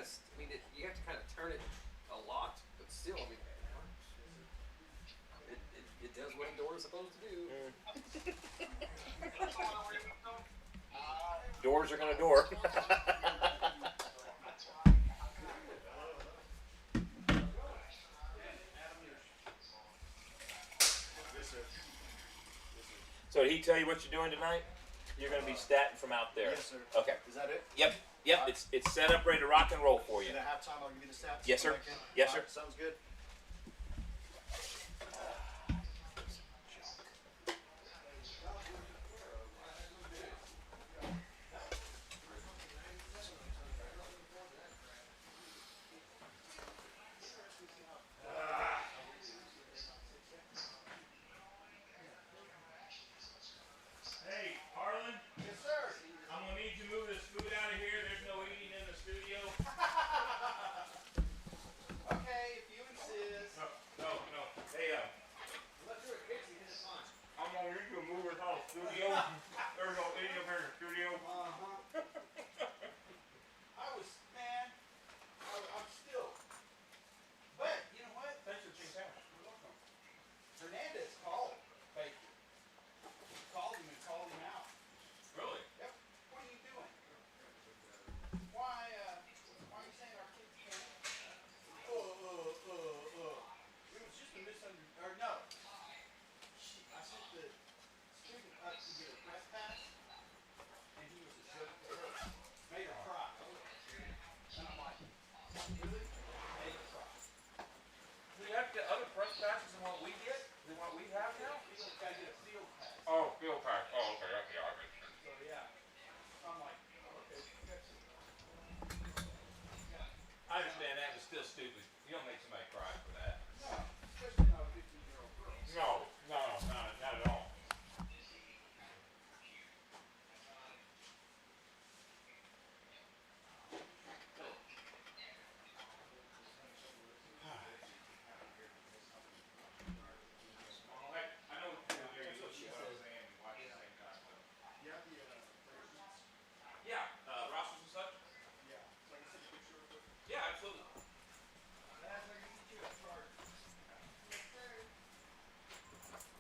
of, I mean, you have to kind of turn it a lot, but still, I mean, it does what a door is supposed to do. Doors are gonna door. So did he tell you what you're doing tonight? You're going to be statting from out there. Yes, sir. Okay. Is that it? Yep. Yep. It's set up, ready to rock and roll for you. And at halftime, I'll give you the stats. Yes, sir. Yes, sir. Right, sounds good.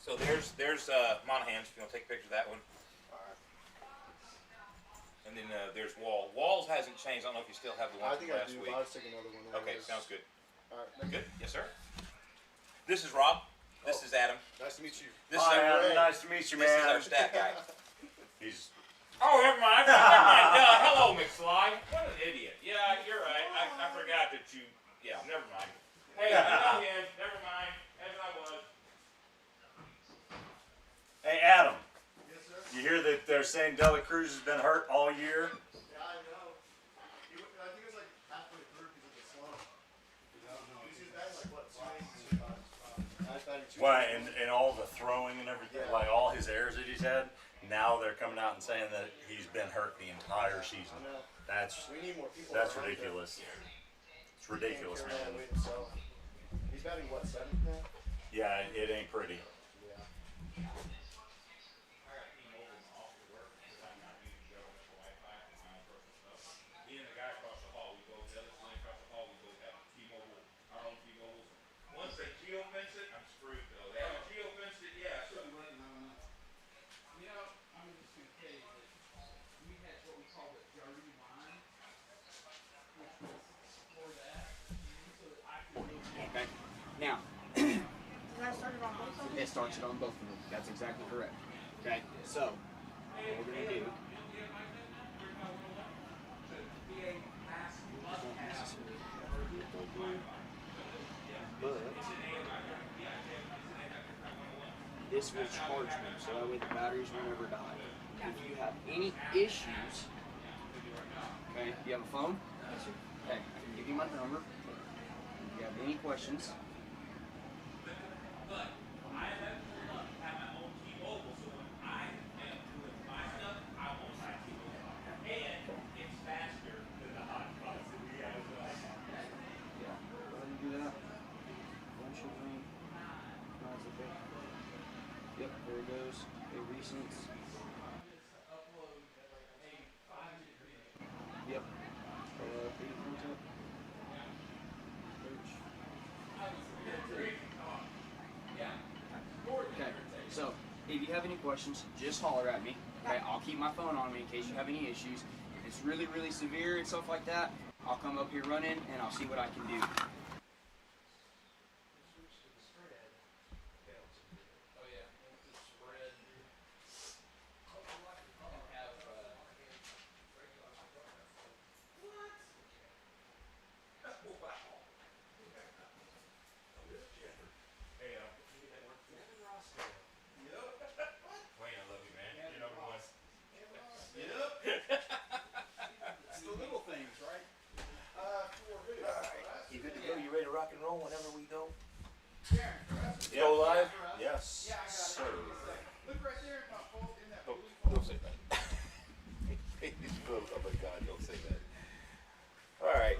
So there's Monahans. If you want to take a picture of that one. And then there's Wall. Walls hasn't changed. I don't know if you still have the one from last week. I'll take another one. Okay, sounds good. All right. Good. Yes, sir. This is Rob. This is Adam. Nice to meet you. This is Adam. Nice to meet you, man. This is our stat guy. He's. Oh, never mind. Never mind. Hello, McFly. What an idiot. Yeah, you're right. I forgot that you. Yeah, never mind. Hey, I know him. Never mind. As I was. Hey, Adam. Yes, sir. You hear that they're saying Dela Cruz has been hurt all year? Yeah, I know. I think it was like halfway through because of the slump. He was batting like what? Why? And all the throwing and everything, like all his errors that he's had. Now they're coming out and saying that he's been hurt the entire season. We need more people. That's ridiculous. It's ridiculous, man. He's batting what, 7th now? Yeah, it ain't pretty. Yeah. Once they geofence it, I'm screwed though. They haven't geofenced it yet. So You know, I'm just going to tell you that we had what we call the dirty line, which was for that, so that I could go. Okay. Now, it starts it on both of them. That's exactly correct. Okay. So, what we're going to do. But this will charge me, so that way the batteries will never die. If you have any issues, okay, do you have a phone? Okay, I can give you my number. If you have any questions. Yep, there it goes. A recents. Yep. you have any questions, just holler at me. Okay, I'll keep my phone on me in case you have any issues. If it's really, really severe and stuff like that, I'll come up here running and I'll see what I can do. Wayne, I love you, man. You're number one. It's the little things, right? You good to go? You ready to rock and roll whenever we go? Yeah. Go live? Yes, sir. Look right there in my phone, in that blue Don't say that. Oh my God, don't say that. All right.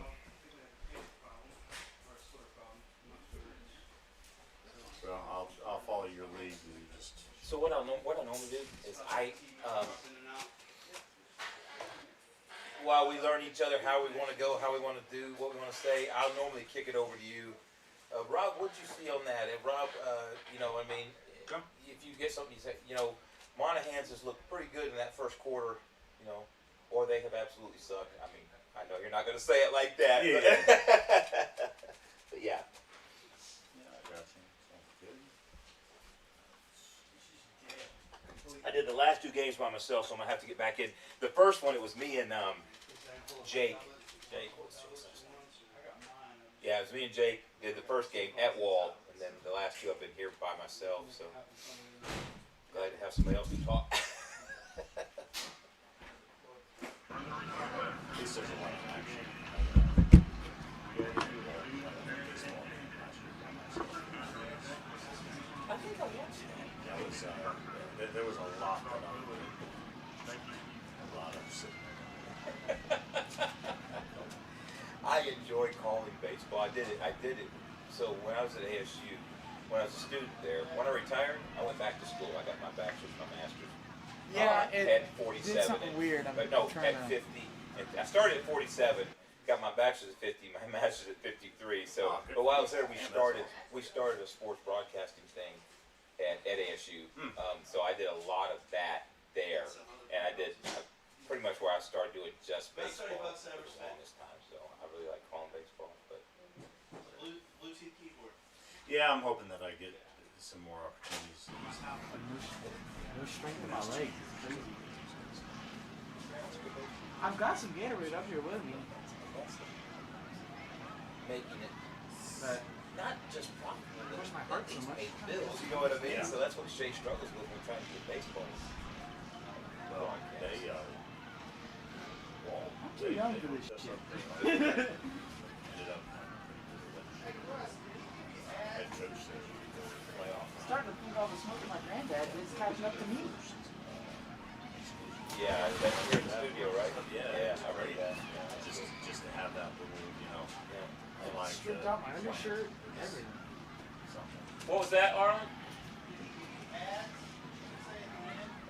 So I'll follow your lead and just. So what I normally do is while we learn each other, how we want to go, how we want to do, what we want to say, I'll normally kick it over to you. Rob, what'd you see on that? And Rob, if you get something, you say, Monahans has looked pretty good in that first quarter, or they have absolutely sucked. I mean, I know you're not going to say it like that. Yeah. But yeah. Yeah, I got you. Sounds good. I did the last 2 games by myself, so I'm going to have to get back in. The first one, it was me and Jake. What was Jake's last name? Yeah, it was me and Jake did the first game at Wall, and then the last 2 I've been here by myself, so glad to have somebody else to talk. At least there's a lot of action. I think I watched that. That was, there was a lot that I would. A lot of sitting there. I enjoy calling baseball. I did it. So when I was at ASU, when I was a student there, when I retired, I went back to school. I got my bachelor's, my master's. Yeah, At 47. did something weird. But no, at 50. And I started at 47. Got my bachelor's at 50. My master's at 53. So, but while I was there, we started a sports broadcasting thing at ASU. So I did a lot of that there, and I did pretty much where I started doing just baseball for the longest time. So I really like calling baseball. But Bluetooth keyboard. Yeah, I'm hoping that I get some more opportunities. No strength in my legs. It's crazy. I've got some Gatorade up here with me, making it but not just profitable, of course my heart so much. pay bills. You know what I mean? Yeah. So that's what Shay struggles with when trying to get baseball. Well, they, I'm too young for this shit. ended up head coach there. Playoff. Starting to think all the smoke in my granddad, and it's catching up to me. Yeah, that's here in the studio, right? Yeah. I read that. Just to have that little, I like Stripped out my undershirt, everything. something. What was that, Arlen?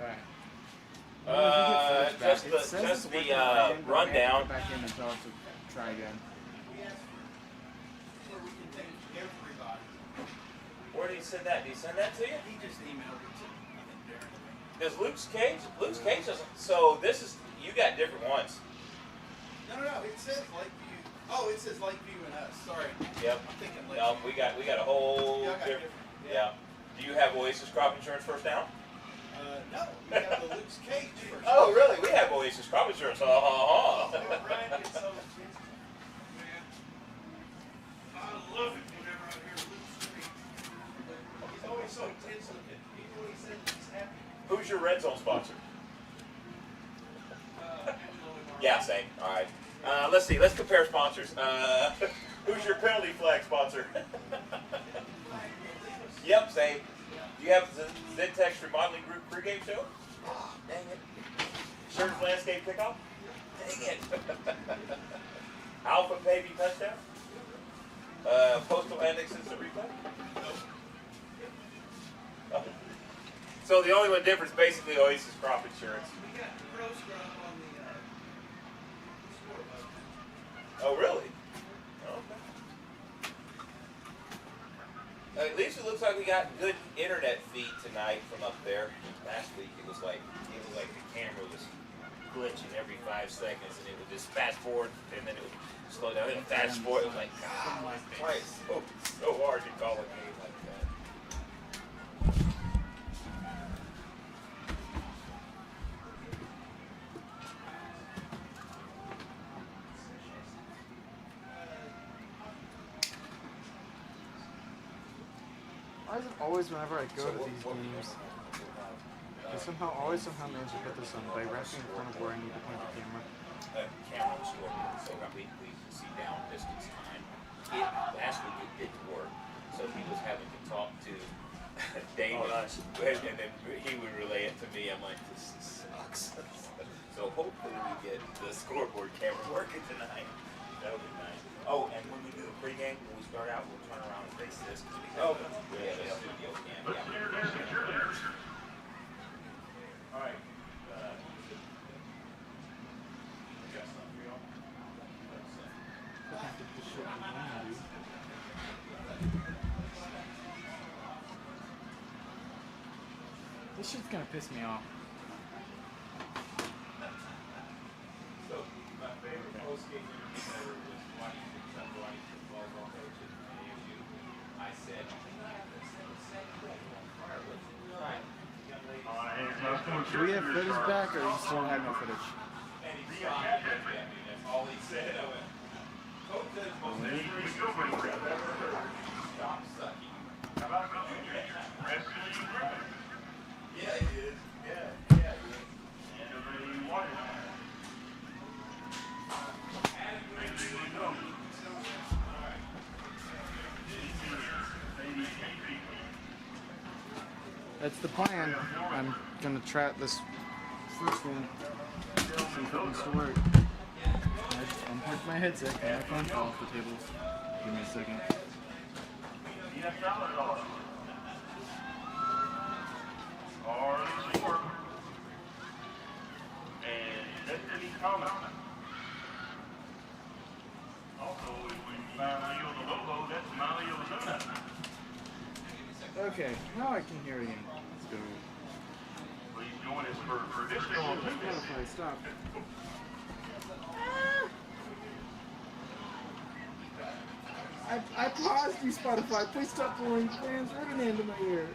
Alright. Just the rundown. Back in and tell it to try again. So we can thank everybody. Where did he send that? Did he send that to you? He just emailed it to, I think, Darren. Does Luke's Cage doesn't. So this is, you got different ones. No, it says Lakeview. Oh, it says Lakeview and us. Sorry. Yep. I'm thinking No, Lakeview. we got a whole Yeah, I got different. different. Yeah. Do you have Oasis crop insurance first down? No, we have the Luke's Cage first. Oh, really? We have Oasis crop insurance. Oh, Ryan gets so expensive. Man, I love it whenever I hear Luke's Cage. He's always so intense looking. Even when he says he's happy. Who's your red zone sponsor? Angelo. Yeah, same. All right. Let's see. Let's compare sponsors. Who's your penalty flag sponsor? Yep, same. Do you have the Zentex Remodeling Group pregame show? Oh, dang it. Surge Landscape Kickoff? Dang it. Alpha Paving Touchdown? Postal Annexes to replay? Oh. So the only one difference basically Oasis crop insurance. We got Pro Scrub on the scoreboard. Oh, really? At least it looks like we got good internet feed tonight from up there. Last week it was like the camera was glitching every 5 seconds, and it would just fast forward, and then it would slow down, and fast forward. It was like, God, why it's so hard to call a game like that. Why is it always whenever I go to these what games, I somehow manage to put this on by wrapping in front of where I need to point the camera? Camera was working, so we see down distance time. Last week it didn't work, so he was having to talk to Damon, and then he would relay it to me. I'm like, this sucks. So hopefully we get the scoreboard camera working tonight. That would be nice. Oh, and when we do the pregame, when we start out, we'll turn around and face this because we have a studio cam. All right. This shit's gonna piss me off. So my favorite postgame interview ever was watching football coaches at ASU. I said, Do we have footage back, or do you still have no footage? and he stopped and looked at me. That's all he said. I went, Coach said it's most dangerous sport I've ever heard. Stop sucking. Yeah, he is. Yeah, he is. That's the plan. I'm gonna trap this first one. See if it wants to work. I unplugged my headset and my phone fell off the table. Give me a second. Okay, now I can hear again. Let's go. Spotify, stop. I paused you, Spotify. Please stop blowing fans right into my ear.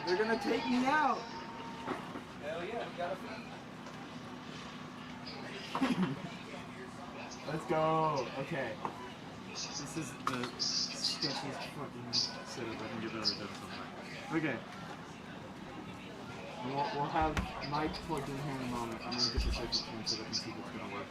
They're gonna take me out. Hell yeah, we got a feed. Let's go. Okay. This is the sketchiest fucking setup I think I've ever done something. Okay. We'll have Mike plugged in here in a moment. I'm gonna get the second cam set up and see if it's gonna work.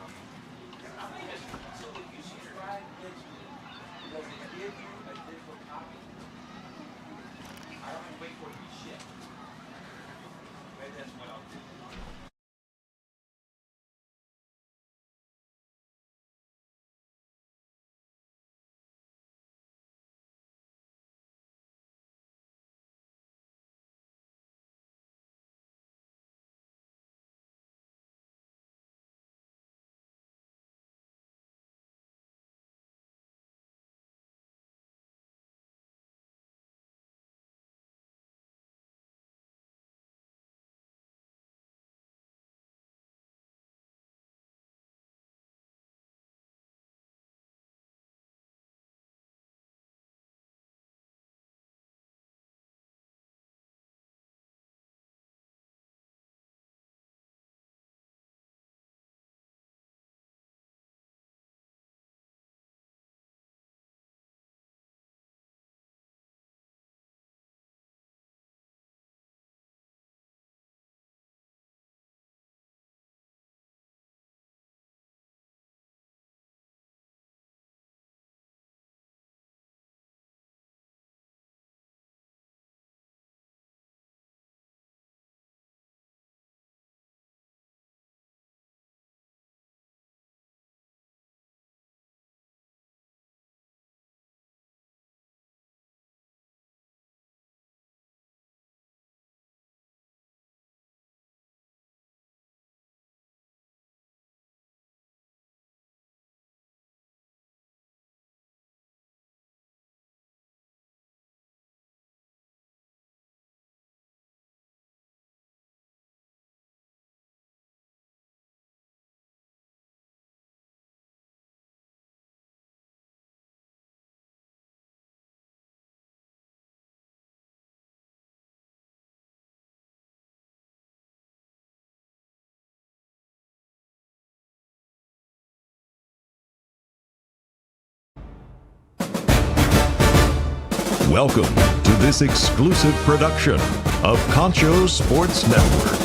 Welcome to this exclusive production of Concho Sports Network.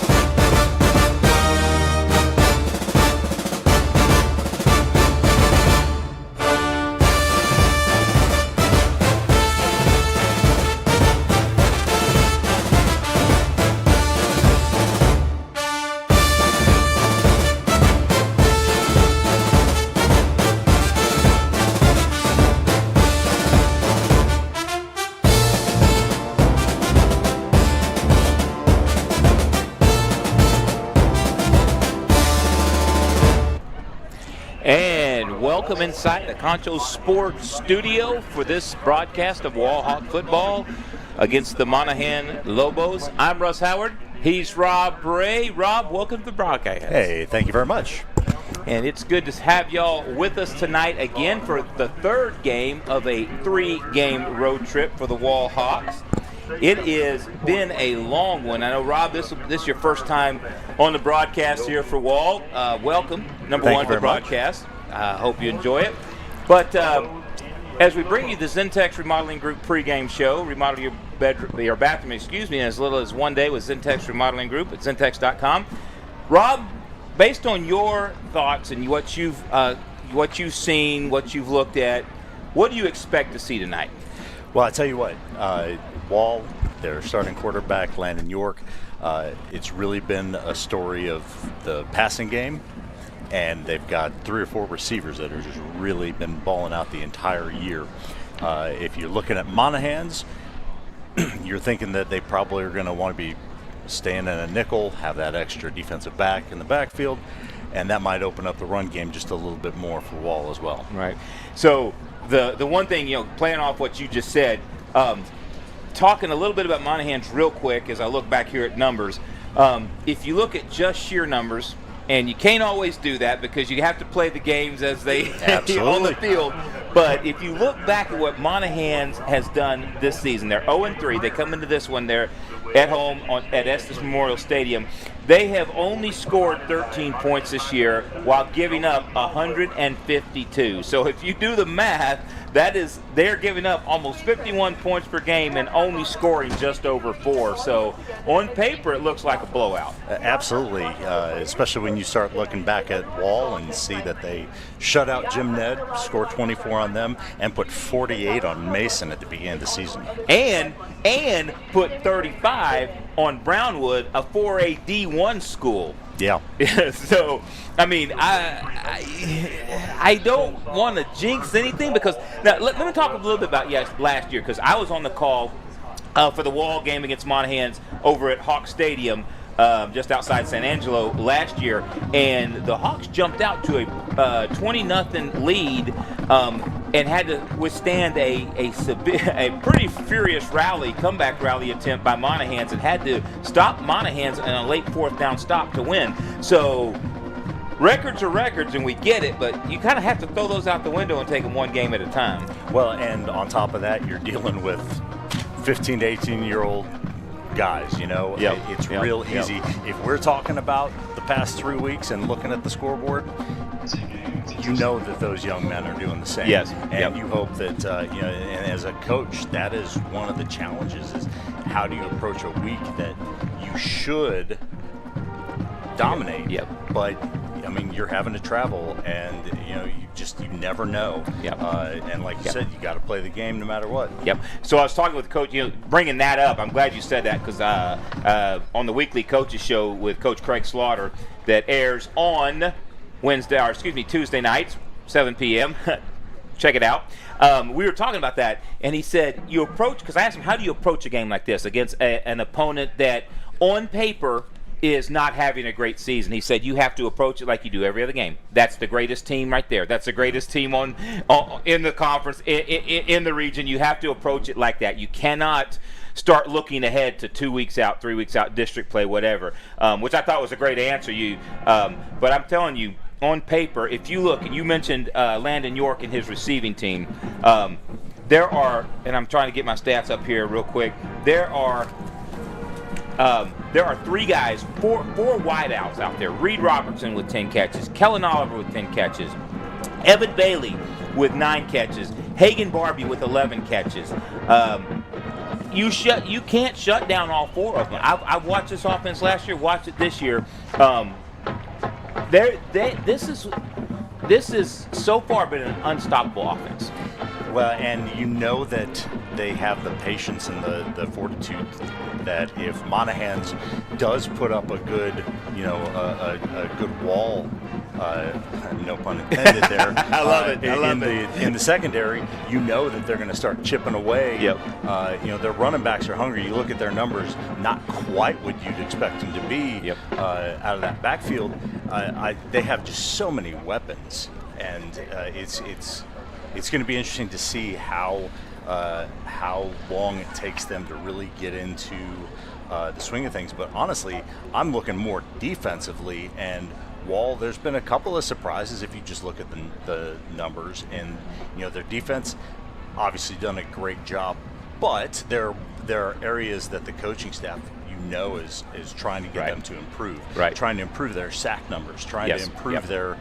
Welcome inside the Concho Sports Studio for this broadcast of Wall Hawk football against the Monahans Loboes. I'm Russ Howard. He's Rob Ray. Rob, welcome to the broadcast. Hey, thank you very much. And it's good to have y'all with us tonight again for the third game of a 3-game road trip for the Wall Hawks. It has been a long one. I know, Rob, this is your first time on the broadcast here for Wall. Welcome, number one to the broadcast. I hope you enjoy it. But as we bring you the Zentex Remodeling Group pregame show, remodel your bathroom, in as little as one day with Zentex Remodeling Group at Zentex.com. Rob, based on your thoughts and what you've seen, what you've looked at, what do you expect to see tonight? Well, I tell you what, Wall, their starting quarterback, Landon York, it's really been a story of the passing game. And they've got 3 or 4 receivers that have just really been balling out the entire year. If you're looking at Monahans, you're thinking that they probably are going to want to be staying in a nickel, have that extra defensive back in the backfield, and that might open up the run game just a little bit more for Wall as well. Right. So the one thing, playing off what you just said, talking a little bit about Monahans real quick as I look back here at numbers. If you look at just sheer numbers, and you can't always do that because you have to play the games as they on the field. But if you look back at what Monahans has done this season, they're 0-3. They come into this one, they're at home at Estes Memorial Stadium. They have only scored 13 points this year while giving up 152. So if you do the math, that is, they're giving up almost 51 points per game and only scoring just over 4. So on paper, it looks like a blowout. Absolutely, especially when you start looking back at Wall and see that they shut out Jim Ned, scored 24 on them, and put 48 on Mason at the beginning of the season. And put 35 on Brownwood, a 4A D1 school. Yeah. So, I mean, I don't want to jinx anything because now let me talk a little bit about last year because I was on the call for the Wall game against Monahans over at Hawk Stadium just outside San Angelo last year, and the Hawks jumped out to a 20-0 lead and had to withstand a pretty furious comeback rally attempt by Monahans, and had to stop Monahans in a late 4th down stop to win. So records are records, and we get it, but you kind of have to throw those out the window and take them one game at a time. Well, and on top of that, you're dealing with 15 to 18-year-old guys, Yep. It's real easy. If we're talking about the past 3 weeks and looking at the scoreboard, you know that those young men are doing the same. Yes. And you hope that, and as a coach, that is one of the challenges is how do you approach a week that you should dominate, Yep. but I mean, you're having to travel, and you never know. Yep. And like you said, you got to play the game no matter what. Yep. So I was talking with Coach, bringing that up. I'm glad you said that because on the weekly coaches show with Coach Craig Slaughter that airs on Tuesday nights, 7 p.m. Check it out. We were talking about that, and he said because I asked him, how do you approach a game like this against an opponent that on paper is not having a great season? He said you have to approach it like you do every other game. That's the greatest team right there. That's the greatest team in the conference, in the region. You have to approach it like that. You cannot start looking ahead to 2 weeks out, 3 weeks out, district play, whatever, which I thought was a great answer. But I'm telling you, on paper, if you look, and you mentioned Landon York and his receiving team, there are, and I'm trying to get my stats up here real quick, there are 3 guys, four wideouts out there. Reed Robertson with 10 catches, Kellen Oliver with 10 catches, Evan Bailey with 9 catches, Hagen Barbie with 11 catches. You can't shut down all 4 of them. I've watched this offense last year, watched it this year. This is so far been an unstoppable offense. Well, and you know that they have the patience and the fortitude that if Monahans does put up a good, a good wall, no pun intended there. I love it. In the secondary, you know that they're going to start chipping away. Yep. Their running backs are hungry. You look at their numbers, not quite what you'd expect them to be out of that backfield. They have just so many weapons, and it's going to be interesting to see how long it takes them to really get into the swing of things. But honestly, I'm looking more defensively, and Wall, there's been a couple of surprises if you just look at the numbers, and their defense obviously done a great job, but there are areas that the coaching staff is trying to get them to improve, trying to improve their sack numbers, trying to improve their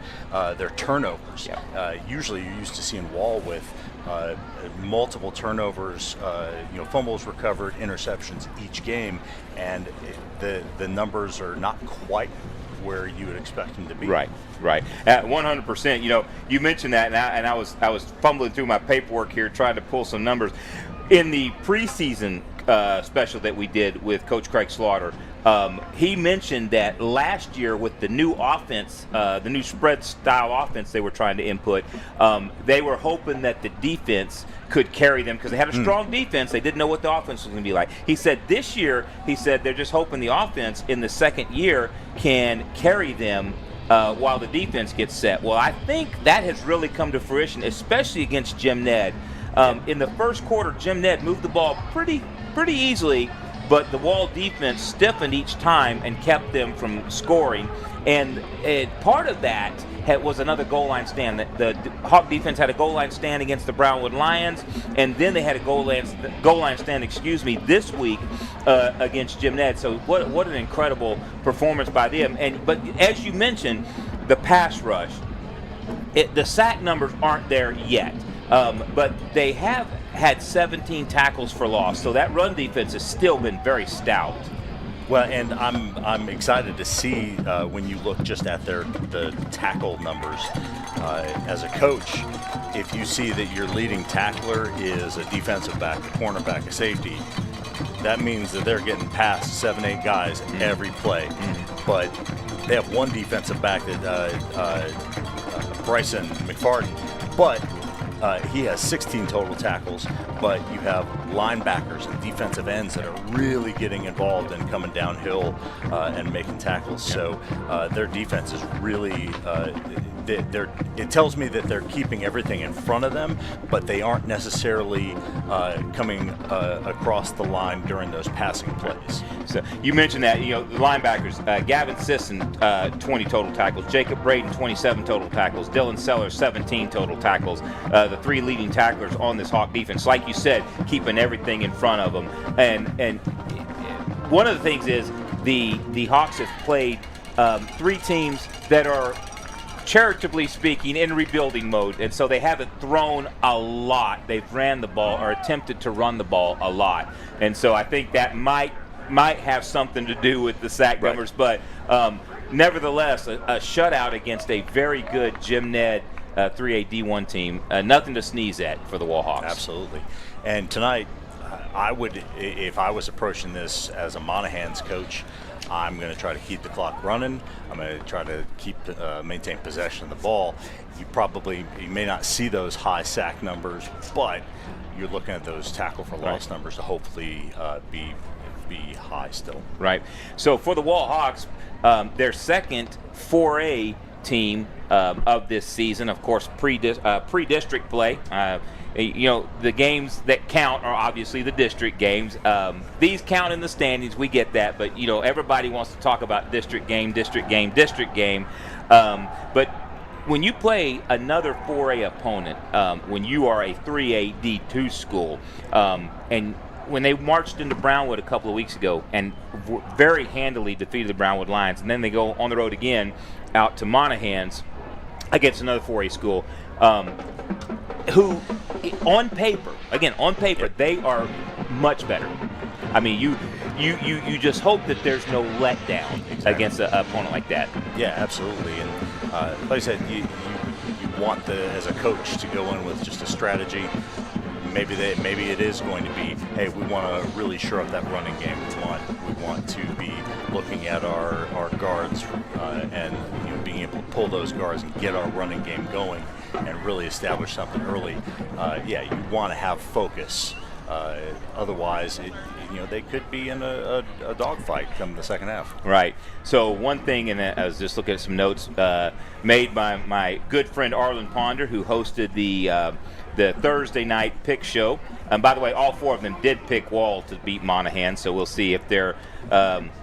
turnovers. Usually you're used to seeing Wall with multiple turnovers, fumbles recovered, interceptions each game, and the numbers are not quite where you would expect them to be. Right. 100%. You mentioned that, and I was fumbling through my paperwork here trying to pull some numbers. In the preseason special that we did with Coach Craig Slaughter, he mentioned that last year with the new offense, the new spread style offense they were trying to input, they were hoping that the defense could carry them because they had a strong defense. They didn't know what the offense was going to be like. He said this year, they're just hoping the offense in the second year can carry them while the defense gets set. Well, I think that has really come to fruition, especially against Jim Ned. In the first quarter, Jim Ned moved the ball pretty easily, but the Wall defense stiffened each time and kept them from scoring. And part of that was another goal line stand. The Hawk defense had a goal line stand against the Brownwood Lions, and then they had a goal line stand, this week against Jim Ned. So what an incredible performance by them. But as you mentioned, the pass rush, the sack numbers aren't there yet. But they have had 17 tackles for loss, so that run defense has still been very stout. Well, and I'm excited to see when you look just at the tackle numbers. As a coach, if you see that your leading tackler is a defensive back, a cornerback, a safety, that means that they're getting past 7-8 guys every play. But they have one defensive back, that Bryson McFarden, but he has 16 total tackles, but you have linebackers and defensive ends that are really getting involved and coming downhill and making tackles. So their defense is really it tells me that they're keeping everything in front of them, but they aren't necessarily coming across the line during those passing plays. So you mentioned that, the linebackers, Gavin Sisson, 20 total tackles, Jacob Braden, 27 total tackles, Dylan Sellers, 17 total tackles, the 3 leading tacklers on this Hawk defense. Like you said, keeping everything in front of them. And one of the things is the Hawks have played 3 teams that are, charitably speaking, in rebuilding mode, and so they haven't thrown a lot. They've ran the ball or attempted to run the ball a lot, and so I think that might have something to do with the sack numbers. But nevertheless, a shutout against a very good Jim Ned 3A D1 team. Nothing to sneeze at for the Wall Hawks. Absolutely. And tonight, I would, if I was approaching this as a Monahans coach, I'm going to try to keep the clock running. I'm going to try to maintain possession of the ball. You may not see those high sack numbers, but you're looking at those tackle for loss numbers to hopefully be high still. Right. So for the Wall Hawks, their second 4A team of this season, of course, pre-district play. The games that count are obviously the district games. These count in the standings, we get that, but everybody wants to talk about district game. But when you play another 4A opponent, when you are a 3A D2 school, and when they marched into Brownwood a couple of weeks ago and very handily defeated the Brownwood Lions, and then they go on the road again out to Monahans against another 4A school. who on paper, they are much better. I mean, you just hope that there's no letdown against an opponent like that. Yeah, absolutely. And like I said, you want as a coach to go in with just a strategy. Maybe it is going to be, hey, we want to really shore up that running game. We want to be looking at our guards and being able to pull those guards and get our running game going and really establish something early. You want to have focus. Otherwise, they could be in a dogfight come the second half. Right. So one thing, and I was just looking at some notes made by my good friend Arlen Ponder, who hosted the Thursday night pick show. And by the way, all four of them did pick Wall to beat Monahans, so we'll see if they're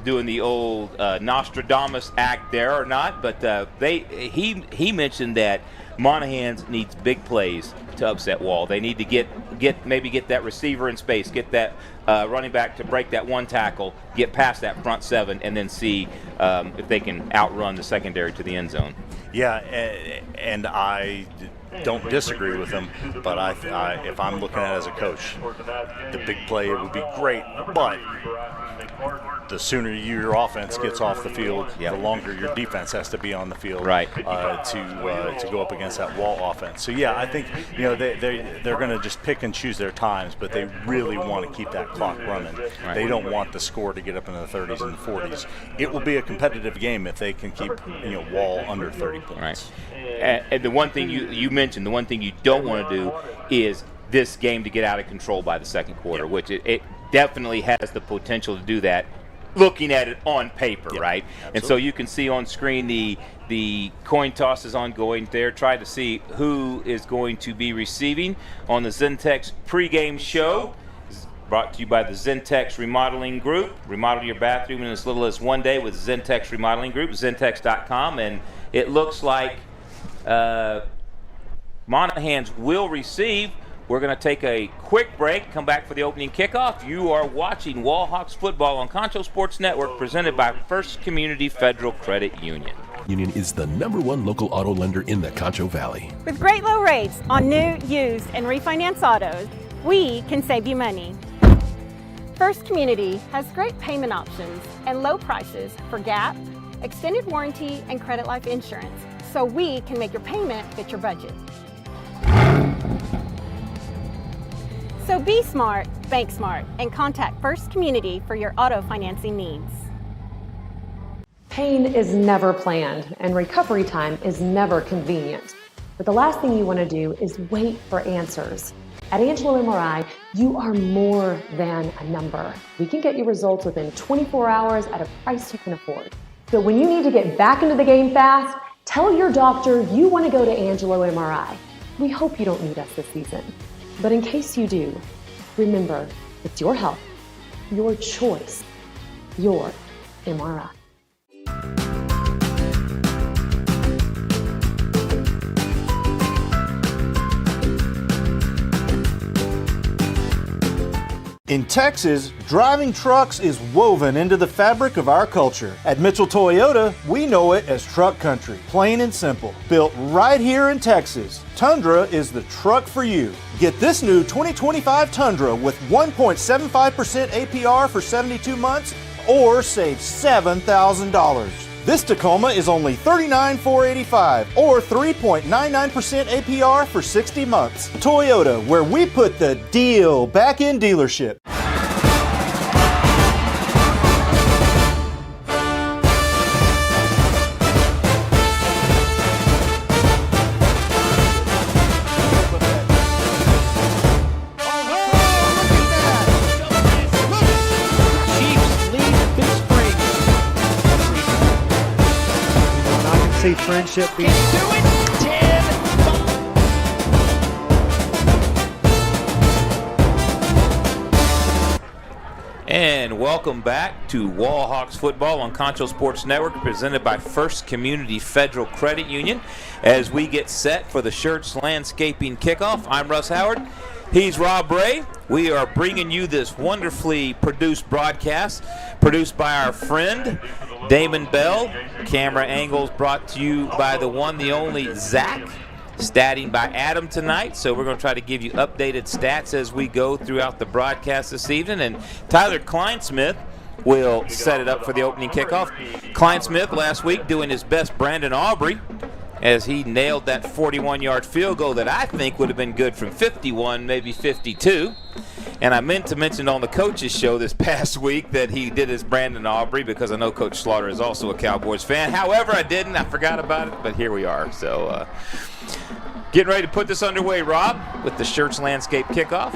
doing the old Nostradamus act there or not. But he mentioned that Monahans needs big plays to upset Wall. They need to get that receiver in space, get that running back to break that one tackle, get past that front seven, and then see if they can outrun the secondary to the end zone. Yeah, and I don't disagree with him, but if I'm looking at it as a coach, the big play would be great, but the sooner your offense gets off the field, the longer your defense has to be on the field, right? To go up against that Wall offense. So yeah, I think they're going to just pick and choose their times, but they really want to keep that clock running. Right. They don't want the score to get up into the 30s and the 40s. It will be a competitive game if they can keep Wall under 30 points. Right. And the one thing you mentioned, the one thing you don't want to do is this game to get out of control by the second quarter, which it definitely has the potential to do that. Looking at it on paper, right? Absolutely. And so you can see on screen the coin toss is ongoing there. Try to see who is going to be receiving on the Zentex pregame show. Brought to you by the Zentex Remodeling Group. Remodel your bathroom in as little as one day with Zentex Remodeling Group, Zentex.com. And it looks like Monahans will receive. We're going to take a quick break, come back for the opening kickoff. You are watching Wall Hawks football on Concho Sports Network, presented by First Community Federal Credit Union. Union is the #1 local auto lender in the Concho Valley. With great low rates on new, used, and refinance autos, we can save you money. First Community has great payment options and low prices for GAP, extended warranty, and credit life insurance, so we can make your payment fit your budget. So be smart, bank smart, and contact First Community for your auto financing needs. Pain is never planned, and recovery time is never convenient. But the last thing you want to do is wait for answers. At Angelo MRI, you are more than a number. We can get you results within 24 hours at a price you can afford. So when you need to get back into the game fast, tell your doctor you want to go to Angelo MRI. We hope you don't need us this season. But in case you do, remember, it's your health, your choice, your MRI. In Texas, driving trucks is woven into the fabric of our culture. At Mitchell Toyota, we know it as truck country, plain and simple. Built right here in Texas, Tundra is the truck for you. Get this new 2025 Tundra with 1.75% APR for 72 months or save $7,000. This Tacoma is only $39,485 or 3.99% APR for 60 months. Toyota, where we put the deal back in dealership. See friendship being And welcome back to Wall Hawks football on Concho Sports Network, presented by First Community Federal Credit Union. As we get set for the Shirts Landscaping Kickoff, I'm Russ Howard. He's Rob Ray. We are bringing you this wonderfully produced broadcast, produced by our friend Damon Bell. Camera angles brought to you by the one, the only Zach statting by Adam tonight, so we're going to try to give you updated stats as we go throughout the broadcast this evening. And Tyler Kleinsmith will set it up for the opening kickoff. Kleinsmith last week doing his best Brandon Aubrey as he nailed that 41-yard field goal that I think would have been good from 51, maybe 52. And I meant to mention on the coach's show this past week that he did his Brandon Aubrey because I know Coach Slaughter is also a Cowboys fan. However, I didn't. I forgot about it, but here we are. So getting ready to put this underway, Rob, with the Shirts Landscape kickoff.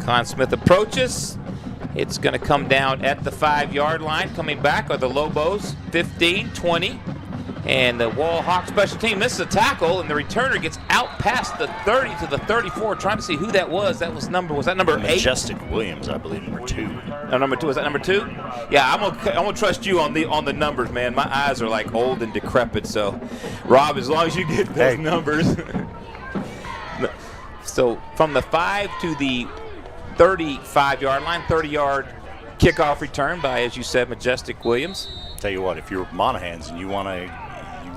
Kleinsmith approaches. It's going to come down at the 5-yard line. Coming back are the Lobos, 15, 20. And the Wall Hawk special team misses a tackle, and the returner gets out past the 30 to the 34. Trying to see who that was. Was that number 8? Majestic Williams, I believe, number 2. No, number 2. Was that number 2? Yeah, I'm gonna trust you on the numbers, man. My eyes are like old and decrepit. So, Rob, as long as you get those numbers. So from the 5 to the 35-yard line, 30-yard kickoff return by, as you said, Majestic Williams. Tell you what, if you're Monahans and you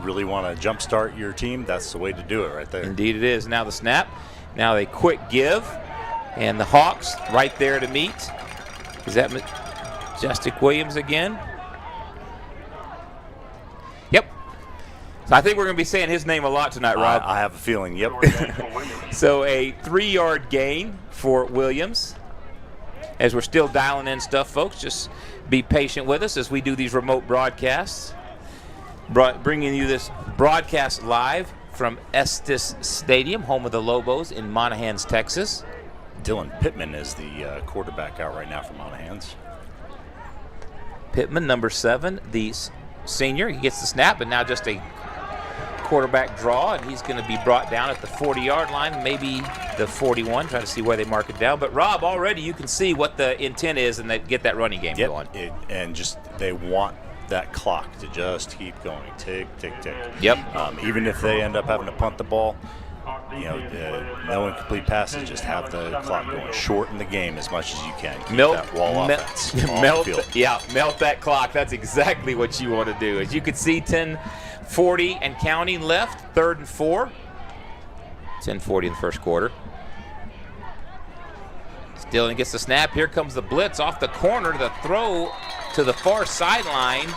really want to jumpstart your team, that's the way to do it right there. Indeed it is. Now the snap. Now a quick give. And the Hawks right there to meet. Is that Majestic Williams again? Yep. So I think we're going to be saying his name a lot tonight, Rob. I have a feeling, yep. So a 3-yard gain for Williams. As we're still dialing in stuff, folks, just be patient with us as we do these remote broadcasts. Bringing you this broadcast live from Estes Stadium, home of the Lobos in Monahans, Texas. Dylan Pittman is the quarterback out right now for Monahans. Pittman, number 7, the senior. He gets the snap, and now just a quarterback draw, and he's going to be brought down at the 40-yard line, maybe the 41. Try to see where they mark it down. But, Rob, already you can see what the intent is and get that running game going. And just they want that clock to just keep going, tick, tick, tick. Yep. Even if they end up having to punt the ball, no incomplete passes, just have the clock going. Shorten the game as much as you can. Keep that wall offense on the field. Melt that clock. That's exactly what you want to do. As you can see, 10:40 and counting left, 3rd and 4. 10:40 in the first quarter. Dillon gets the snap. Here comes the blitz off the corner. The throw to the far sideline.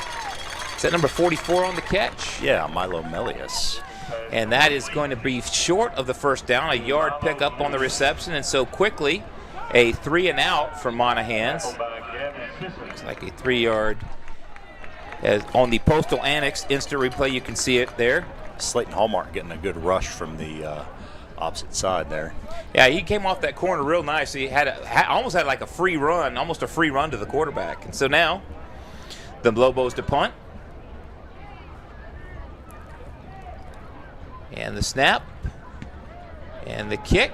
Is that number 44 on the catch? Yeah, Milo Melius. And that is going to be short of the first down. A yard pickup on the reception. And so quickly, a 3-and-out for Monahans. Looks like a 3-yard. As on the Postal Annex instant replay, you can see it there. Slayton Hallmark getting a good rush from the opposite side there. Yeah, he came off that corner real nice. He almost had like a free run, almost a free run to the quarterback. And so now the Lobos to punt. And the snap. And the kick.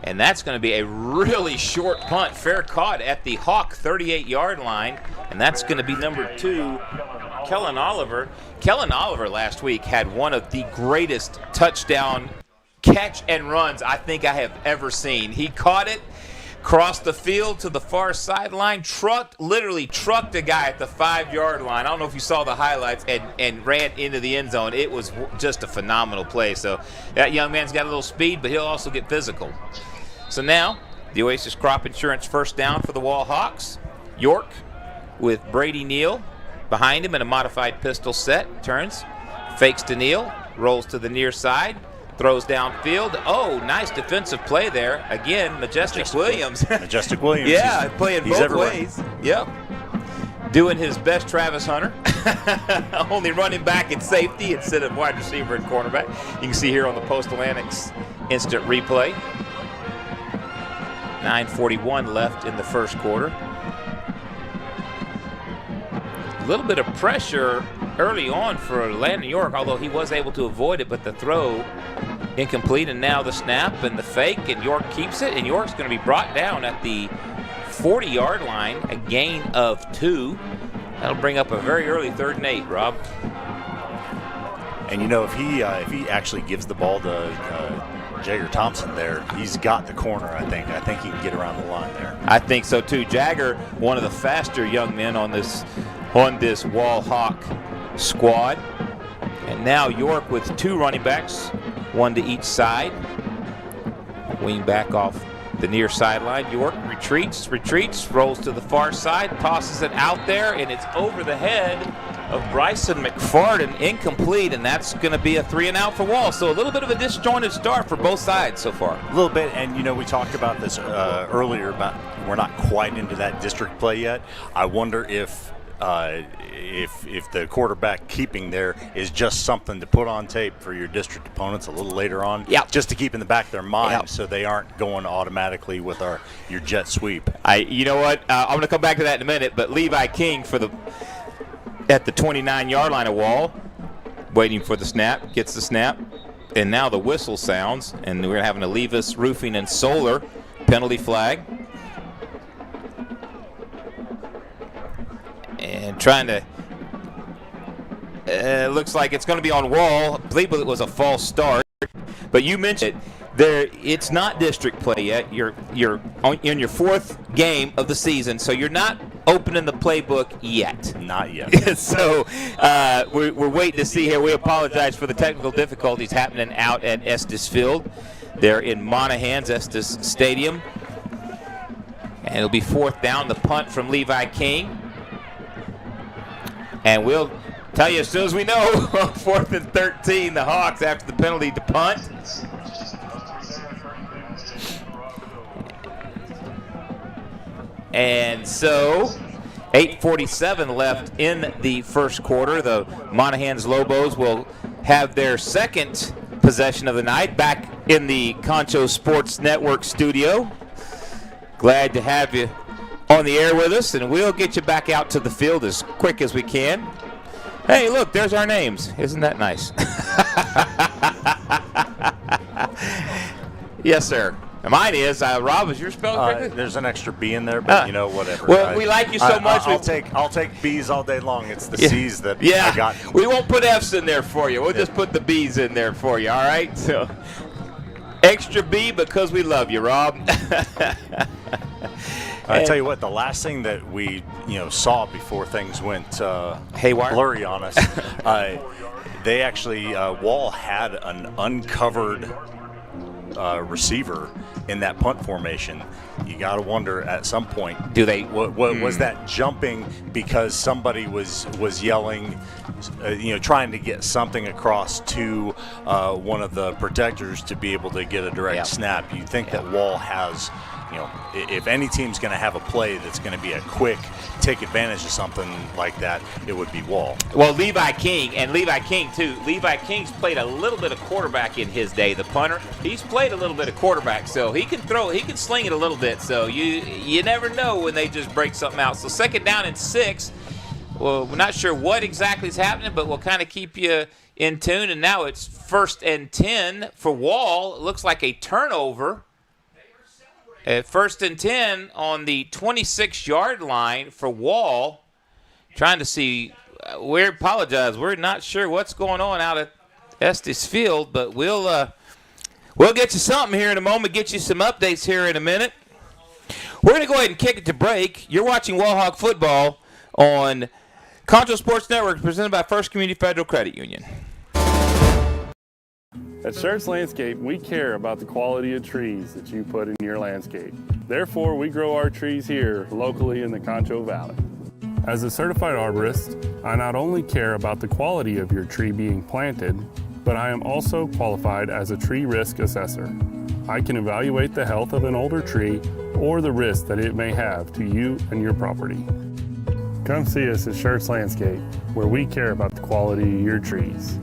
And that's going to be a really short punt. Fair caught at the Hawk 38-yard line. And that's going to be number 2, Kellen Oliver. Kellen Oliver last week had one of the greatest touchdown catch and runs I think I have ever seen. He caught it, crossed the field to the far sideline, literally trucked a guy at the 5-yard line. I don't know if you saw the highlights, and ran into the end zone. It was just a phenomenal play. So that young man's got a little speed, but he'll also get physical. So now the Oasis Crop Insurance first down for the Wall Hawks. York with Brady Neal behind him in a modified pistol set. Turns, fakes to Neal, rolls to the near side, throws downfield. Oh, nice defensive play there. Again, Majestic Williams. Majestic Williams. Yeah, playing both everywhere. ways. Yep. Doing his best Travis Hunter. Only running back in safety instead of wide receiver and cornerback. You can see here on the Postal Annex instant replay. 9:41 left in the first quarter. A little bit of pressure early on for Landon York, although he was able to avoid it, but the throw incomplete, and now the snap and the fake, and York keeps it, and York's going to be brought down at the 40-yard line, a gain of 2. That'll bring up a very early 3rd and 8, Rob. And if he actually gives the ball to Jagger Thompson there, he's got the corner, I think. I think he can get around the line there. I think so too. Jagger, one of the faster young men on this Wall Hawk squad. And now York with 2 running backs, 1 to each side. Wing back off the near sideline. York retreats, rolls to the far side, tosses it out there, and it's over the head of Bryson McFarden, incomplete, and that's going to be a 3-and-out for Wall. So a little bit of a disjointed start for both sides so far. A little bit, and we talked about this earlier, about we're not quite into that district play yet. I wonder if the quarterback keeping there is just something to put on tape for your district opponents a little later on, just to keep in the back of their mind, so they aren't going automatically with your jet sweep. You know what? I'm going to come back to that in a minute, but Levi King at the 29-yard line of Wall, waiting for the snap, gets the snap, and now the whistle sounds, and we're having to leave us Roofing and Solar penalty flag. And trying to, looks like it's going to be on Wall. I believe it was a false start. But you mentioned it's not district play yet. You're in your 4th game of the season, so you're not opening the playbook yet. Not yet. So we're waiting to see here. We apologize for the technical difficulties happening out at Estes Field. They're in Monahans, Estes Stadium. And it'll be 4th down, the punt from Levi King. And we'll tell you as soon as we know, 4th and 13, the Hawks after the penalty to punt. And so 8:47 left in the first quarter. The Monahans Loboes will have their second possession of the night back in the Concho Sports Network studio. Glad to have you on the air with us, and we'll get you back out to the field as quick as we can. Hey, look, there's our names. Isn't that nice? Yes, sir. Mine is. Rob, is your spelling correct? There's an extra B in there, but whatever. Well, we like you so much. I'll take B's all day long. It's the C's that I got. We won't put F's in there for you. We'll just put the B's in there for you, all right? So, extra B because we love you, Rob. I tell you what, the last thing that we saw before things went haywire, blurry on us, they actually Wall had an uncovered receiver in that punt formation. You got to wonder at some point, was that jumping because somebody was yelling, trying to get something across to one of the protectors to be able to get a direct snap. You think that Wall has, if any team's going to have a play that's going to be a quick take advantage of something like that, it would be Wall. Well, Levi King, and Levi King too. Levi King's played a little bit of quarterback in his day. The punter, he's played a little bit of quarterback, so he can sling it a little bit. So you never know when they just break something out. So 2nd down and 6. Well, we're not sure what exactly is happening, but we'll kind of keep you in tune. And now it's 1st and 10 for Wall. It looks like a turnover. At 1st and 10 on the 26-yard line for Wall. Trying to see. We apologize. We're not sure what's going on out at Estes Field, but we'll get you something here in a moment. Get you some updates here in a minute. We're going to go ahead and kick it to break. You're watching Wallhawk football on Concho Sports Network, presented by First Community Federal Credit Union. At Schertz Landscape, we care about the quality of trees that you put in your landscape. Therefore, we grow our trees here locally in the Concho Valley. As a certified arborist, I not only care about the quality of your tree being planted, but I am also qualified as a tree risk assessor. I can evaluate the health of an older tree or the risk that it may have to you and your property. Come see us at Schertz Landscape, where we care about the quality of your trees.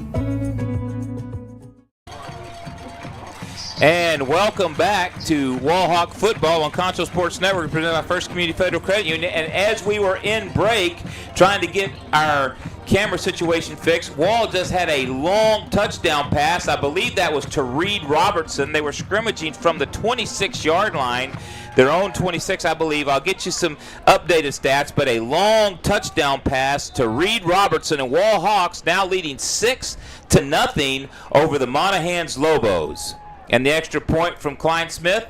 And welcome back to Wallhawk football on Concho Sports Network, presented by First Community Federal Credit Union. And as we were in break trying to get our camera situation fixed, Wall just had a long touchdown pass. I believe that was to Reed Robertson. They were scrimmaging from the 26-yard line, their own 26, I believe. I'll get you some updated stats, but a long touchdown pass to Reed Robertson, and Wall Hawks now leading 6-0 over the Monahans Loboes. And the extra point from Klein-Smith.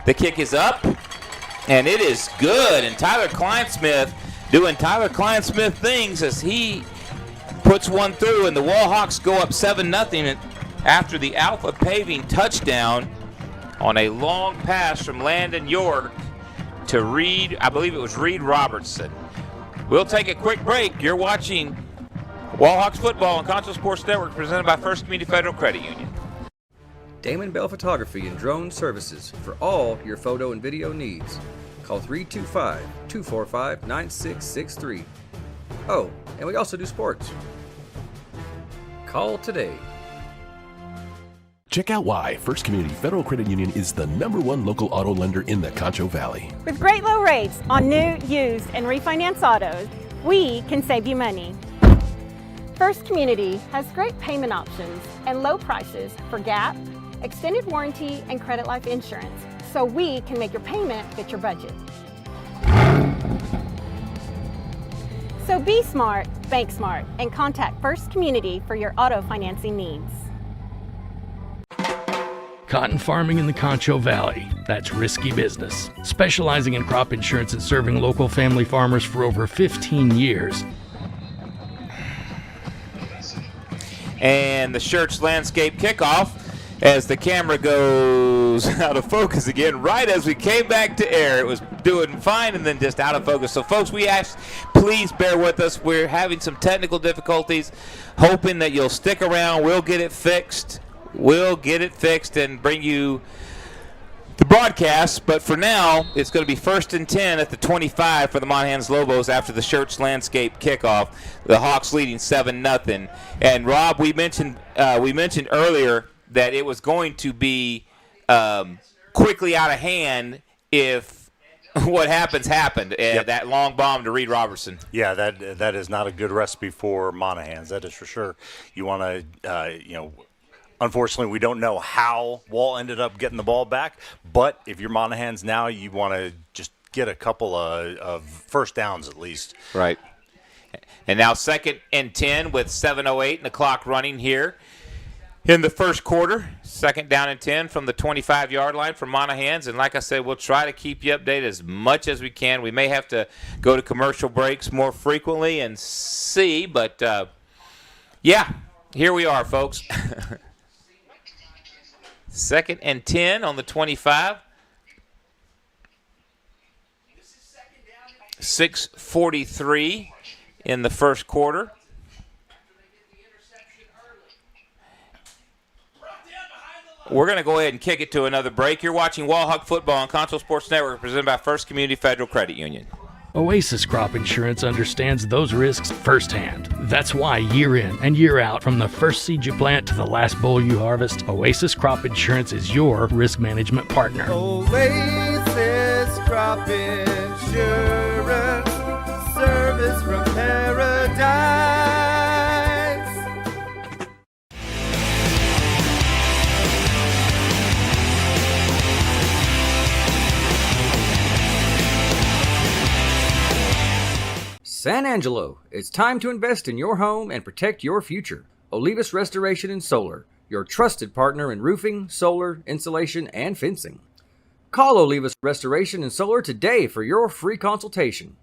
The kick is up, and it is good. And Tyler Klein-Smith doing Tyler Klein-Smith things as he puts one through, and the Wallhawks go up 7-0 after the Alpha Paving touchdown on a long pass from Landon York to Reed, I believe it was Reed Robertson. We'll take a quick break. You're watching Wallhawks football on Concho Sports Network, presented by First Community Federal Credit Union. Damon Bell Photography and Drone Services for all your photo and video needs. Call 325-245-9663. Oh, and we also do sports. Call today. Check out why First Community Federal Credit Union is the #1 local auto lender in the Concho Valley. With great low rates on new, used, and refinance autos, we can save you money. First Community has great payment options and low prices for GAP, extended warranty, and credit life insurance, so we can make your payment fit your budget. So be smart, bank smart, and contact First Community for your auto financing needs. Cotton farming in the Concho Valley, that's risky business. Specializing in crop insurance and serving local family farmers for over 15 years. And the Shirts Landscape Kickoff as the camera goes out of focus again right as we came back to air. It was doing fine and then just out of focus. So folks, we ask, please bear with us. We're having some technical difficulties, hoping that you'll stick around. We'll get it fixed. We'll get it fixed and bring you the broadcast. But for now, it's going to be 1st and 10 at the 25 for the Monahans Loboes after the Shirts Landscape Kickoff. The Hawks leading 7-0. And Rob, we mentioned earlier that it was going to be quickly out of hand if what happened. Yep. That long bomb to Reed Robertson. Yeah, that is not a good recipe for Monahans. That is for sure. You want to, unfortunately, we don't know how Wall ended up getting the ball back, but if you're Monahans now, you want to just get a couple of first downs at least. Right. And now 2nd and 10 with 7:08 and the clock running here in the first quarter. 2nd down and 10 from the 25-yard line for Monahans. And like I said, we'll try to keep you updated as much as we can. We may have to go to commercial breaks more frequently and see, but yeah, here we are, folks. 2nd and 10 on the 25. 6:43 in the first quarter. We're going to go ahead and kick it to another break. You're watching Wallhawk Football on Concho Sports Network, presented by First Community Federal Credit Union. Oasis Crop Insurance understands those risks firsthand. That's why year in and year out, from the first seed you plant to the last boll you harvest, Oasis Crop Insurance is your risk management partner. Oasis Crop Insurance, service from paradise. San Angelo, it's time to invest in your home and protect your future. Olivas Restoration and Solar, your trusted partner in roofing, solar, insulation, and fencing. Call Olivas Restoration and Solar today for your free consultation.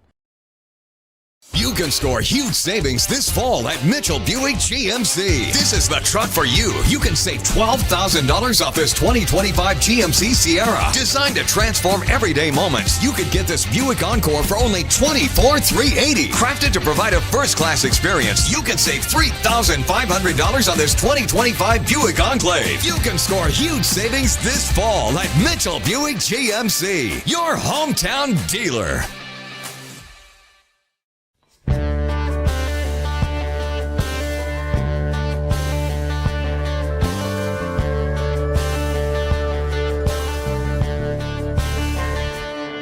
You can score huge savings this fall at Mitchell Buick GMC. This is the truck for you. You can save $12,000 off this 2025 GMC Sierra. Designed to transform everyday moments, you could get this Buick Encore for only $24,380. Crafted to provide a first-class experience, you can save $3,500 on this 2025 Buick Enclave. You can score huge savings this fall at Mitchell Buick GMC, your hometown dealer.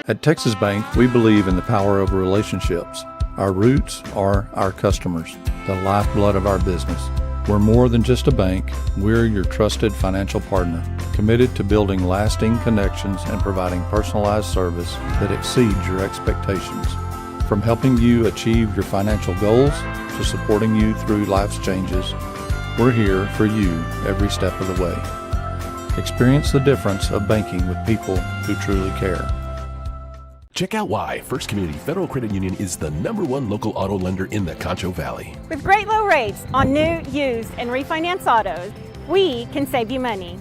At Texas Bank, we believe in the power of relationships. Our roots are our customers, the lifeblood of our business. We're more than just a bank. We're your trusted financial partner, committed to building lasting connections and providing personalized service that exceeds your expectations. From helping you achieve your financial goals to supporting you through life's changes, we're here for you every step of the way. Experience the difference of banking with people who truly care. Check out why First Community Federal Credit Union is the #1 local auto lender in the Concho Valley. With great low rates on new, used, and refinance autos, we can save you money.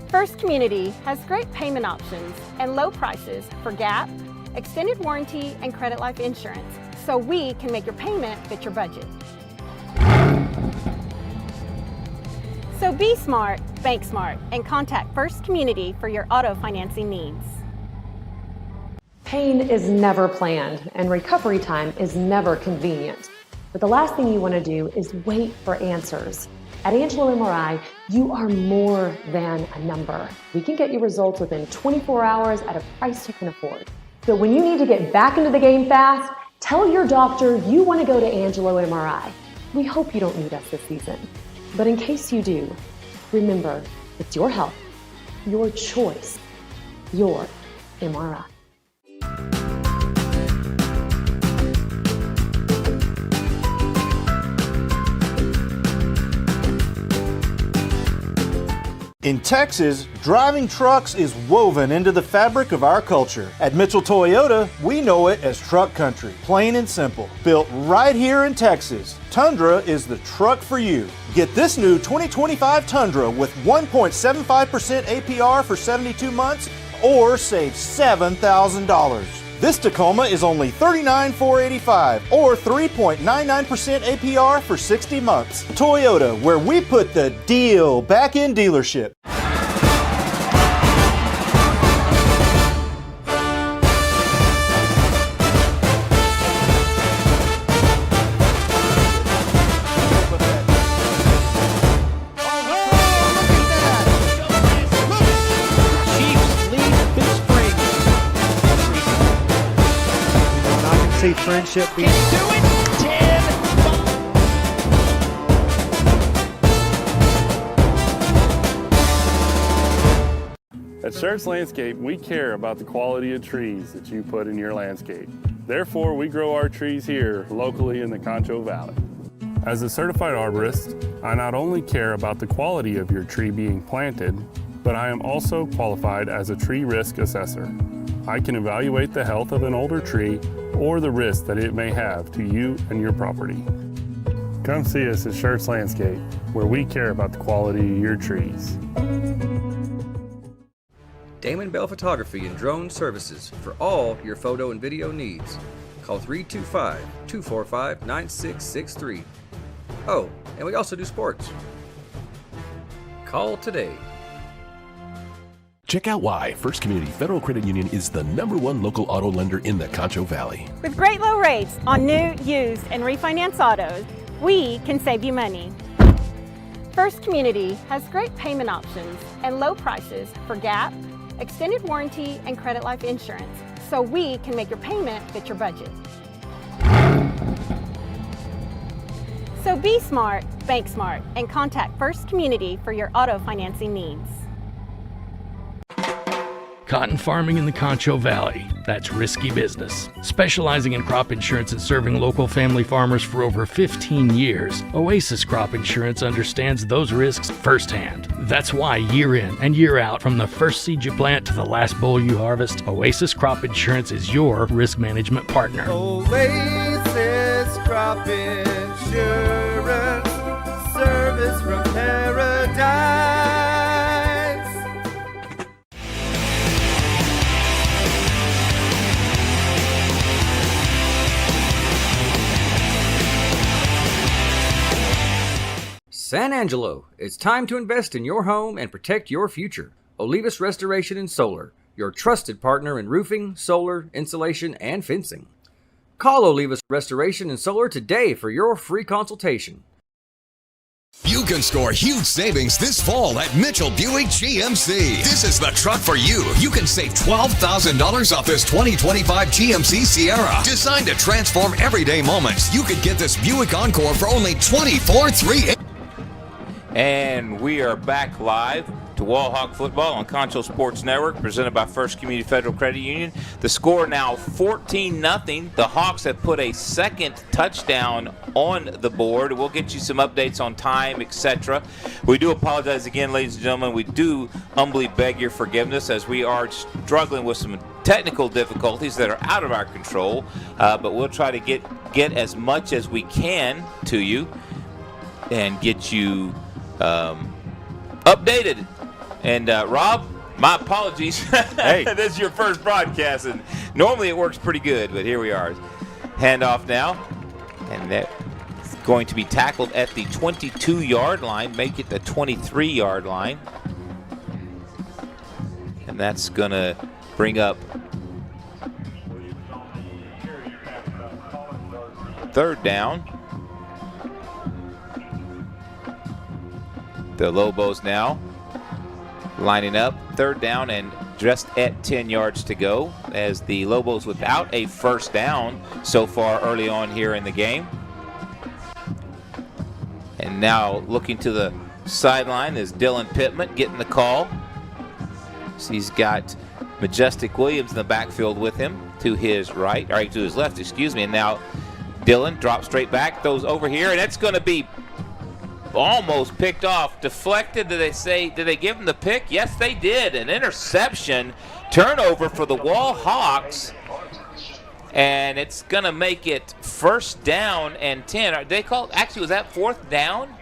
First Community has great payment options and low prices for GAP, extended warranty, and credit life insurance, so we can make your payment fit your budget. So be smart, bank smart, and contact First Community for your auto financing needs. Pain is never planned, and recovery time is never convenient. But the last thing you want to do is wait for answers. At Angelo MRI, you are more than a number. We can get you results within 24 hours at a price you can afford. So when you need to get back into the game fast, tell your doctor you want to go to Angelo MRI. We hope you don't need us this season. But in case you do, remember, it's your health, your choice, your MRI. In Texas, driving trucks is woven into the fabric of our culture. At Mitchell Toyota, we know it as truck country, plain and simple. Built right here in Texas, Tundra is the truck for you. Get this new 2025 Tundra with 1.75% APR for 72 months or save $7,000. This Tacoma is only $39,485 or 3.99% APR for 60 months. Toyota, where we put the deal back in dealership. Friendship being At Schertz Landscape, we care about the quality of trees that you put in your landscape. Therefore, we grow our trees here locally in the Concho Valley. As a certified arborist, I not only care about the quality of your tree being planted, but I am also qualified as a tree risk assessor. I can evaluate the health of an older tree or the risk that it may have to you and your property. Come see us at Schertz Landscape, where we care about the quality of your trees. Damon Bell Photography and Drone Services for all your photo and video needs. Call 325-245-9663. Oh, and we also do sports. Call today. Check out why First Community Federal Credit Union is the #1 local auto lender in the Concho Valley. With great low rates on new, used, and refinance autos, we can save you money. First Community has great payment options and low prices for GAP, extended warranty, and credit life insurance, so we can make your payment fit your budget. So be smart, bank smart, and contact First Community for your auto financing needs. Cotton farming in the Concho Valley, that's risky business. Specializing in crop insurance and serving local family farmers for over 15 years, Oasis Crop Insurance understands those risks firsthand. That's why year in and year out, from the first seed you plant to the last boll you harvest, Oasis Crop Insurance is your risk management partner. Oasis Crop Insurance, service from paradise. San Angelo, it's time to invest in your home and protect your future. Olivas Restoration and Solar, your trusted partner in roofing, solar, insulation, and fencing. Call Olivas Restoration and Solar today for your free consultation. You can score huge savings this fall at Mitchell Buick GMC. This is the truck for you. You can save $12,000 off this 2025 GMC Sierra. Designed to transform everyday moments, you could get this Buick Encore for only $24,380. And we are back live to Wall Hawk Football on Concho Sports Network, presented by First Community Federal Credit Union. The score now 14-0. The Hawks have put a second touchdown on the board. We'll get you some updates on time, etc. We do apologize again, ladies and gentlemen. We do humbly beg your forgiveness as we are struggling with some technical difficulties that are out of our control, but we'll try to get as much as we can to you and get you updated. And Rob, my apologies. Hey. This is your first broadcast, and normally it works pretty good, but here we are. Handoff now, and that's going to be tackled at the 22-yard line, make it the 23-yard line. And that's going to bring up third down. The Lobos now lining up, third down and just at 10 yards to go, as the Lobos without a first down so far early on here in the game. And now looking to the sideline is Dylan Pittman getting the call. So he's got Majestic Williams in the backfield with him to his right, or to his left, excuse me. And now Dylan drops straight back, throws over here, and it's going to be almost picked off, deflected. Did they give him the pick? Yes, they did. An interception, turnover for the Wall Hawks, and it's going to make it first down and 10. They called, actually, was that fourth down?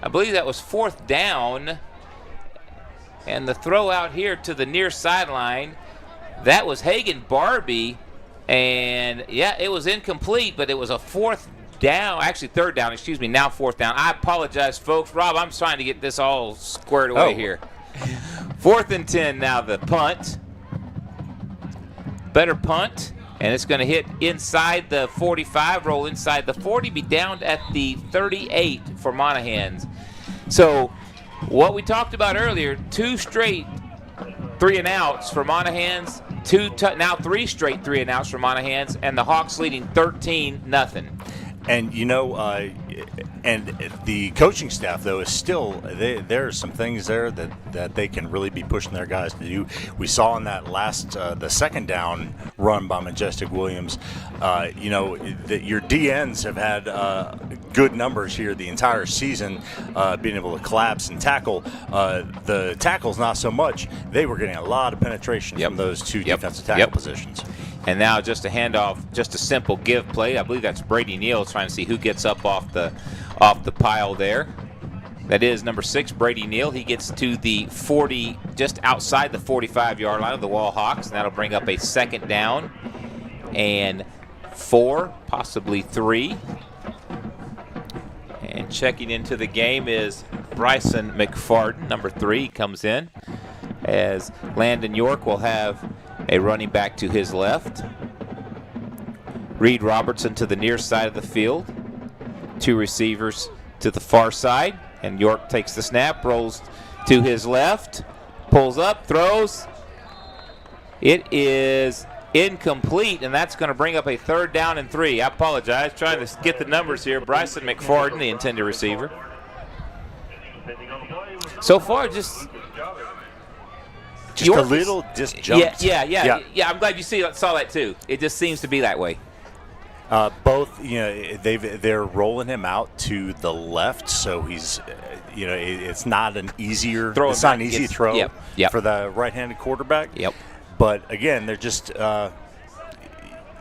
I believe that was fourth down. And the throw out here to the near sideline, that was Hagan Barbie, and yeah, it was incomplete, but it was a fourth down, actually third down, excuse me, now fourth down. I apologize, folks. Rob, I'm trying to get this all squared away here. 4th and 10 now, the punt. Better punt, and it's going to hit inside the 45, roll inside the 40, be down at the 38 for Monahans. So what we talked about earlier, 2 straight 3-and-outs for Monahans, now 3 straight 3-and-outs for Monahans, and the Hawks leading 13-0. And, you know, and the coaching staff, though, is still, there are some things there that they can really be pushing their guys to do. We saw in that last, the second down run by Majestic Williams, you know, your DNs have had good numbers here the entire season, being able to collapse and tackle. The tackles, not so much. They were getting a lot of penetration from those 2 defensive tackle positions. And now just a handoff, just a simple give play. I believe that's Brady Neal trying to see who gets up off the pile there. That is number 6, Brady Neal. He gets to the 40, just outside the 45-yard line of the Wall Hawks, and that'll bring up a second down and 4, possibly 3. And checking into the game is Bryson McFarden, number 3, comes in, as Landon York will have a running back to his left. Reed Robertson to the near side of the field. 2 receivers to the far side. And York takes the snap, rolls to his left, pulls up, throws. It is incomplete, and that's going to bring up a 3rd down and 3. I apologize, trying to get the numbers here. Bryson McFarden, the intended receiver. So far, just a little disjumped. Yeah. I'm glad you saw that too. It just seems to be that way. Both, you know, they're rolling him out to the left, so he's, you know, it's not an easier throw. It's not an easy throw for the right-handed quarterback. But again, they're just, you know,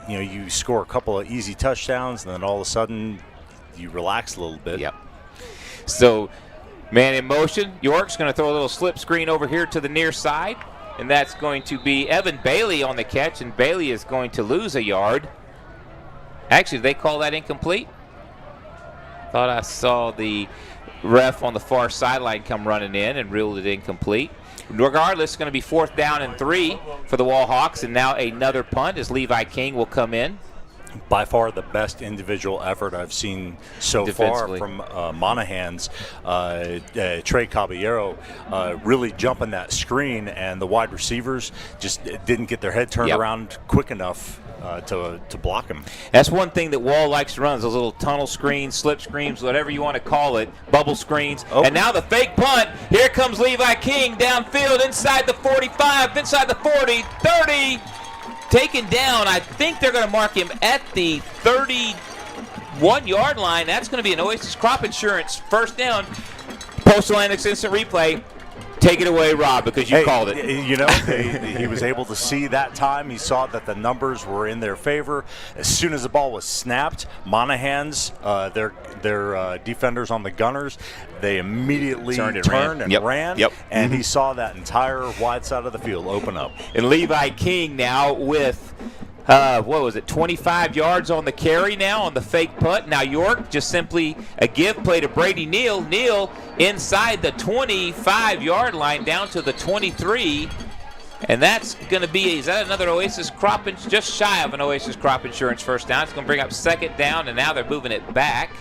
you score a couple of easy touchdowns, and then all of a sudden you relax a little bit. So, man in motion. York's going to throw a little slip screen over here to the near side, and that's going to be Evan Bailey on the catch, and Bailey is going to lose a yard. Actually, they call that incomplete? Thought I saw the ref on the far sideline come running in and ruled it incomplete. Regardless, it's going to be 4th down and 3 for the Wall Hawks, and now another punt as Levi King will come in. by far the best individual effort I've seen so far from Monahans. Trey Caballero really jumping that screen, and the wide receivers just didn't get their head turned around quick enough to block him. That's one thing that Wall likes to run, is those little tunnel screens, slip screens, whatever you want to call it, bubble screens. And now the fake punt. Here comes Levi King downfield inside the 45, inside the 40, 30. Taken down. I think they're going to mark him at the 31-yard line. That's going to be an Oasis Crop Insurance first down. Postal Annex instant replay. Take it away, Rob, because you called it. You know, he was able to see that time. He saw that the numbers were in their favor. As soon as the ball was snapped, Monahans, their defenders on the Gunners, they immediately turned and ran. And he saw that entire wide side of the field open up. And Levi King now with 25 yards on the carry now on the fake punt. Now York just simply a give play to Brady Neal. Neal inside the 25-yard line down to the 23. And that's going to be, is that another Oasis Crop, just shy of an Oasis Crop Insurance first down. It's going to bring up second down, and now they're moving it back.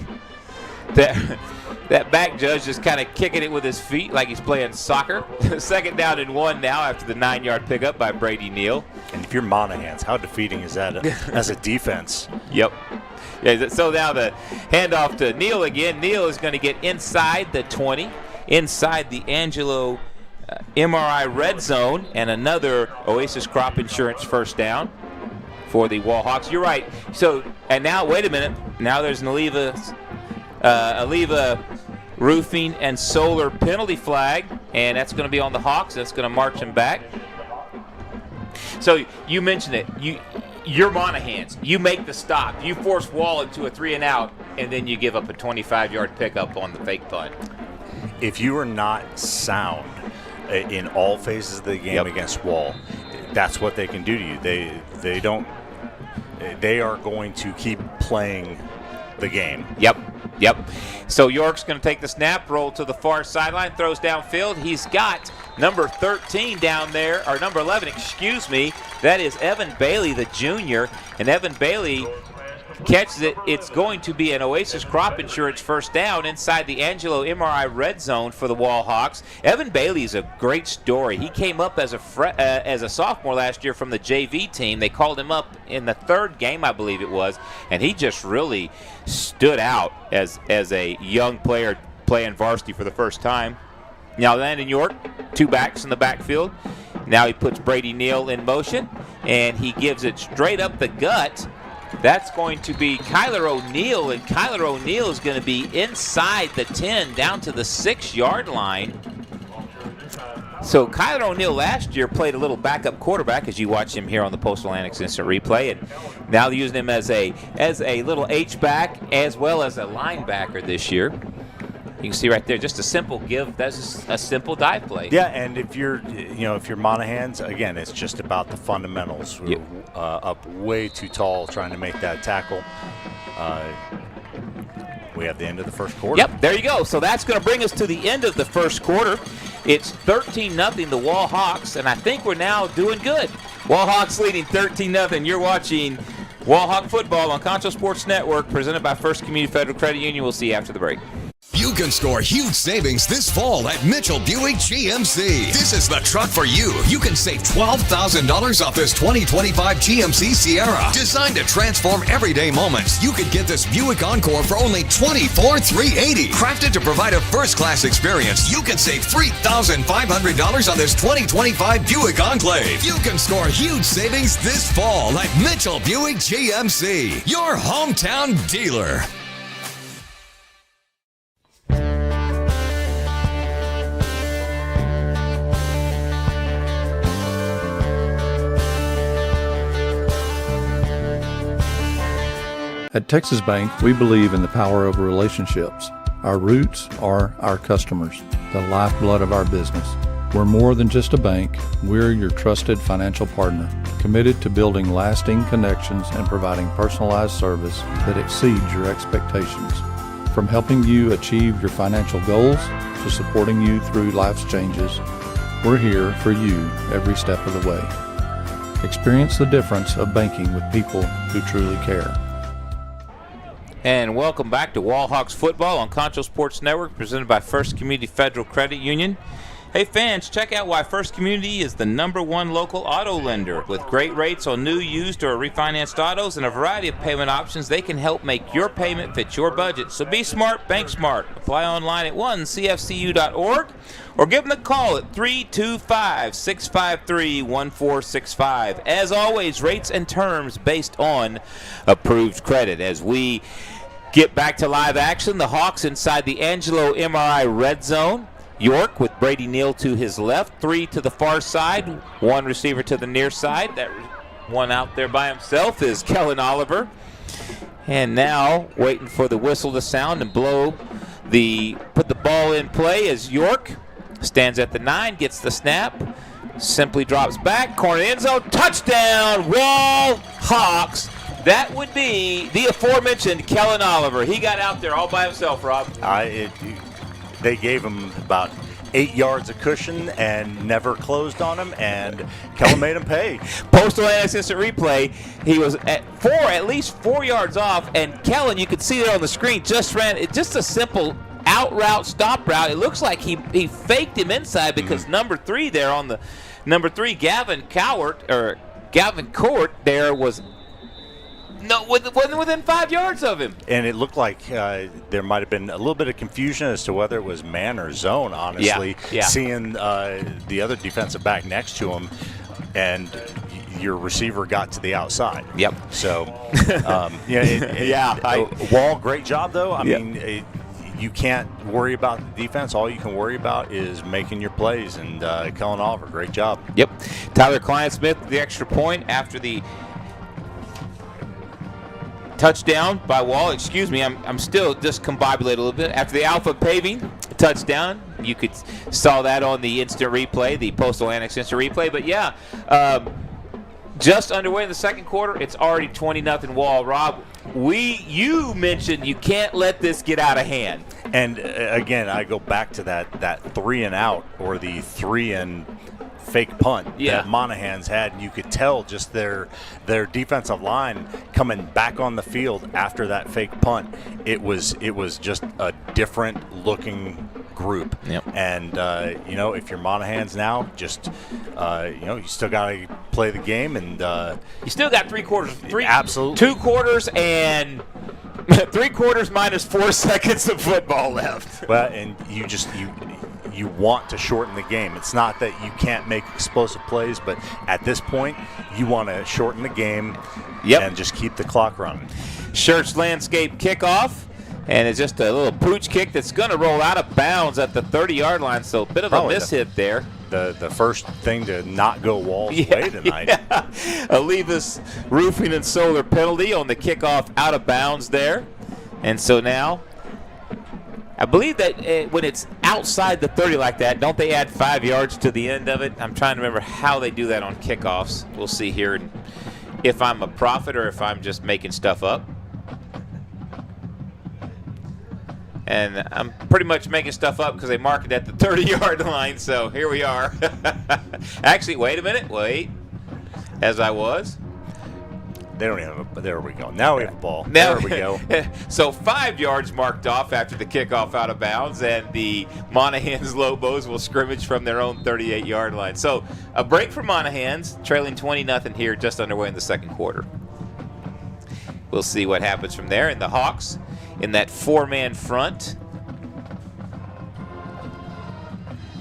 That back judge just kind of kicking it with his feet like he's playing soccer. Second down and 1 now after the 9-yard pickup by Brady Neal. And if you're Monahans, how defeating is that as a defense? Yep. Yeah, so now the handoff to Neal again. Neal is going to get inside the 20, inside the Angelo MRI red zone, and another Oasis Crop Insurance first down for the Wall Hawks. You're right. So, and now, wait a minute. Now there's an Aliva Roofing and Solar penalty flag, and that's going to be on the Hawks. That's going to march them back. So you mentioned it. You're Monahans. You make the stop. You force Wall into a 3-and-out, and then you give up a 25-yard pickup on the fake punt. If you are not sound in all phases of the game against Wall, that's what they can do to you. They are going to keep playing the game. Yep. So York's going to take the snap, roll to the far sideline, throws downfield. He's got number 13 down there, or number 11, excuse me. That is Evan Bailey, the junior. And Evan Bailey catches it. It's going to be an Oasis Crop Insurance first down inside the Angelo MRI red zone for the Wall Hawks. Evan Bailey is a great story. He came up as a sophomore last year from the JV team. They called him up in the third game, I believe it was, and he just really stood out as a young player playing varsity for the first time. Now Landon York, 2 backs in the backfield. Now he puts Brady Neal in motion, and he gives it straight up the gut. That's going to be Kyler O'Neal, and Kyler O'Neal is going to be inside the 10 down to the 6-yard line. So Kyler O'Neal last year played a little backup quarterback, as you watch him here on the Postal Annex Instant Replay, and now they're using him as a little H-back as well as a linebacker this year. You can see right there, just a simple give. That's just a simple dive play. Yeah, and if you're Monahans, again, it's just about the fundamentals. We're up way too tall trying to make that tackle. We have the end of the first quarter. Yep, there you go. So that's going to bring us to the end of the first quarter. It's 13-0 the Wall Hawks, and I think we're now doing good. Wall Hawks leading 13-0. You're watching Wall Hawk football on Concho Sports Network, presented by First Community Federal Credit Union. We'll see you after the break. You can score huge savings this fall at Mitchell Buick GMC. This is the truck for you. You can save $12,000 off this 2025 GMC Sierra. Designed to transform everyday moments, you could get this Buick Encore for only $24,380. Crafted to provide a first-class experience, you can save $3,500 on this 2025 Buick Enclave. You can score huge savings this fall at Mitchell Buick GMC, your hometown dealer. At Texas Bank, we believe in the power of relationships. Our roots are our customers, the lifeblood of our business. We're more than just a bank. We're your trusted financial partner, committed to building lasting connections and providing personalized service that exceeds your expectations. From helping you achieve your financial goals to supporting you through life's changes, we're here for you every step of the way. Experience the difference of banking with people who truly care. And welcome back to Wall Hawks football on Concho Sports Network, presented by First Community Federal Credit Union. Hey fans, check out why First Community is the #1 local auto lender. With great rates on new, used, or refinanced autos and a variety of payment options, they can help make your payment fit your budget. So be smart, bank smart. Apply online at 1cfcu.org or give them a call at 325-653-1465. As always, rates and terms based on approved credit. As we get back to live action, the Hawks inside the Angelo MRI red zone. York with Brady Neal to his left, 3 to the far side, 1 receiver to the near side. That one out there by himself is Kellen Oliver. And now waiting for the whistle to sound and put the ball in play as York stands at the 9, gets the snap, simply drops back, corner end zone, touchdown, Wall Hawks. That would be the aforementioned Kellen Oliver. He got out there all by himself, Rob. They gave him about 8 yards of cushion and never closed on him, and Kellen made him pay. Postal Analysis instant replay. He was at least 4 yards off, and Kellen, you could see it on the screen, just ran just a simple out route, stop route. It looks like he faked him inside because number 3 there on the number 3, Gavin Court there was wasn't within 5 yards of him. And it looked like there might have been a little bit of confusion as to whether it was man or zone, honestly. Yeah. Seeing the other defensive back next to him, and your receiver got to the outside. Yep. So, Wall, great job, though. I mean, you can't worry about the defense. All you can worry about is making your plays, and Kellen Oliver, great job. Yep. Tyler Klein-Smith, the extra point after the touchdown by Wall. Excuse me, I'm still discombobulated a little bit. After the Alpha Paving touchdown, you saw that on the instant replay, the Postal Annex instant replay. But yeah, just underway in the second quarter. It's already 20-0 Wall. Rob, you mentioned you can't let this get out of hand. And again, I go back to that 3 and out, or the 3 and fake punt that Monahans had, and you could tell just their defensive line coming back on the field after that fake punt. It was just a different looking group. Yep. And if you're Monahans now, just you still got to play the game, and you still got 3 quarters. Absolutely. 2 quarters and 3 quarters minus 4 seconds of football left. Well, and you want to shorten the game. It's not that you can't make explosive plays, but at this point, you want to shorten the game and just keep the clock running. Schertz landscape kickoff, and it's just a little pooch kick that's going to roll out of bounds at the 30-yard line, so a bit of a miss-hit there. The first thing to not go Wall's way tonight. Yeah. A Levis Roofing and Solar penalty on the kickoff out of bounds there. And so now, I believe that when it's outside the 30 like that, don't they add 5 yards to the end of it? I'm trying to remember how they do that on kickoffs. We'll see here if I'm a prophet or if I'm just making stuff up. And I'm pretty much making stuff up because they mark it at the 30-yard line, so here we are. Actually, wait a minute. Wait. As I was. They don't even have there we go. Now we have a ball. Now, there we go. So 5 yards marked off after the kickoff out of bounds, and the Monahans Loboes will scrimmage from their own 38-yard line. So a break for Monahans, trailing 20-0 here, just underway in the second quarter. We'll see what happens from there. And the Hawks in that 4-man front.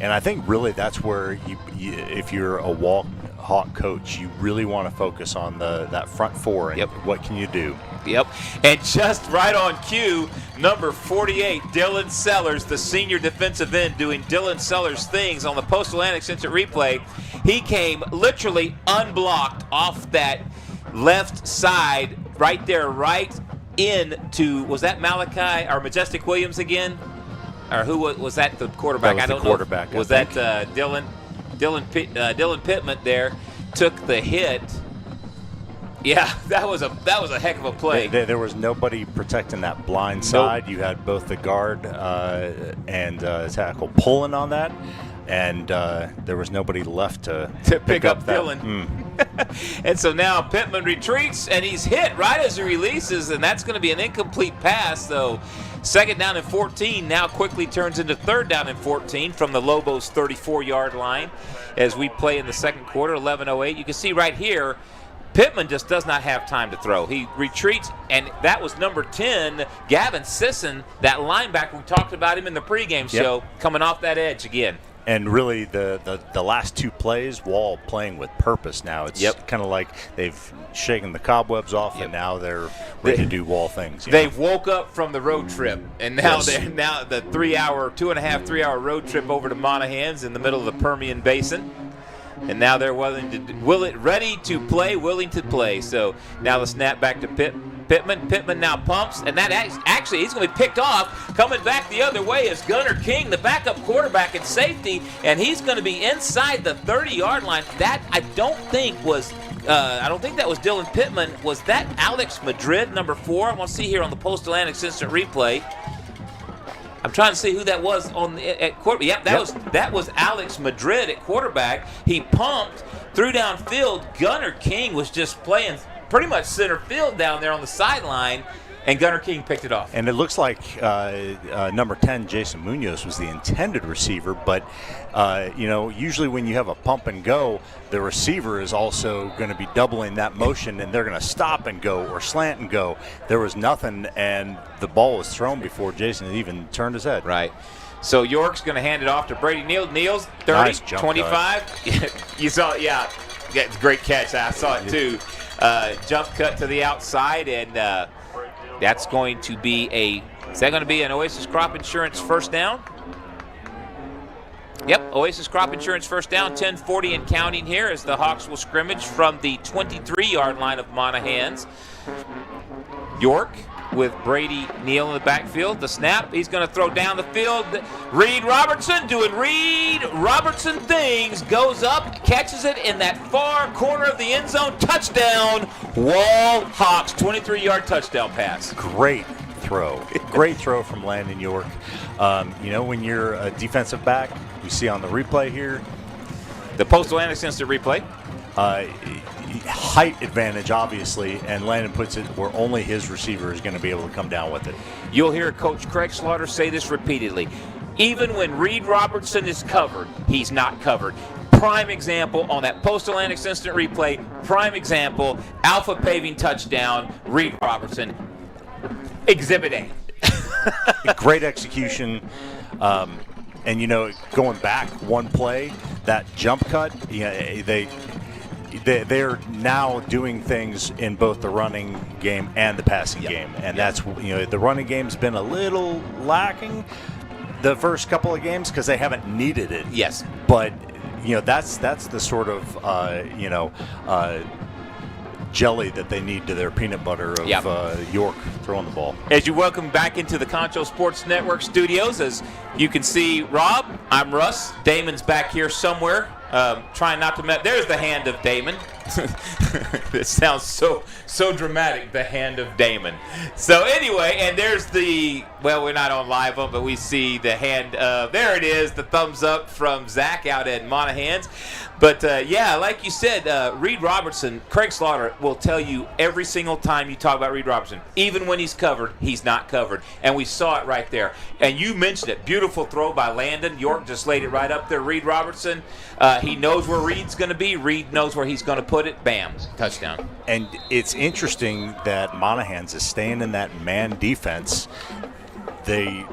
And I think really that's where if you're a Wall Hawk coach, you really want to focus on that front 4 and what can you do. Yep. And just right on cue, number 48, Dylan Sellers, the senior defensive end, doing Dylan Sellers things on the Postal Annex instant replay. He came literally unblocked off that left side right there, right into, was that Malachi or Majestic Williams again? Or who was that, the quarterback? That was the quarterback. Was that Dylan Pittman there, took the hit. Yeah, that was a heck of a play. There was nobody protecting that blind side. You had both the guard and tackle pulling on that, and there was nobody left to pick up that. Dylan. And so now Pittman retreats, and he's hit right as he releases, and that's going to be an incomplete pass. So second down and 14 now quickly turns into third down and 14 from the Lobos 34-yard line as we play in the second quarter, 11:08. You can see right here, Pittman just does not have time to throw. He retreats, and that was number 10, Gavin Sisson, that linebacker. We talked about him in the pregame show, coming off that edge again. And really, the last two plays, Wall playing with purpose now. It's kind of like they've shaken the cobwebs off, and now they're ready to do Wall things. They've woke up from the road trip, and now now the 2.5-3 hour road trip over to Monahans in the middle of the Permian Basin. And now they're willing to play. So now the snap back to Pittman. Pittman now pumps, and that actually he's going to be picked off. Coming back the other way is Gunnar King, the backup quarterback at safety, and he's going to be inside the 30-yard line. That I don't think that was Dylan Pittman. Was that Alex Madrid, number 4? I want to see here on the Post Atlantic instant replay. I'm trying to see who that was at quarterback. That was Alex Madrid at quarterback. He pumped, threw downfield. Gunnar King was just playing pretty much center field down there on the sideline, and Gunnar King picked it off. And it looks like number 10, Jason Munoz, was the intended receiver, but usually when you have a pump and go, the receiver is also going to be doubling that motion, and they're going to stop and go or slant and go. There was nothing, and the ball was thrown before Jason had even turned his head. Right. So York's going to hand it off to Brady Neal. Neal's 30, nice jump 25. You saw it, yeah. Great catch. I saw it too. Jump cut to the outside, and that's going to be an Oasis Crop Insurance first down? Yep, Oasis Crop Insurance first down, 10:40 and counting here as the Hawks will scrimmage from the 23-yard line of Monahans. York with Brady Neal in the backfield. The snap, he's going to throw down the field. Reed Robertson doing Reed Robertson things. Goes up, catches it in that far corner of the end zone. Touchdown, Wall Hawks, 23-yard touchdown pass. Great throw. Great throw from Landon York. When you're a defensive back, we see on the replay here. The Post Atlantic instant replay. Height advantage, obviously, and Landon puts it where only his receiver is going to be able to come down with it. You'll hear Coach Craig Slaughter say this repeatedly. Even when Reed Robertson is covered, he's not covered. Prime example on that Post Atlantic instant replay. Prime example, Alpha Paving touchdown, Reed Robertson. Exhibit A. Great execution. And, going back one play, that jump cut, they're now doing things in both the running game and the passing game. And that's, the running game's been a little lacking the first couple of games because they haven't needed it. Yes. But, that's the sort of, jelly that they need to their peanut butter of York throwing the ball. As you welcome back into the Concho Sports Network studios, as you can see Rob, I'm Russ, Damon's back here somewhere, trying not to there's the hand of Damon. It sounds so dramatic, the hand of Damon. So anyway, and there's we're not on live, but we see the hand there it is, the thumbs up from Zach out at Monahans. But like you said, Reed Robertson, Craig Slaughter will tell you every single time you talk about Reed Robertson, even when he's covered, he's not covered. And we saw it right there. And you mentioned it. Beautiful throw by Landon. York just laid it right up there. Reed Robertson, he knows where Reed's going to be. Reed knows where he's going to put it. Bam. Touchdown. And it's interesting that Monahans is staying in that man defense. They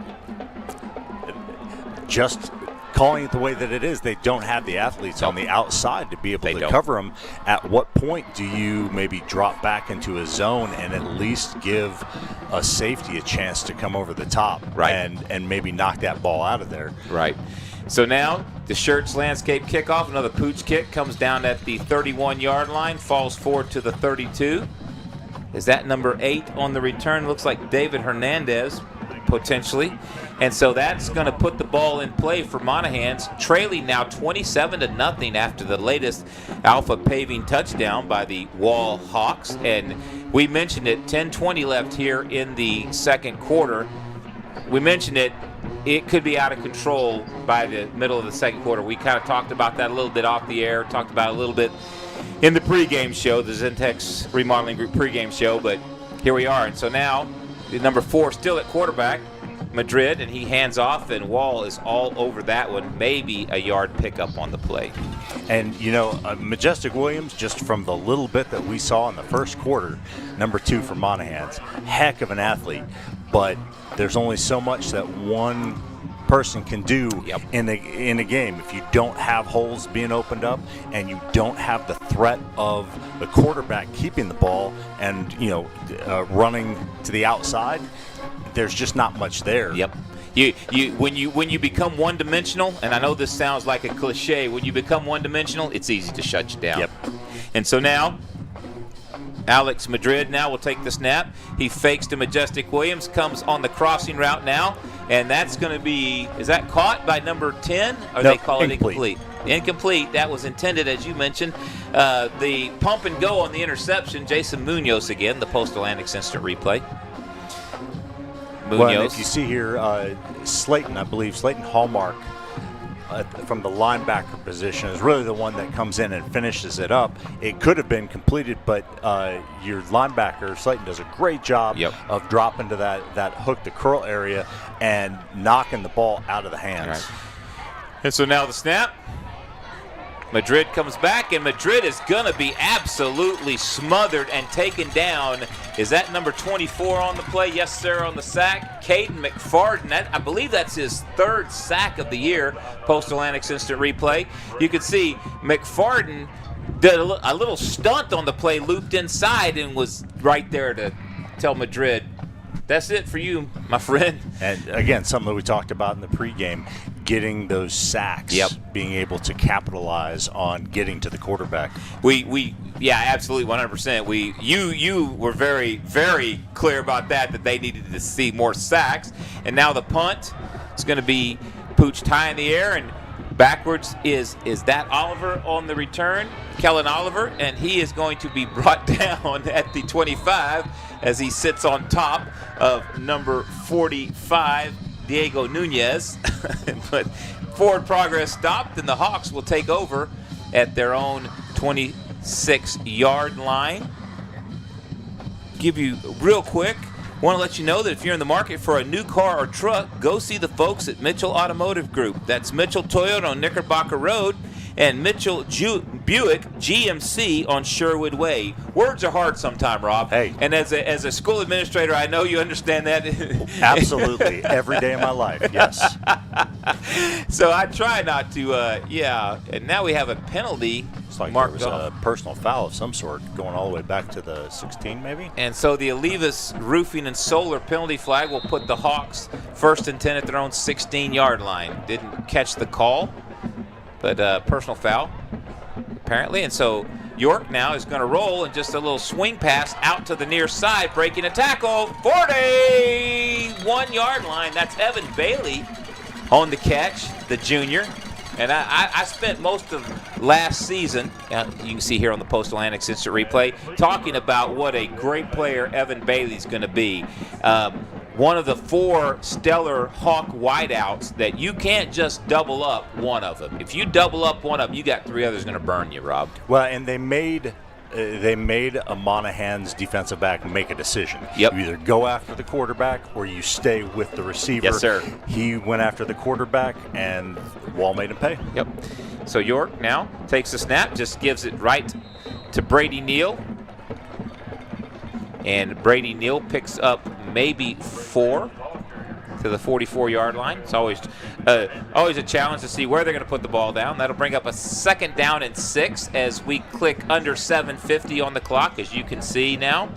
just calling it the way that it is, they don't have the athletes on the outside to be able to cover them. At what point do you maybe drop back into a zone and at least give a safety a chance to come over the top and maybe knock that ball out of there? Right. So now the Shirts landscape kickoff, another pooch kick, comes down at the 31-yard line, falls forward to the 32. Is that number 8 on the return? Looks like David Hernandez, potentially. And so that's going to put the ball in play for Monahans, trailing now 27-0 after the latest Alpha Paving touchdown by the Wall Hawks. And we mentioned it, 10:20 left here in the second quarter. We mentioned it could be out of control by the middle of the second quarter. We kind of talked about that a little bit off the air, talked about it a little bit in the pregame show, the Zentex Remodeling Group pregame show, but here we are. And so now, the number 4 still at quarterback, Madrid, and he hands off, and Wall is all over that one. Maybe a yard pickup on the play. And, Majestic Williams, just from the little bit that we saw in the first quarter, number 2 for Monahans, heck of an athlete. But there's only so much that one person can do in a game. If you don't have holes being opened up and you don't have the threat of the quarterback keeping the ball and, running to the outside, there's just not much there. Yep. When you become one-dimensional, and I know this sounds like a cliche, when you become one-dimensional, it's easy to shut you down. Yep. And so now, Alex Madrid now will take the snap. He fakes to Majestic Williams, comes on the crossing route now, and that's going to be, is that caught by number 10? Or they call it incomplete? Incomplete. That was intended, as you mentioned. The pump and go on the interception, Jason Munoz again, the Postal Annex instant replay. Well, and if you see here, Slayton Hallmark from the linebacker position is really the one that comes in and finishes it up. It could have been completed, but your linebacker, Slayton, does a great job of dropping to that hook to curl area and knocking the ball out of the hands. Right. And so now the snap. Madrid comes back, and Madrid is going to be absolutely smothered and taken down. Is that number 24 on the play? Yes, sir, on the sack. Caden McFarden. I believe that's his 3rd sack of the year. Postal Annex instant replay. You can see McFarden did a little stunt on the play, looped inside, and was right there to tell Madrid, that's it for you, my friend. And again, something that we talked about in the pregame, getting those sacks, being able to capitalize on getting to the quarterback. Yeah, absolutely, 100%. You were very, very clear about that they needed to see more sacks. And now the punt is going to be pooched high in the air, and backwards is that Oliver on the return, Kellen Oliver, and he is going to be brought down at the 25 as he sits on top of number 45, Diego Nunez. But forward progress stopped, and the Hawks will take over at their own 26-yard line. Give you real quick, want to let you know that if you're in the market for a new car or truck, go see the folks at Mitchell Automotive Group. That's Mitchell Toyota on Knickerbocker Road and Mitchell Buick GMC on Sherwood Way. Words are hard sometimes, Rob. Hey. And as a school administrator, I know you understand that. Absolutely. Every day of my life, yes. So I try not to, And now we have a penalty. It's like there was a personal foul of some sort going all the way back to the 16, maybe? And so the Olivas Roofing and Solar penalty flag will put the Hawks 1st and 10 at their own 16-yard line. Didn't catch the call, but personal foul, apparently. And so York now is going to roll, and just a little swing pass out to the near side, breaking a tackle, 41-yard line. That's Evan Bailey on the catch, the junior. And I spent most of last season, you can see here on the Postal Annex instant replay, talking about what a great player Evan Bailey's going to be. One of the 4 stellar Hawk wideouts that you can't just double up one of them. If you double up one of them, you got 3 others going to burn you, Rob. Well, and they made a Monahans defensive back make a decision. Yep. You either go after the quarterback or you stay with the receiver. Yes, sir. He went after the quarterback, and Wall made him pay. Yep. So York now takes the snap, just gives it right to Brady Neal. And Brady Neal picks up maybe 4 to the 44-yard line. It's always a challenge to see where they're going to put the ball down. That'll bring up a 2nd down and 6 as we click under 7:50 on the clock, as you can see now.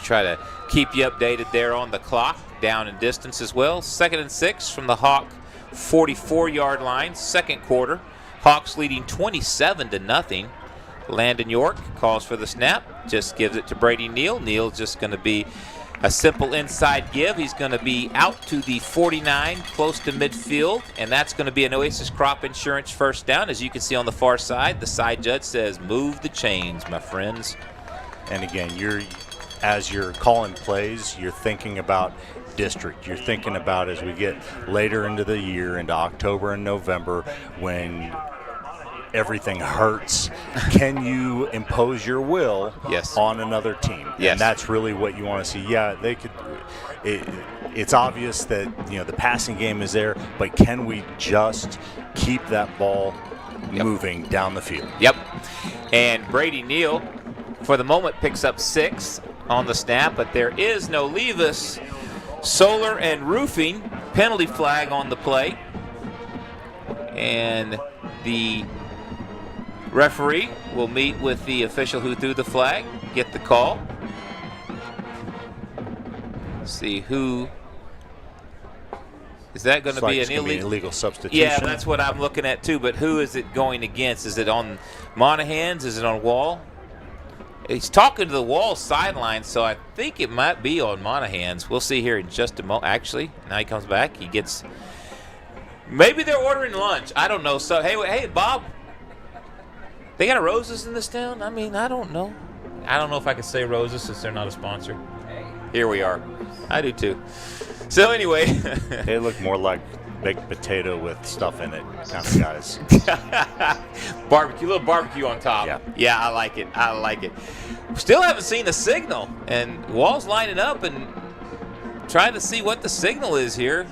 Try to keep you updated there on the clock, down in distance as well. 2nd and 6 from the Hawk 44-yard line, 2nd quarter. Hawks leading 27-0. Landon York calls for the snap, just gives it to Brady Neal. Neal's just going to be a simple inside give. He's going to be out to the 49, close to midfield, and that's going to be an Oasis Crop Insurance 1st down. As you can see on the far side, the side judge says, move the chains, my friends. And again, as you're calling plays, you're thinking about district. You're thinking about, as we get later into the year, into October and November, when everything hurts. Can you impose your will on another team? Yes. And that's really what you want to see. Yeah, they could. It's obvious that the passing game is there, but can we just keep that ball moving down the field? Yep. And Brady Neal, for the moment, picks up 6 on the snap, but there is no Levis. Solar and Roofing penalty flag on the play. And the referee will meet with the official who threw the flag, get the call. See who. Is that going to be an illegal substitution? Yeah, that's what I'm looking at too. But who is it going against? Is it on Monahans? Is it on Wall? He's talking to the Wall sideline, so I think it might be on Monahans. We'll see here in just a moment. Actually, now he comes back. He gets. Maybe they're ordering lunch. I don't know. So hey, Bob. They got a Roses in this town? I mean, I don't know. I don't know if I can say Roses since they're not a sponsor. Here we are. I do too. So anyway, they look more like baked potato with stuff in it kind of guys. Barbecue, little barbecue on top. Yeah, I like it. I like it. Still haven't seen a signal, and Wall's lining up and trying to see what the signal is here.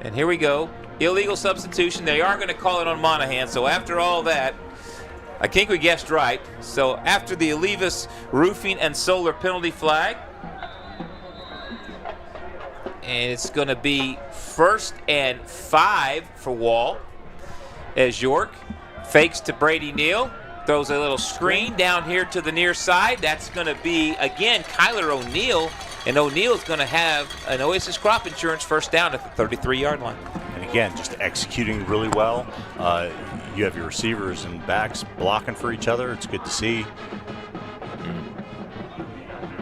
And here we go. Illegal substitution. They are going to call it on Monahan. So after all that, I think we guessed right. So after the Alevis Roofing and Solar penalty flag, and it's going to be 1st and 5 for Wall as York fakes to Brady Neal, throws a little screen down here to the near side. That's going to be, again, Kyler O'Neal, and O'Neal's going to have an Oasis Crop Insurance first down at the 33-yard line. And again, just executing really well. You have your receivers and backs blocking for each other. It's good to see.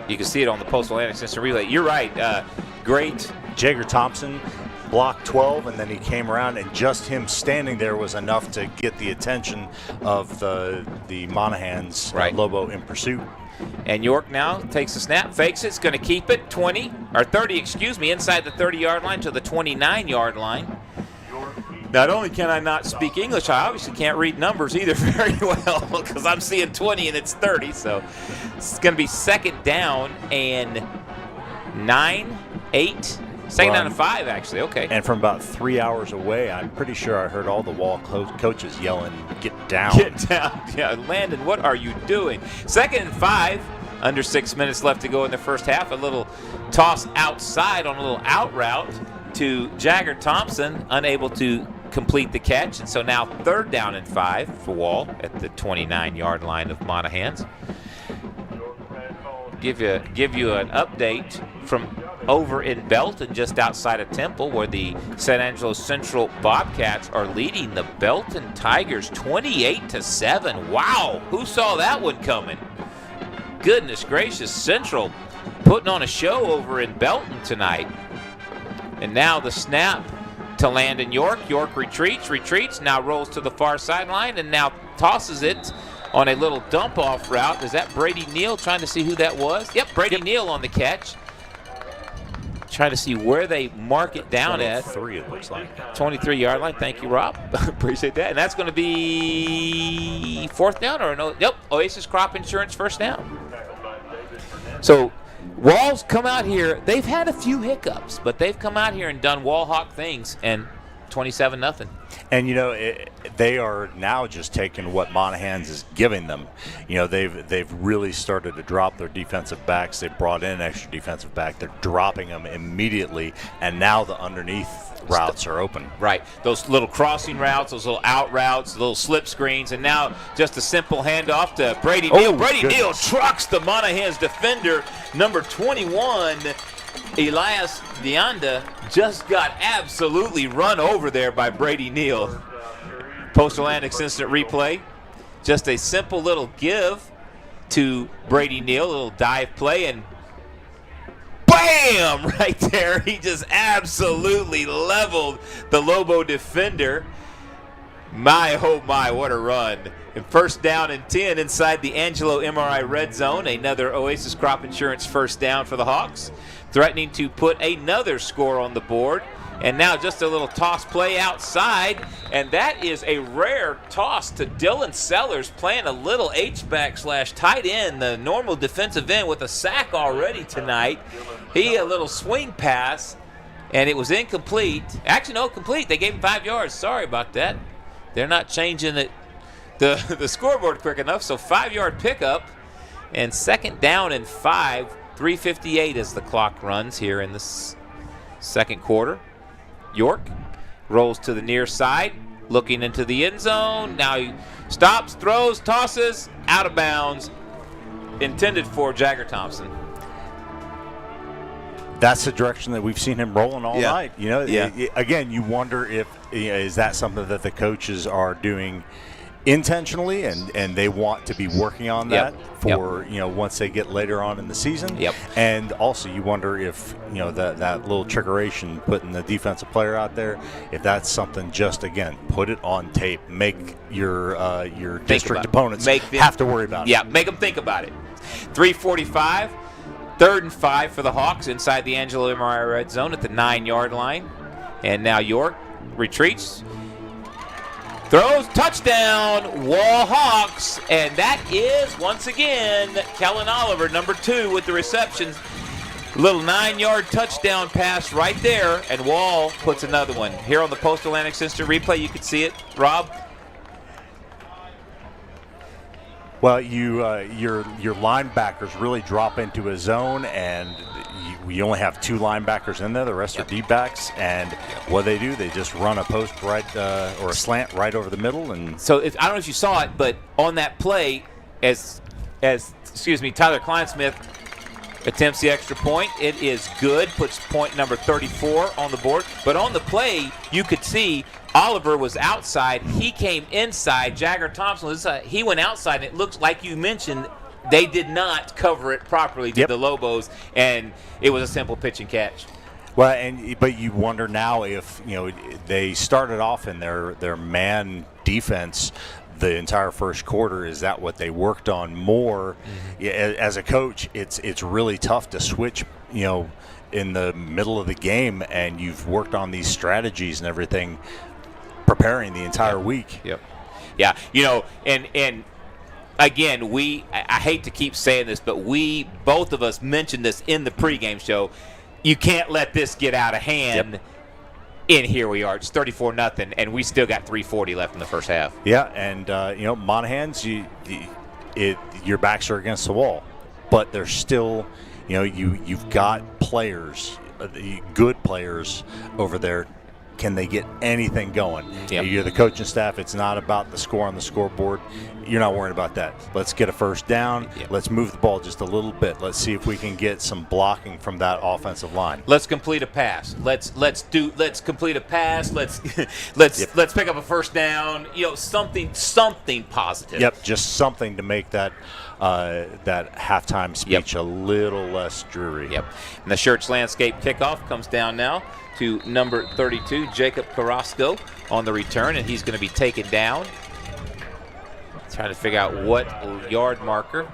You can see it on the Postal Atlantic Instant Relay. You're right. Great. Jagger Thompson blocked 12, and then he came around, and just him standing there was enough to get the attention of the Monahans Lobo in pursuit. And York now takes the snap, fakes it, it's going to keep it 30, inside the 30-yard line to the 29-yard line. Not only can I not speak English, I obviously can't read numbers either very well because I'm seeing 20 and it's 30. So it's going to be 2nd down and 9, 8. Second down and 5, actually. Okay. And from about 3 hours away, I'm pretty sure I heard all the Wall coaches yelling, "Get down. Get down." Yeah, Landon, what are you doing? 2nd and 5. Under 6 minutes left to go in the first half. A little toss outside on a little out route to Jagger Thompson, unable to complete the catch. And so now 3rd down and 5 for Wall at the 29-yard line of Monahans. Give you an update from over in Belton, just outside of Temple, where the San Angelo Central Bobcats are leading the Belton Tigers 28-7. Wow, who saw that one coming? Goodness gracious, Central putting on a show over in Belton tonight. And now the snap to Landon York. York retreats, now rolls to the far sideline, and now tosses it on a little dump-off route. Is that Brady Neal? Trying to see who that was. Yep, Brady Neal on the catch. Trying to see where they mark it down at. 3, it looks like. 23-yard line. Thank you, Rob. Appreciate that. And that's going to be 4th down or no? Yep, Oasis Crop Insurance first down. So Wall's come out here. They've had a few hiccups, but they've come out here and done Wall Hawk things, and 27-0. And they are now just taking what Monahans is giving them. They've really started to drop their defensive backs. They brought in an extra defensive back. They're dropping them immediately, and now the underneath routes are open. Right, those little crossing routes, those little out routes, the little slip screens, and now just a simple handoff to Brady Neal. Brady Neal trucks the Monahans defender, number 21. Elias Deanda just got absolutely run over there by Brady Neal. Postal Atlantic's instant replay. Just a simple little give to Brady Neal, a little dive play, and bam! Right there. He just absolutely leveled the Lobo defender. My, oh my, what a run. And 1st down and 10 inside the Angelo MRI red zone. Another Oasis Crop Insurance first down for the Hawks. Threatening to put another score on the board And now just a little toss play outside, and that is a rare toss to Dylan Sellers, playing a little H-back/tight end, the normal defensive end, with a sack already tonight. He a little swing pass, and it was incomplete. Actually, no, complete. They gave him 5 yards. Sorry about that. They're not changing it, the scoreboard quick enough, so 5-yard pickup, and 2nd down and 5, 3:58 as the clock runs here in this second quarter. York rolls to the near side, looking into the end zone. Now he stops, throws, tosses, out of bounds, intended for Jagger Thompson. That's the direction that we've seen him rolling all night. You know, Yeah. Again, you wonder if is that something that the coaches are doing intentionally, and they want to be working on that for once they get later on in the season. And also you wonder if that little trickeration, putting the defensive player out there, if that's something, just again, put it on tape, make your district opponents have to worry about it. Yeah, make them think about it. 3:45, 3rd and 5 for the Hawks inside the Angelo MRI red zone at the 9-yard line. And now York retreats, throws, touchdown, Wall Hawks. And that is, once again, Kellen Oliver, number 2, with the reception. Little 9-yard touchdown pass right there, and Wall puts another one. Here on the Post Atlantic Instant Replay, you can see it. Rob? Well, your linebackers really drop into a zone, and you only have 2 linebackers in there. The rest are D-backs, and what they do, they just run a post right or a slant right over the middle. And so I don't know if you saw it, but on that play, as Tyler Kleinsmith attempts the extra point, it is good. Puts point number 34 on the board. But on the play, you could see Oliver was outside. He came inside. Jagger Thompson was inside. He went outside, and it looks like you mentioned they did not cover it properly, did the Lobos, and it was a simple pitch and catch. Well, but you wonder now if they started off in their man defense the entire first quarter. Is that what they worked on more? As a coach, it's really tough to switch in the middle of the game, and you've worked on these strategies and everything preparing the entire week. Yeah, and again, I hate to keep saying this, but both of us mentioned this in the pregame show. You can't let this get out of hand. And here we are. It's 34-0, and we still got 3:40 left in the first half. Yeah, and Monahans, your backs are against the wall, but there's still, you've got players, good players over there. Can they get anything going? You're the coaching staff. It's not about the score on the scoreboard. You're not worried about that. Let's get a first down. Let's move the ball just a little bit. Let's see if we can get some blocking from that offensive line. Let's complete a pass. Let's complete a pass. Let's pick up a first down. Something positive. Yep, just something to make that halftime speech a little less dreary. And the Shirts Landscape kickoff comes down now to number 32, Jacob Carrasco, on the return, and he's going to be taken down. Trying to figure out what yard marker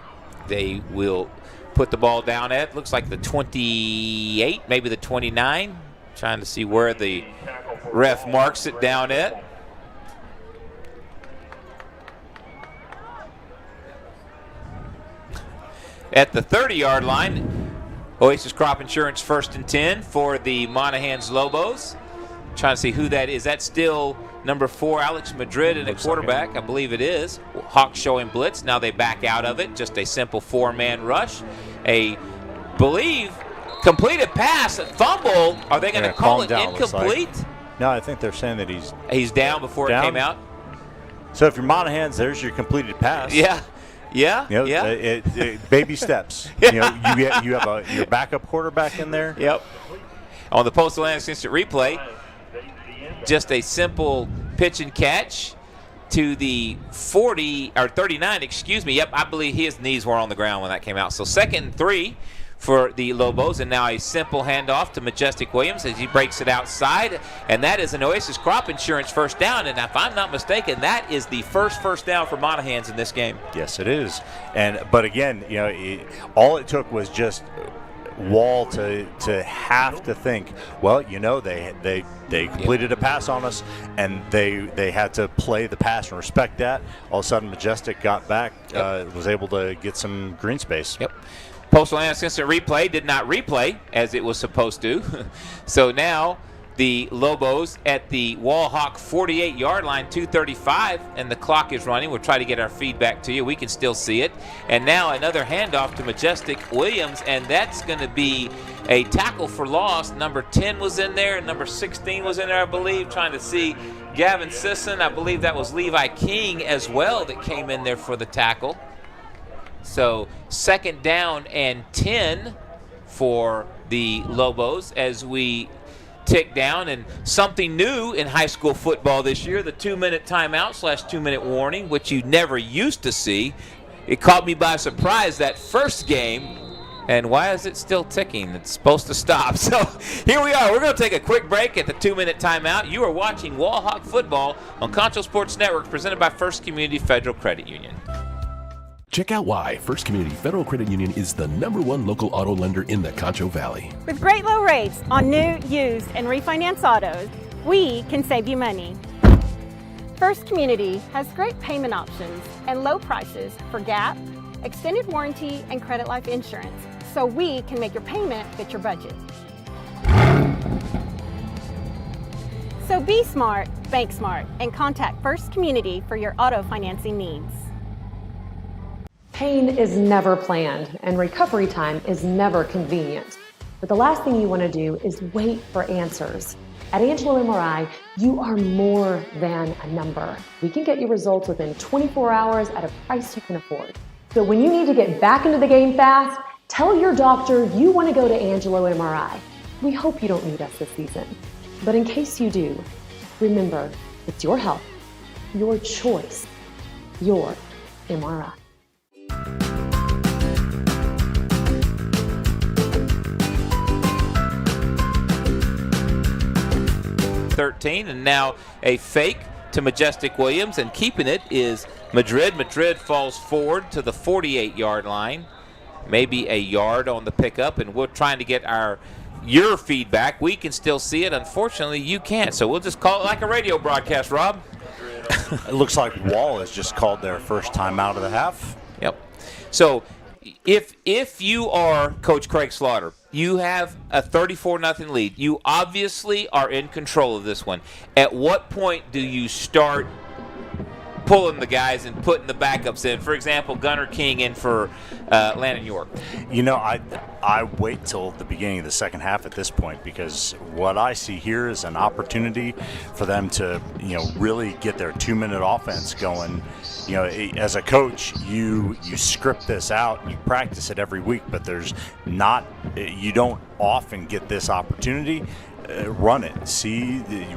they will put the ball down at. Looks like the 28, maybe the 29. Trying to see where the ref marks it down at. At the 30-yard line, Oasis Crop Insurance 1st and 10 for the Monahans Lobos. Trying to see who that is. That's still number 4, Alex Madrid, and a quarterback. I believe it is. Hawks showing blitz. Now they back out of it. Just a simple 4-man rush. Completed pass, a fumble. Are they going to call it incomplete? No, I think they're saying that he's down before it came out. So if you're Monahans, there's your completed pass. Baby steps. You have your backup quarterback in there. On the Post Atlantic Instant Replay, just a simple pitch and catch to the 39, excuse me. I believe his knees were on the ground when that came out. So 2nd and 3 for the Lobos, and now a simple handoff to Majestic Williams as he breaks it outside, and that is an Oasis Crop Insurance first down, and if I'm not mistaken, that is the first down for Monahans in this game. Yes, it is. But again, all it took was just Wall to have to think, well, they completed a pass on us, and they had to play the pass and respect that. All of a sudden, Majestic got back, was able to get some green space. Yep. Postal Analysis instant replay did not replay as it was supposed to. So now the Lobos at the Wallhawk 48-yard line, 2:35, and the clock is running. We'll try to get our feedback to you. We can still see it. And now another handoff to Majestic Williams, and that's going to be a tackle for loss. Number 10 was in there, and number 16 was in there, I believe, trying to see Gavin Sisson. I believe that was Levi King as well that came in there for the tackle. So 2nd down and 10 for the Lobos as we tick down. And something new in high school football this year, the 2-minute timeout / 2-minute warning, which you never used to see. It caught me by surprise that first game. And why is it still ticking? It's supposed to stop. So here we are. We're going to take a quick break at the 2-minute timeout. You are watching Wallhawk Football on Concho Sports Network, presented by First Community Federal Credit Union. Check out why First Community Federal Credit Union is the #1 local auto lender in the Concho Valley. With great low rates on new, used, and refinance autos, we can save you money. First Community has great payment options and low prices for GAP, extended warranty, and credit life insurance, so we can make your payment fit your budget. So be smart, bank smart, and contact First Community for your auto financing needs. Pain is never planned, and recovery time is never convenient. But the last thing you want to do is wait for answers. At Angelo MRI, you are more than a number. We can get you results within 24 hours at a price you can afford. So when you need to get back into the game fast, tell your doctor you want to go to Angelo MRI. We hope you don't need us this season. But in case you do, remember, it's your health, your choice, your MRI. 13, and now a fake to Majestic Williams, and keeping it is Madrid. Madrid falls forward to the 48-yard line, maybe a yard on the pickup, and we're trying to get your feedback. We can still see it. Unfortunately, you can't, so we'll just call it like a radio broadcast, Rob. It looks like Wall has just called their first time out of the half. Yep. So if you are Coach Craig Slaughter, you have a 34-0 lead. You obviously are in control of this one. At what point do you start pulling the guys and putting the backups in? For example, Gunnar King in for Landon York. I wait till the beginning of the second half at this point, because what I see here is an opportunity for them to, really get their 2-minute offense going. As a coach, you script this out and you practice it every week, but you don't often get this opportunity. Run it.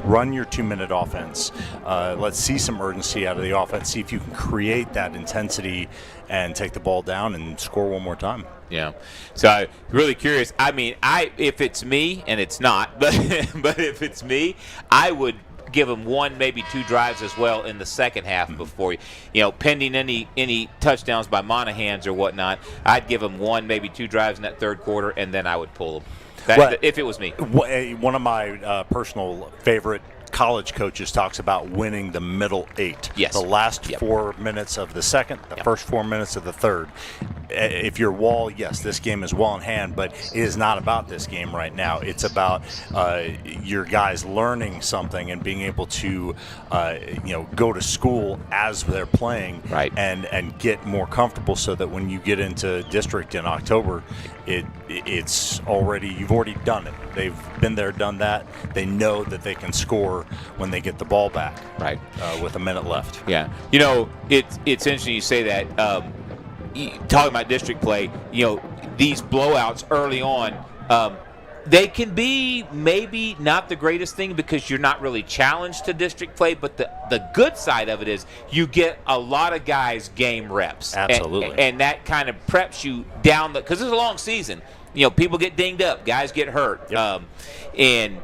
Run your 2-minute offense. Let's see some urgency out of the offense. See if you can create that intensity and take the ball down and score one more time. Yeah. So I'm really curious. I mean, if it's me, and it's not, but if it's me, I would give them 1, maybe 2 drives as well in the second half before pending any touchdowns by Monahans or whatnot. I'd give them 1, maybe 2 drives in that third quarter, and then I would pull them. If it was me. One of my personal favorite college coaches talks about winning the middle 8. Yes. The last 4 minutes of the second, the first 4 minutes of the third. If you're Wall, yes, this game is well in hand, but it is not about this game right now. It's about your guys learning something and being able to, go to school as they're playing, right, and get more comfortable, so that when you get into district in October, you've already done it. They've been there, done that. They know that they can score when they get the ball back, right, with a minute left. Yeah, it's interesting you say that. Talking about district play, these blowouts early on, they can be maybe not the greatest thing because you're not really challenged to district play, but the good side of it is you get a lot of guys game reps. Absolutely. And that kind of preps you down because it's a long season. People get dinged up, guys get hurt, and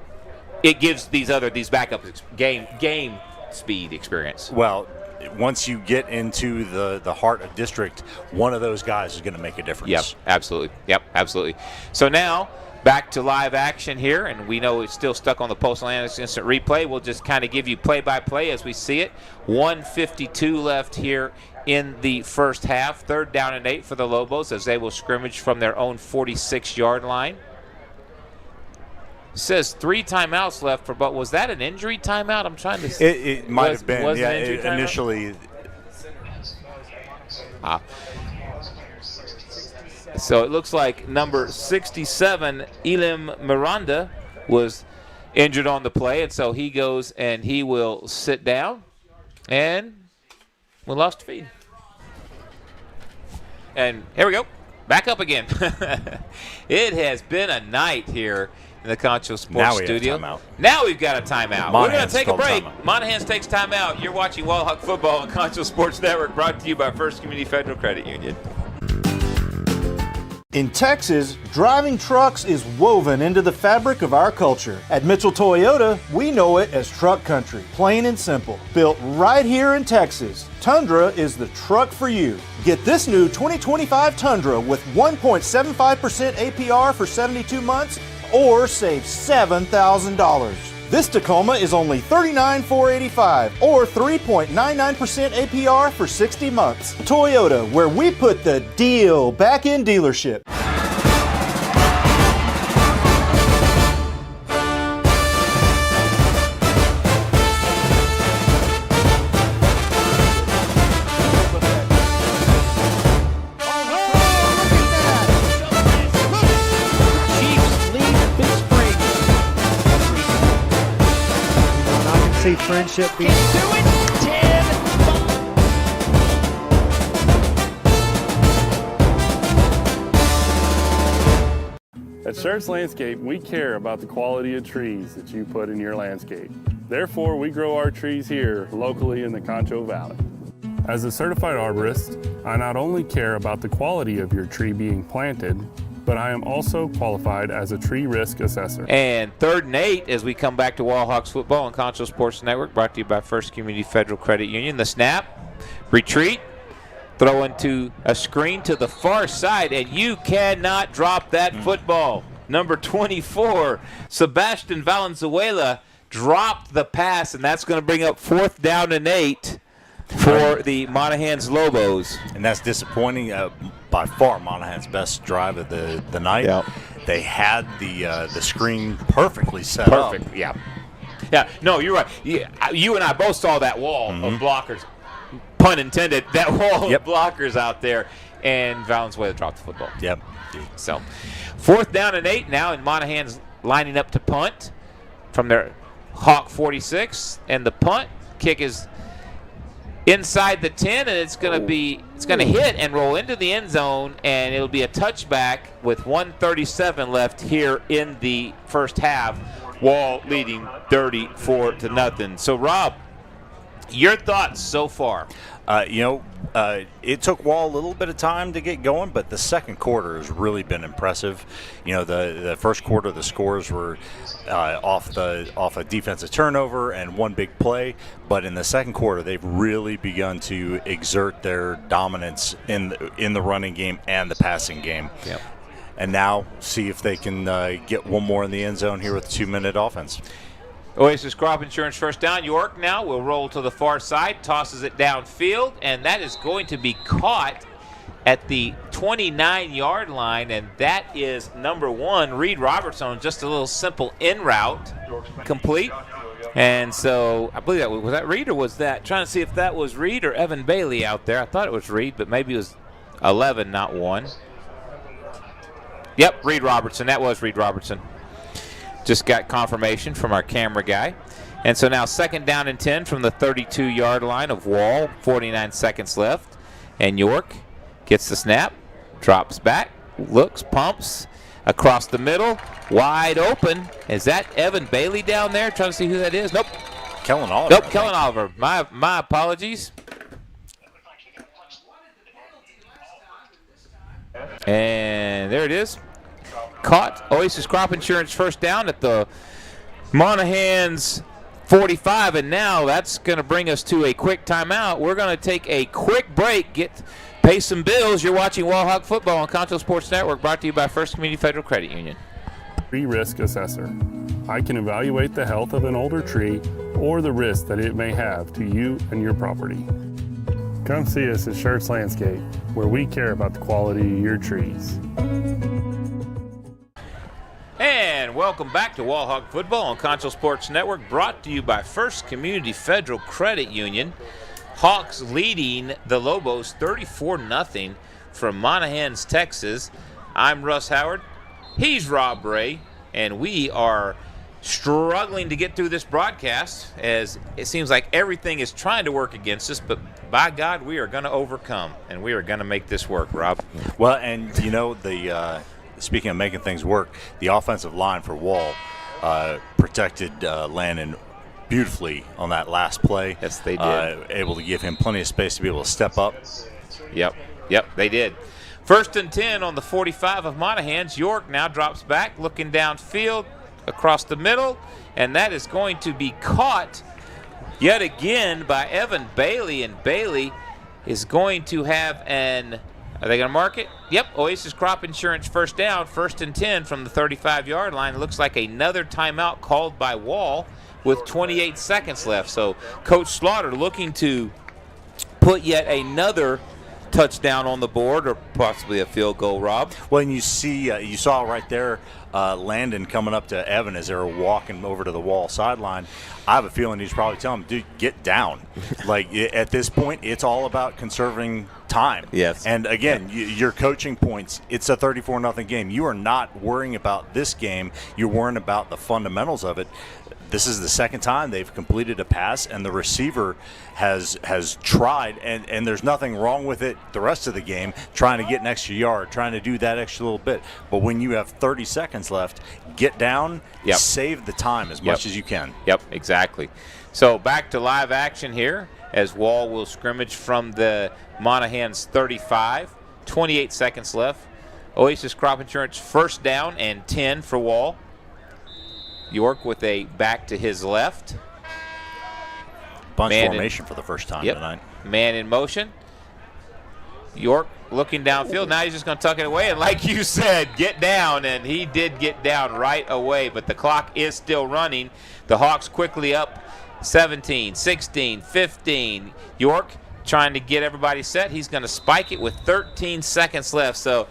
it gives these backups game speed experience. Well, once you get into the heart of district, one of those guys is going to make a difference. Yep, absolutely. Yep, absolutely. So now back to live action here, and we know it's still stuck on the Postal Analytics Instant Replay. We'll just kind of give you play-by-play as we see it. 1:52 left here in the first half. 3rd down and 8 for the Lobos as they will scrimmage from their own 46-yard line. It says 3 timeouts left, but was that an injury timeout? I'm trying to see. It might have been. Yeah, initially. So it looks like number 67, Elim Miranda, was injured on the play, and so he goes and he will sit down, and we lost feed. And here we go, back up again. It has been a night here in the Concho Sports Studio. Now we've got a timeout. We're going to take a break. Monahans takes timeout. You're watching Wallhawk Football on Concho Sports Network, brought to you by First Community Federal Credit Union. In Texas, driving trucks is woven into the fabric of our culture. At Mitchell Toyota, we know it as truck country, plain and simple. Built right here in Texas, Tundra is the truck for you. Get this new 2025 Tundra with 1.75% APR for 72 months or save $7,000. This Tacoma is only $39,485 or 3.99% APR for 60 months. Toyota, where we put the deal back in dealership. See friendship being At Schertz Landscape, we care about the quality of trees that you put in your landscape. Therefore, we grow our trees here locally in the Concho Valley. As a certified arborist, I not only care about the quality of your tree being planted, but I am also qualified as a tree risk assessor. And 3rd and 8 as we come back to Wallhawks Football on Concho Sports Network, brought to you by First Community Federal Credit Union. The snap, retreat, throw into a screen to the far side, and you cannot drop that football. Number 24, Sebastian Valenzuela dropped the pass, and that's going to bring up 4th down and 8 for the Monahans Loboes. And that's disappointing. By far Monahan's best drive of the night. Yep. They had the screen perfectly set up. Perfect, yeah. Yeah, no, you're right. You and I both saw that wall of blockers, pun intended, that wall of blockers out there, and Valenzuela dropped the football. Yep. So 4th down and 8 now, and Monahans lining up to punt from their Hawk 46, and the punt kick is inside the 10, and it's going to hit and roll into the end zone, and it'll be a touchback with 1:37 left here in the first half. Wall leading 34-0. So Rob, your thoughts so far? It took Wall a little bit of time to get going, but the second quarter has really been impressive. The first quarter, the scores were off a defensive turnover and one big play, but in the second quarter, they've really begun to exert their dominance in the running game and the passing game. Yep. And now see if they can get one more in the end zone here with a 2-minute offense. Oasis Crop Insurance first down. York now will roll to the far side, tosses it downfield, and that is going to be caught at the 29-yard line, and that is number 1, Reed Robertson. Just a little simple in route, complete. And so I believe was that Reed or was that? Trying to see if that was Reed or Evan Bailey out there. I thought it was Reed, but maybe it was 11, not 1. Yep, Reed Robertson. That was Reed Robertson. Just got confirmation from our camera guy. And so now 2nd down and 10 from the 32-yard line of Wall. 49 seconds left. And York gets the snap, drops back, looks, pumps across the middle, wide open. Is that Evan Bailey down there? Trying to see who that is. Nope. Kellen Oliver. Nope, Kellen Oliver. My apologies. And there it is. Caught. Oasis Crop Insurance first down at the Monahans 45, and now that's going to bring us to a quick timeout. We're going to take a quick break, pay some bills. You're watching Wall Hog Football on Concho Sports Network, brought to you by First Community Federal Credit Union. Tree risk assessor. I can evaluate the health of an older tree or the risk that it may have to you and your property. Come see us at Schertz Landscape, where we care about the quality of your trees. And welcome back to Wall Hog Football on Concho Sports Network, brought to you by First Community Federal Credit Union. Hawks leading the Lobos 34-0 from Monahans, Texas. I'm Russ Howard. He's Rob Ray, and we are struggling to get through this broadcast as it seems like everything is trying to work against us, but by God, we are going to overcome, and we are going to make this work, Rob. Well, and you know, speaking of making things work, the offensive line for Wall protected Landon beautifully on that last play. Yes, they did. Able to give him plenty of space to be able to step up. Yep, they did. 1st and 10 on the 45 of Monahans. York now drops back, looking downfield across the middle, and that is going to be caught yet again by Evan Bailey, and Bailey is going to have are they going to mark it? Yep, Oasis Crop Insurance first down, 1st and 10 from the 35-yard line. It looks like another timeout called by Wall with 28 seconds left. So Coach Slaughter looking to put yet another touchdown on the board, or possibly a field goal, Rob. Well, and you saw right there Landon coming up to Evan as they were walking over to the Wall sideline. I have a feeling he's probably telling him, dude, get down. Like, at this point, it's all about conserving time. Yes. And again, your coaching points, it's a 34-0 game. You are not worrying about this game. You're worrying about the fundamentals of it. This is the second time they've completed a pass, and the receiver has tried, and there's nothing wrong with it the rest of the game, trying to get an extra yard, trying to do that extra little bit. But when you have 30 seconds left, get down, save the time as much as you can. Yep, exactly. So back to live action here as Wall will scrimmage from the Monahans 35. 28 seconds left. Oasis Crop Insurance first down and 10 for Wall. York with a back to his left. Bunch formation for the first time tonight. Man in motion. York looking downfield. Now he's just going to tuck it away. And like you said, get down. And he did get down right away. But the clock is still running. The Hawks quickly up 17, 16, 15. York trying to get everybody set. He's going to spike it with 13 seconds left. So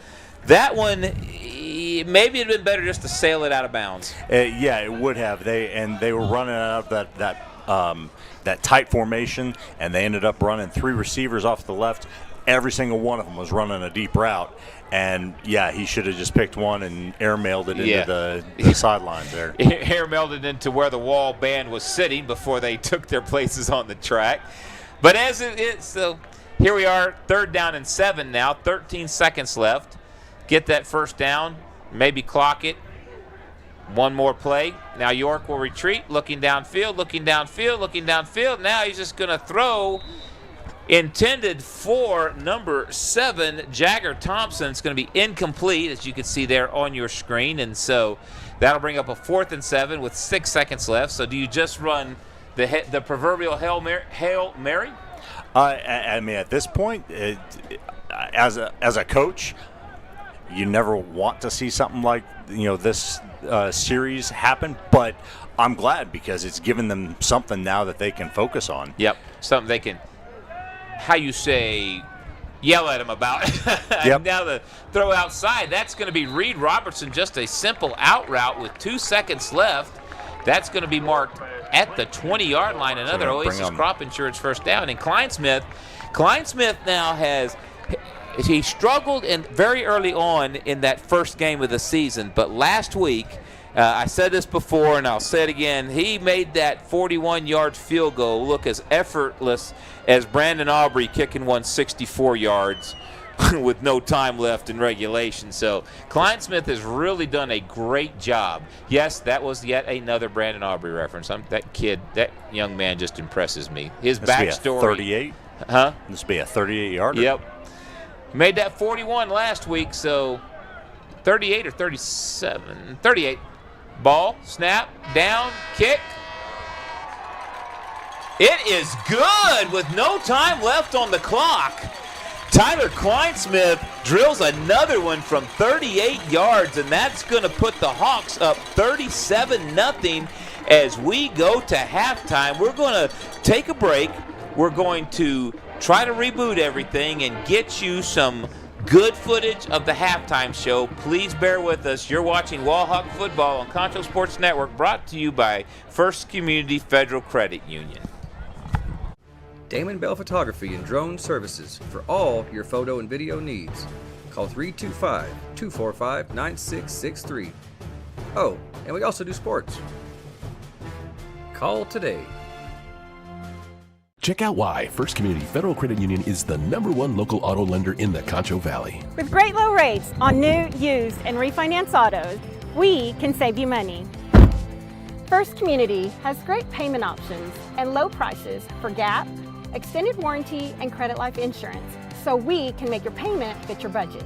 that one, maybe it'd been better just to sail it out of bounds. Yeah, it would have. They were running out of that tight formation, and they ended up running 3 receivers off the left. Every single one of them was running a deep route, and he should have just picked one and airmailed it into the sidelines there. Airmailed it into where the Wall band was sitting before they took their places on the track. But as it is, so here we are, 3rd down and 7 now, 13 seconds left. Get that first down, maybe clock it. One more play. Now York will retreat, looking downfield, looking downfield, looking downfield. Now he's just going to throw, intended for number 7, Jagger Thompson. It's going to be incomplete, as you can see there on your screen. And so that'll bring up a 4th and 7 with 6 seconds left. So do you just run the proverbial Hail Mary? I mean, at this point, as a coach, you never want to see something like this series happen, but I'm glad because it's given them something now that they can focus on. Yep, something they can, yell at them about. Yep. Now the throw outside, that's going to be Reed Robertson, just a simple out route with 2 seconds left. That's going to be marked at the 20-yard line. Another Oasis Crop Insurance first down. And Klein Smith now has. He struggled very early on in that first game of the season, but last week, I said this before and I'll say it again, he made that 41-yard field goal look as effortless as Brandon Aubrey kicking one 64 yards with no time left in regulation. So Klein Smith has really done a great job. Yes, that was yet another Brandon Aubrey reference. That young man just impresses me. His backstory. 38? Huh? This would be a 38-yarder. Yep. Made that 41 last week, so 38 or 37? 38. Ball, snap, down, kick. It is good with no time left on the clock. Tyler Kleinsmith drills another one from 38 yards, and that's going to put the Hawks up 37-0 as we go to halftime. We're going to take a break. We're going to try to reboot everything and get you some good footage of the halftime show. Please bear with us. You're watching Wall Hawk Football on Concho Sports Network, brought to you by First Community Federal Credit Union. Damon Bell Photography and Drone Services for all your photo and video needs. Call 325-245-9663. Oh, and we also do sports. Call today. Check out why First Community Federal Credit Union is the #1 local auto lender in the Concho Valley. With great low rates on new, used, and refinance autos, we can save you money. First Community has great payment options and low prices for GAP, extended warranty, and credit life insurance, so we can make your payment fit your budget.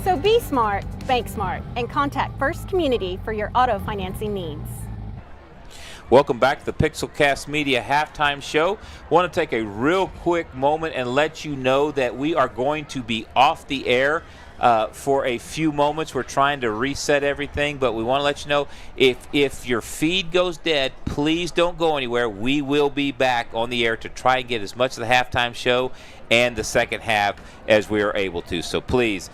So be smart, bank smart, and contact First Community for your auto financing needs. Welcome back to the Pixelcast Media Halftime Show. Want to take a real quick moment and let you know that we are going to be off the air for a few moments. We're trying to reset everything, but we want to let you know if your feed goes dead, please don't go anywhere. We will be back on the air to try and get as much of the halftime show and the second half as we are able to. So please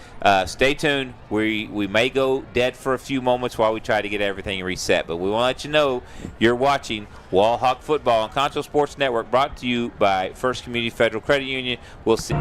stay tuned. We may go dead for a few moments while we try to get everything reset, but we want to let you know you're watching Wall Hawk Football on Concho Sports Network, brought to you by First Community Federal Credit Union. We'll see.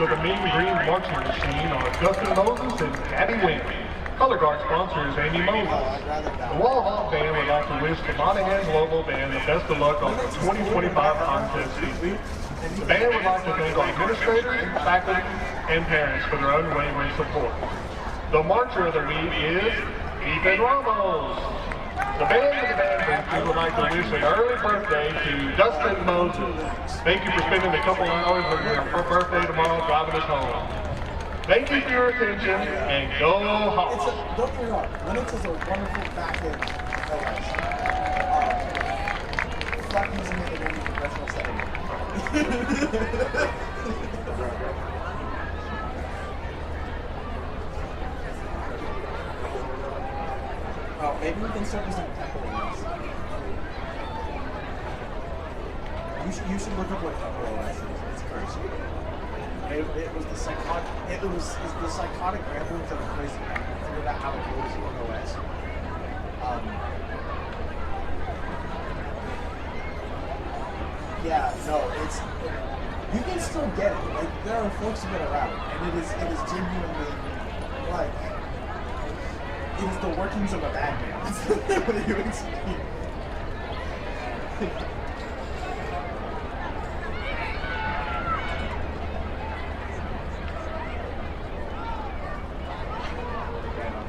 of the Mean Green Marching Machine are Justin Moses and Abby Wynn. Color guard sponsor is Amy Moses. The Wall Hawk Band would like to wish the Monahans Loboes Band the best of luck on the 2025 contest season. The band would like to thank our administrators, faculty, and parents for their unwavering support. The marcher of the week is Ethan Ramos. The band and the band boosters would like to wish an early birthday to Dustin Moses. Thank you for spending a couple hours of your birthday tomorrow driving us home. Thank you for your attention, and go Hawks! Don't get me wrong, Linux is a wonderful back-end device. Stop using it in any professional setting. Maybe we can start using Temple OS. You should look up what Temple OS is. It's crazy. It was the psychotic. It was the psychotic ramblings of a crazy man. I figured out how it goes on OS. Yeah, no, it's. You can still get it. Like there are folks who get around, and it is genuinely like. It is the workings of a madman. What do you expect?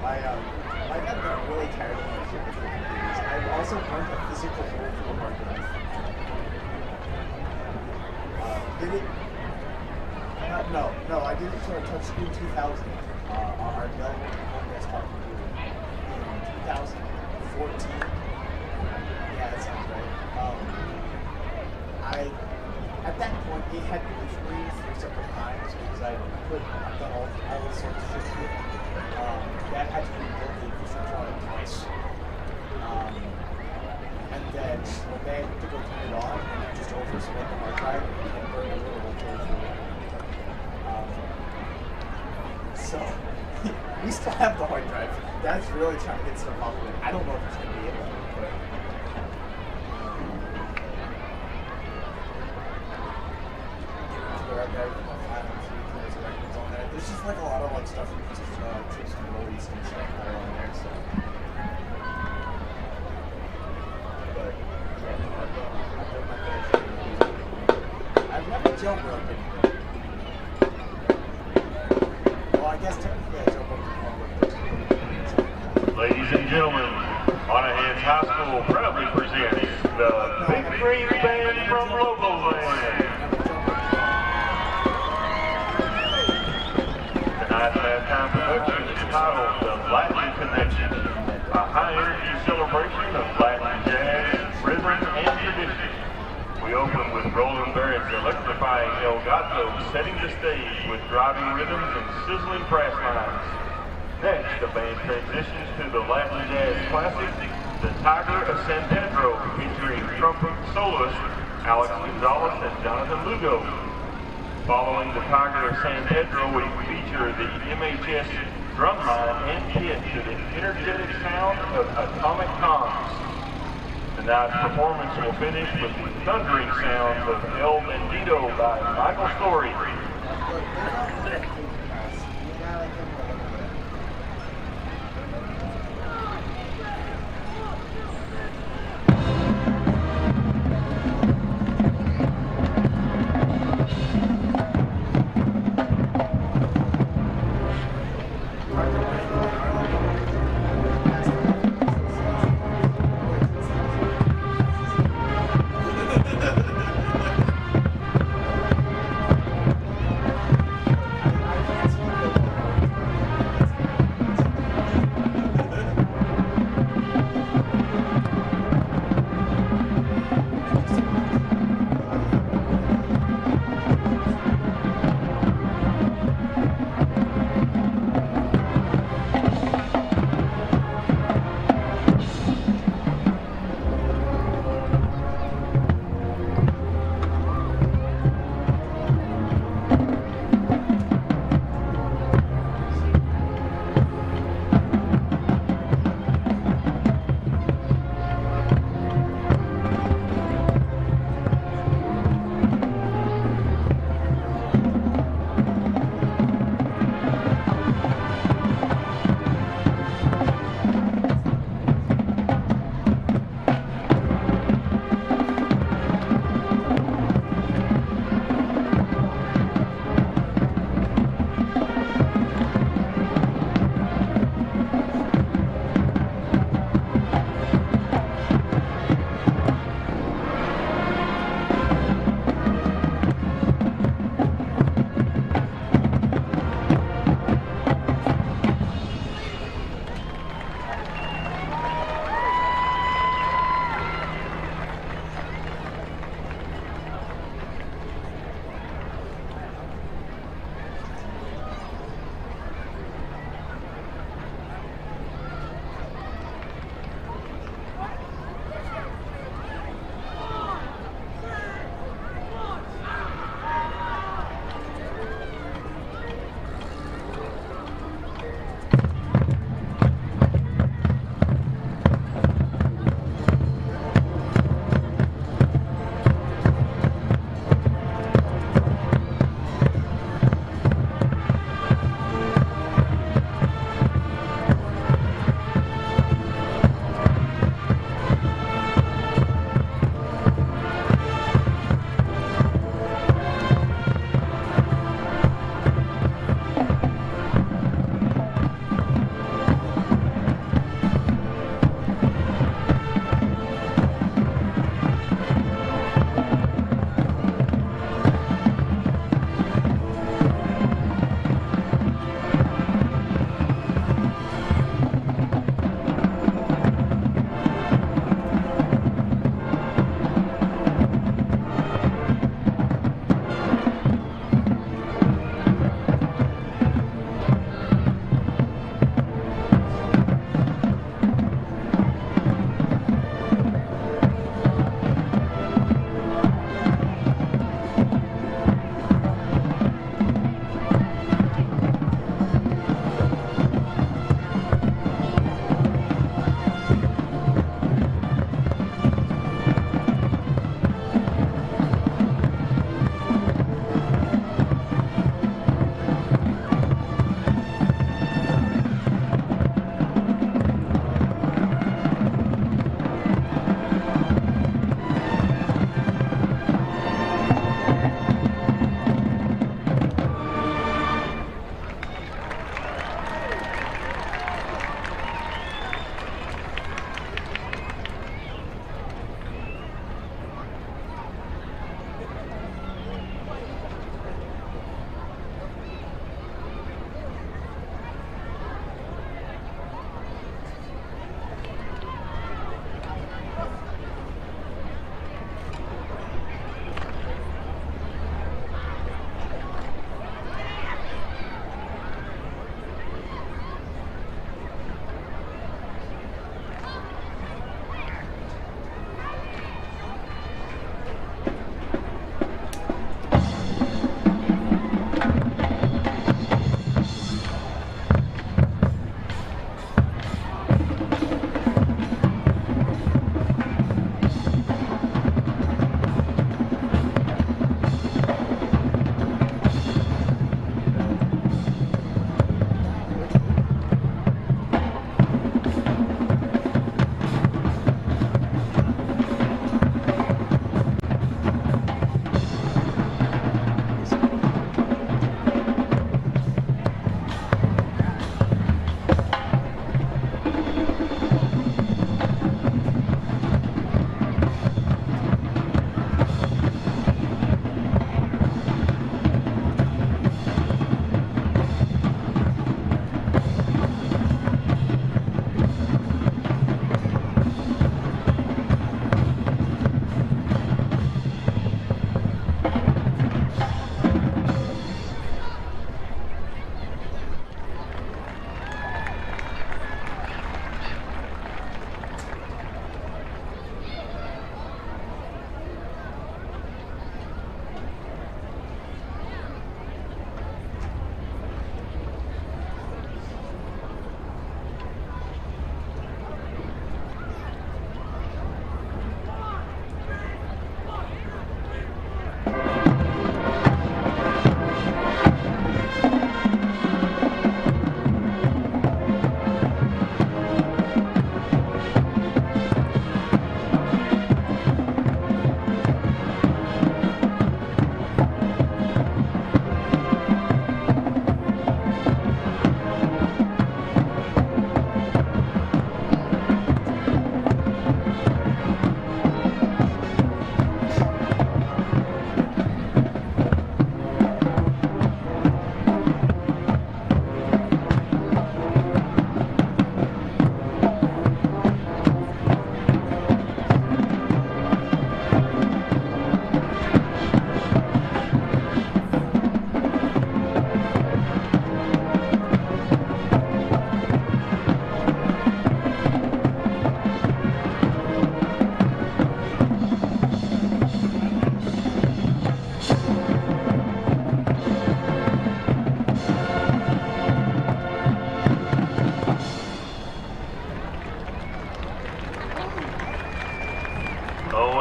My dad got really tired of my shit with the computers. I've also learned a physical rule for a hard drive. No, I did it to a touchscreen 2000 on our Dell desktop computer. 2014. Yeah, that sounds right. At that point, it had been free 3 separate times because I've done all this sorts of shit to it. Dad had to rebuild the infrastructure on it twice. And then when they went to go turn it on, and it just oversplit the hard drive and burned a little bit through it. So, we still have the hard drive. Dad's really trying to get stuff off of it. I don't know if it's going to be able to, but... There's just like a lot of like stuff from just trips to the Middle East and stuff that are on there, so... But, yeah, I've never jailbroken. Well, I guess technically I jailbroken. Ladies and gentlemen, Monahans High School proudly presents the Big Green Band from Loboland. Tonight's halftime production is titled The Latin Connection, a high-energy celebration of Latin jazz, rhythm, and tradition. We open with Roland Barrett's electrifying El Gato setting the stage with driving rhythms and sizzling brass lines. Next, the band transitions to the Latin jazz classic, The Tiger of San Pedro, featuring trumpet soloist Alex Gonzalez and Jonathan Lugo. Following The Tiger of San Pedro, we feature the MHS drumline and kit to the energetic sound of Atomic Toms. Tonight's performance will finish with the thundering sounds of El Bandito by Michael Story.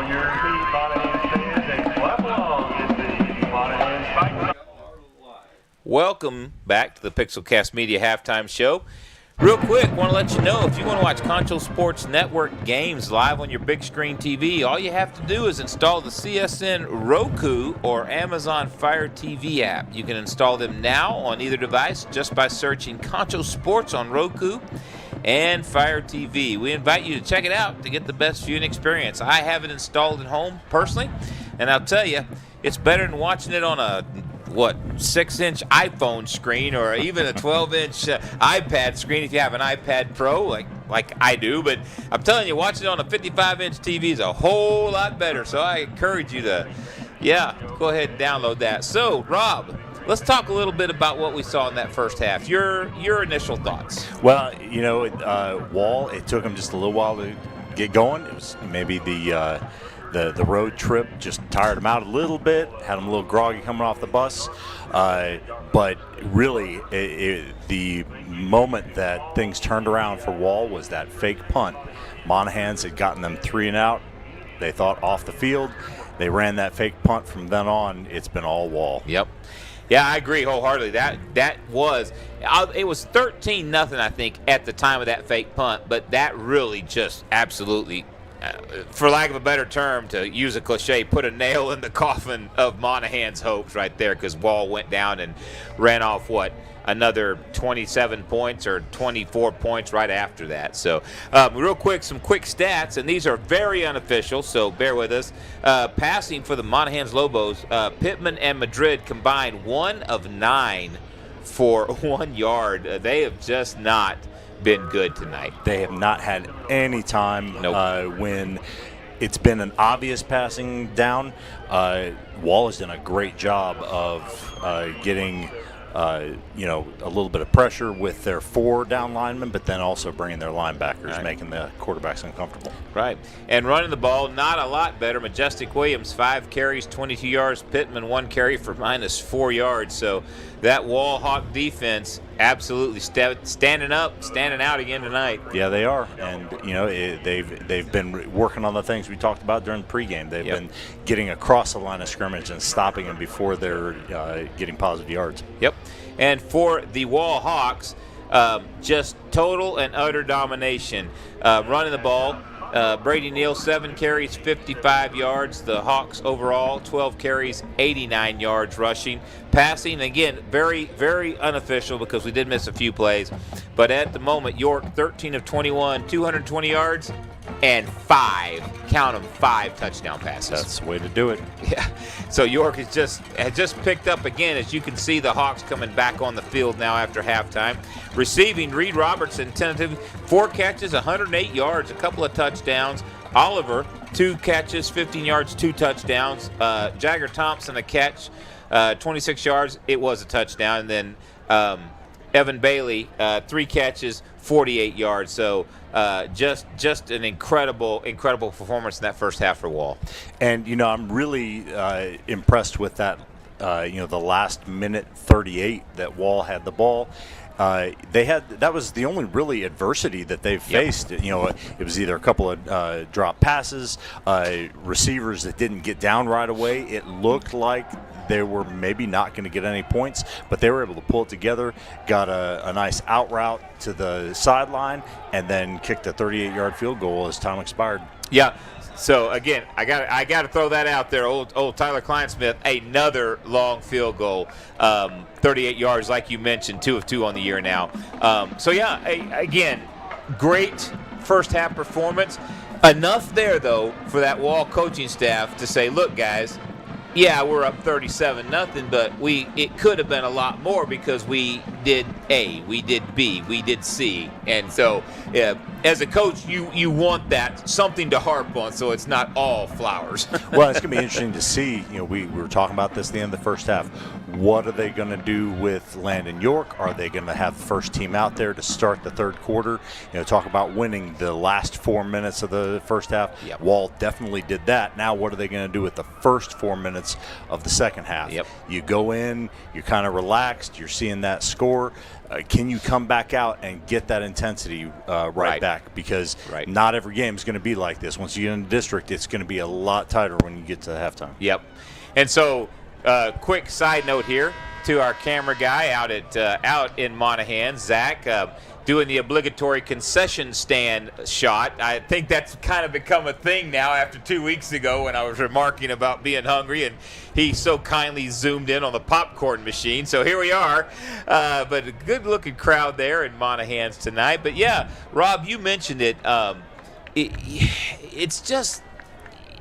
all your Team Monahans fans and clap along as the Monahans fight. Welcome back to the Pixelcast Media Halftime Show. Real quick, want to let you know, if you want to watch Concho Sports Network games live on your big screen TV, all you have to do is install the CSN Roku or Amazon Fire TV app. You can install them now on either device just by searching Concho Sports on Roku and Fire TV. We invite you to check it out to get the best viewing experience. I have it installed at home personally, and I'll tell you, it's better than watching it on a 6-inch iPhone screen or even a 12-inch iPad screen if you have an iPad Pro like I do. But I'm telling you, watching it on a 55-inch TV is a whole lot better. So I encourage you to, go ahead and download that. So, Rob, let's talk a little bit about what we saw in that first half. Your initial thoughts. Well, Wall, it took him just a little while to get going. It was maybe the road trip just tired him out a little bit, had him a little groggy coming off the bus. But really, the moment that things turned around for Wall was that fake punt. Monahans had gotten them 3 and out. They thought off the field. They ran that fake punt. From then on, it's been all Wall. Yep. Yeah, I agree wholeheartedly. That was it was 13-0, I think, at the time of that fake punt. But that really just absolutely, for lack of a better term, to use a cliche, put a nail in the coffin of Monahan's hopes right there, because Wall went down and ran off, another 27 points or 24 points right after that. So real quick, some quick stats, and these are very unofficial, so bear with us. Passing for the Monahans Loboes, Pittman and Madrid combined 1 of 9 for 1 yard. They have just not been good tonight. They have not had any time. Nope. When it's been an obvious passing down. Wall has done a great job of getting a little bit of pressure with their 4 down linemen, but then also bringing their linebackers, making the quarterbacks uncomfortable. Right. And running the ball, not a lot better. Majestic Williams, 5 carries, 22 yards. Pittman, 1 carry for -4 yards. So that Wall Hawk defense absolutely standing out again tonight. Yeah, they are. And, they've been working on the things we talked about during the pregame. They've been getting across the line of scrimmage and stopping them before they're getting positive yards. Yep. And for the Wall Hawks, just total and utter domination. Running the ball, Brady Neal, 7 carries, 55 yards. The Hawks overall, 12 carries, 89 yards rushing. Passing, again, very, very unofficial because we did miss a few plays. But at the moment, York, 13 of 21, 220 yards, and 5 touchdown passes. That's the way to do it. Yeah. So York has just picked up again. As you can see, the Hawks coming back on the field now after halftime. Receiving, Reed Robertson, tentative, 4 catches, 108 yards, a couple of touchdowns. Oliver, 2 catches, 15 yards, 2 touchdowns. Jagger Thompson, a catch, 26 yards. It was a touchdown. And then Evan Bailey, 3 catches, 48 yards. So just an incredible performance in that first half for Wall. And, I'm really impressed with that, the last minute 38 that Wall had the ball. That was the only really adversity that they've faced. It was either a couple of drop passes, receivers that didn't get down right away. It looked like they were maybe not going to get any points, but they were able to pull it together, got a nice out route to the sideline, and then kicked a 38-yard field goal as time expired. Yeah. So again, I got to throw that out there. Old Tyler Kleinsmith, another long field goal, 38 yards, like you mentioned, 2 of 2 on the year now. Again, great first half performance. Enough there though for that Wall coaching staff to say, look, guys. Yeah, we're up 37-0, but it could have been a lot more because we did A, we did B, we did C, and so as a coach, you want that something to harp on, so it's not all flowers. Well, it's going to be interesting to see. We were talking about this at the end of the first half. What are they going to do with Landon York? Are they going to have the first team out there to start the third quarter? Talk about winning the last 4 minutes of the first half. Yep. Wall definitely did that. Now what are they going to do with the first 4 minutes of the second half? Yep. You go in, you're kind of relaxed, you're seeing that score. score, can you come back out and get that intensity right back? Because not every game is going to be like this. Once you get in the district, it's going to be a lot tighter when you get to halftime. Yep. And so, quick side note here to our camera guy out in Monahans, Zach, doing the obligatory concession stand shot. I think that's kind of become a thing now after 2 weeks ago when I was remarking about being hungry, and he so kindly zoomed in on the popcorn machine. So here we are. But a good-looking crowd there in Monahans tonight. But, yeah, Rob, you mentioned it. It's just –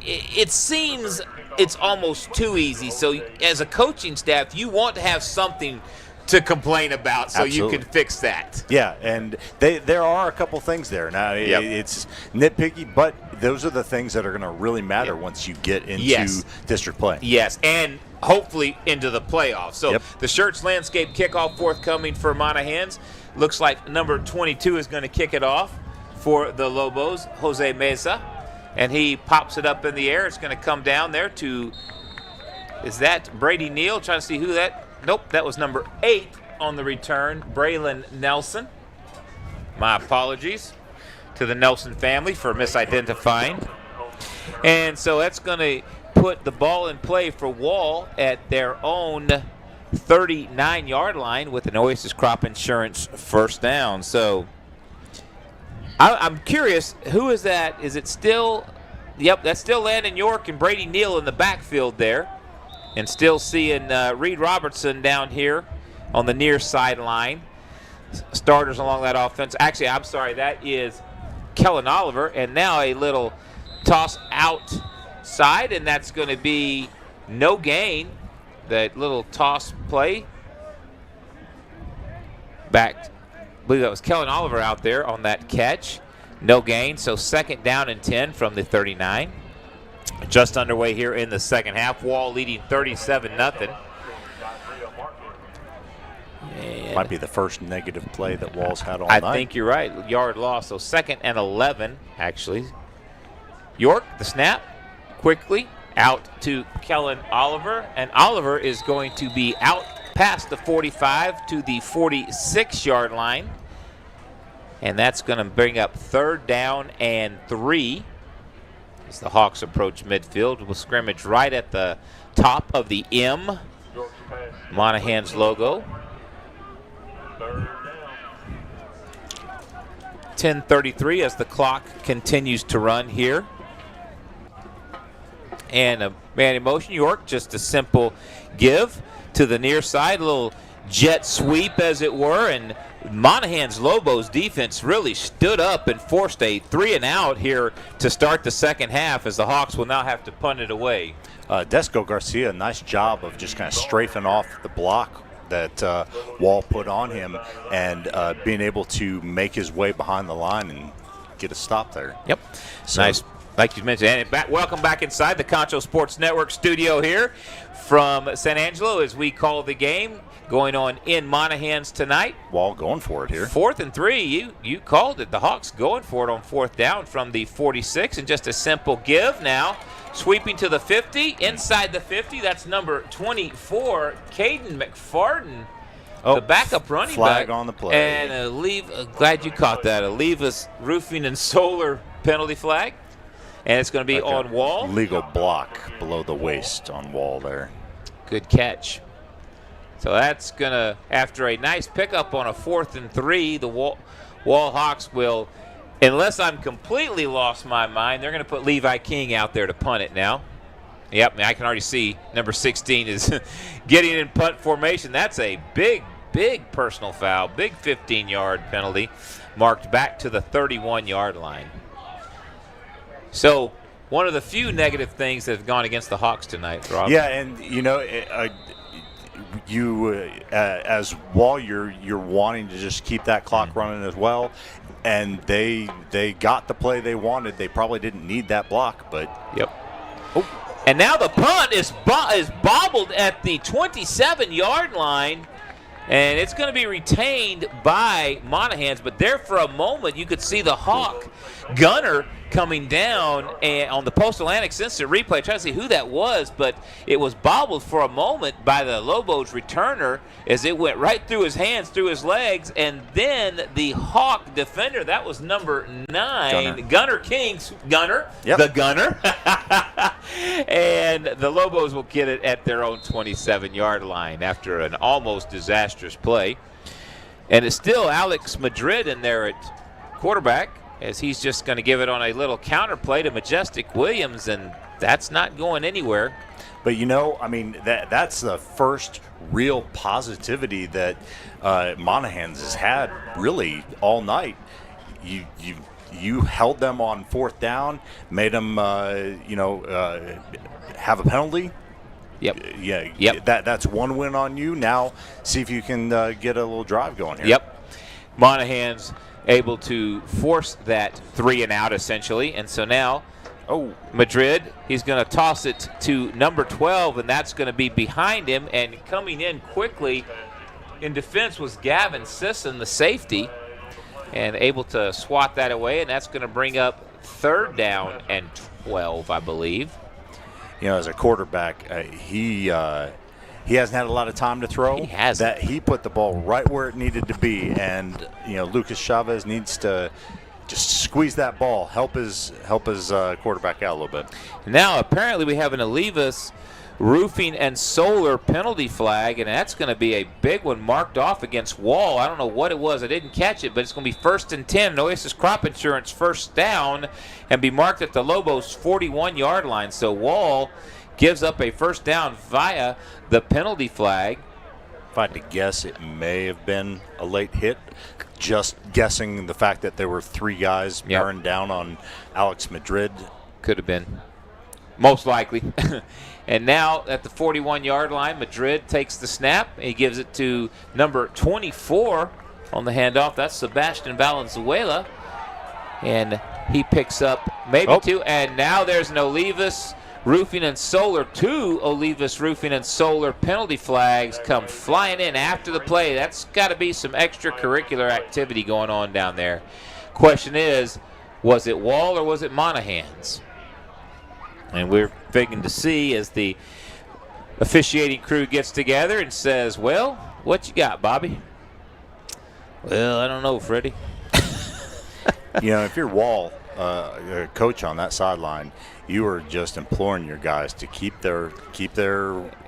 it seems it's almost too easy. So as a coaching staff, you want to have something to complain about so you can fix that. Yeah, and there are a couple things there. Now, it's nitpicky, but those are the things that are going to really matter once you get into district play. Yes, and hopefully into the playoffs. So the Shirts Landscape kickoff forthcoming for Monahans. Looks like number 22 is going to kick it off for the Lobos, Jose Mesa. And he pops it up in the air. It's going to come down there to, is that Brady Neal? Trying to see who that. Nope, that was number 8 on the return, Braylon Nelson. My apologies to the Nelson family for misidentifying. And so that's going to put the ball in play for Wall at their own 39-yard line with an Oasis Crop Insurance first down. So I'm curious, who is that? Is it still, that's still Landon York and Brady Neal in the backfield there. And still seeing Reed Robertson down here on the near sideline. Starters along that offense. Actually, I'm sorry, that is Kellen Oliver. And now a little toss outside, and that's going to be no gain. That little toss play. Back, I believe that was Kellen Oliver out there on that catch. No gain, so second down and 10 from the 39. Just underway here in the second half. Wall leading 37-0. Might be the first negative play that Wall's had all night. I think you're right. Yard loss. So second and 11, actually. York, the snap, quickly out to Kellen Oliver. And Oliver is going to be out past the 45 to the 46-yard line. And that's going to bring up third down and 3. As the Hawks approach midfield, will scrimmage right at the top of the M Monahans logo. 10:33 as the clock continues to run here. And a man in motion. York, just a simple give to the near side, a little jet sweep as it were, and Monahans Loboes defense really stood up and forced a 3-and-out here to start the second half, as the Hawks will now have to punt it away. Desco Garcia, nice job of just kind of strafing off the block that Wall put on him and being able to make his way behind the line and get a stop there. Yep. So, nice. Like you mentioned, and welcome back inside the Concho Sports Network studio here from San Angelo as we call the game going on in Monahans tonight. Wall going for it here. 4th and 3, you called it. The Hawks going for it on 4th down from the 46, and just a simple give now. Sweeping to the 50, inside the 50, that's number 24, Caden McFarden, the backup running flag back. On the play. And glad you caught that. A Levis Roofing and Solar penalty flag. And it's going to be on Wall. Legal block below the waist on Wall there. Good catch. So that's going to, after a nice pickup on a 4th and 3, the Wall Hawks will, unless I'm completely lost my mind, they're going to put Levi King out there to punt it now. Yep, I can already see number 16 is getting in punt formation. That's a big personal foul, big 15-yard penalty, marked back to the 31-yard line. So one of the few negative things that have gone against the Hawks tonight, Rob. Yeah, and you as Wall, you're wanting to just keep that clock running as well, and they got the play they wanted. They probably didn't need that block, but and now the punt is bobbled at the 27-yard line, And it's going to be retained by Monahans, but there for a moment you could see the Hawk gunner coming down and on the Post Atlantic instant replay, trying to see who that was, but it was bobbled for a moment by the Lobos returner as it went right through his hands, through his legs, and then the Hawk defender, that was number 9, Gunner Kings, the gunner, and the Lobos will get it at their own 27-yard line after an almost disastrous play. And it's still Alex Madrid in there at quarterback, as he's just going to give it on a little counter play to Majestic Williams, and that's not going anywhere. But I mean, that's the first real positivity that Monahans has had really all night. You held them on 4th down, made them have a penalty. Yep. Yeah. That's one win on you. Now see if you can get a little drive going here. Yep. Monahans able to force that 3 and out essentially, and so now Madrid, he's going to toss it to number 12, and that's going to be behind him, and coming in quickly in defense was Gavin Sisson, the safety, and able to swat that away, and that's going to bring up 3rd down and 12, I believe. As a quarterback, he hasn't had a lot of time to throw. He hasn't. He put the ball right where it needed to be, and Lucas Chavez needs to just squeeze that ball, help his quarterback out a little bit. Now apparently we have an Olivas Roofing and Solar penalty flag, and that's going to be a big one marked off against Wall. I don't know what it was. I didn't catch it, but it's going to be 1st and 10. Oasis Crop Insurance 1st down and be marked at the Lobos 41-yard line. So Wall gives up a 1st down via the penalty flag. If I had to guess, it may have been a late hit. Just guessing the fact that there were 3 guys bearing down on Alex Madrid. Could have been. Most likely. And now at the 41-yard line, Madrid takes the snap. He gives it to number 24 on the handoff. That's Sebastian Valenzuela. And he picks up maybe 2. And now there's an Olivas Roofing and Solar. 2 Olivas Roofing and Solar penalty flags come flying in after the play. That's got to be some extracurricular activity going on down there. Question is, was it Wall or was it Monahans? And we're beginning to see as the officiating crew gets together and says, well, what you got, Bobby? Well, I don't know, Freddie. If you're Wall, coach on that sideline, you are just imploring your guys to keep their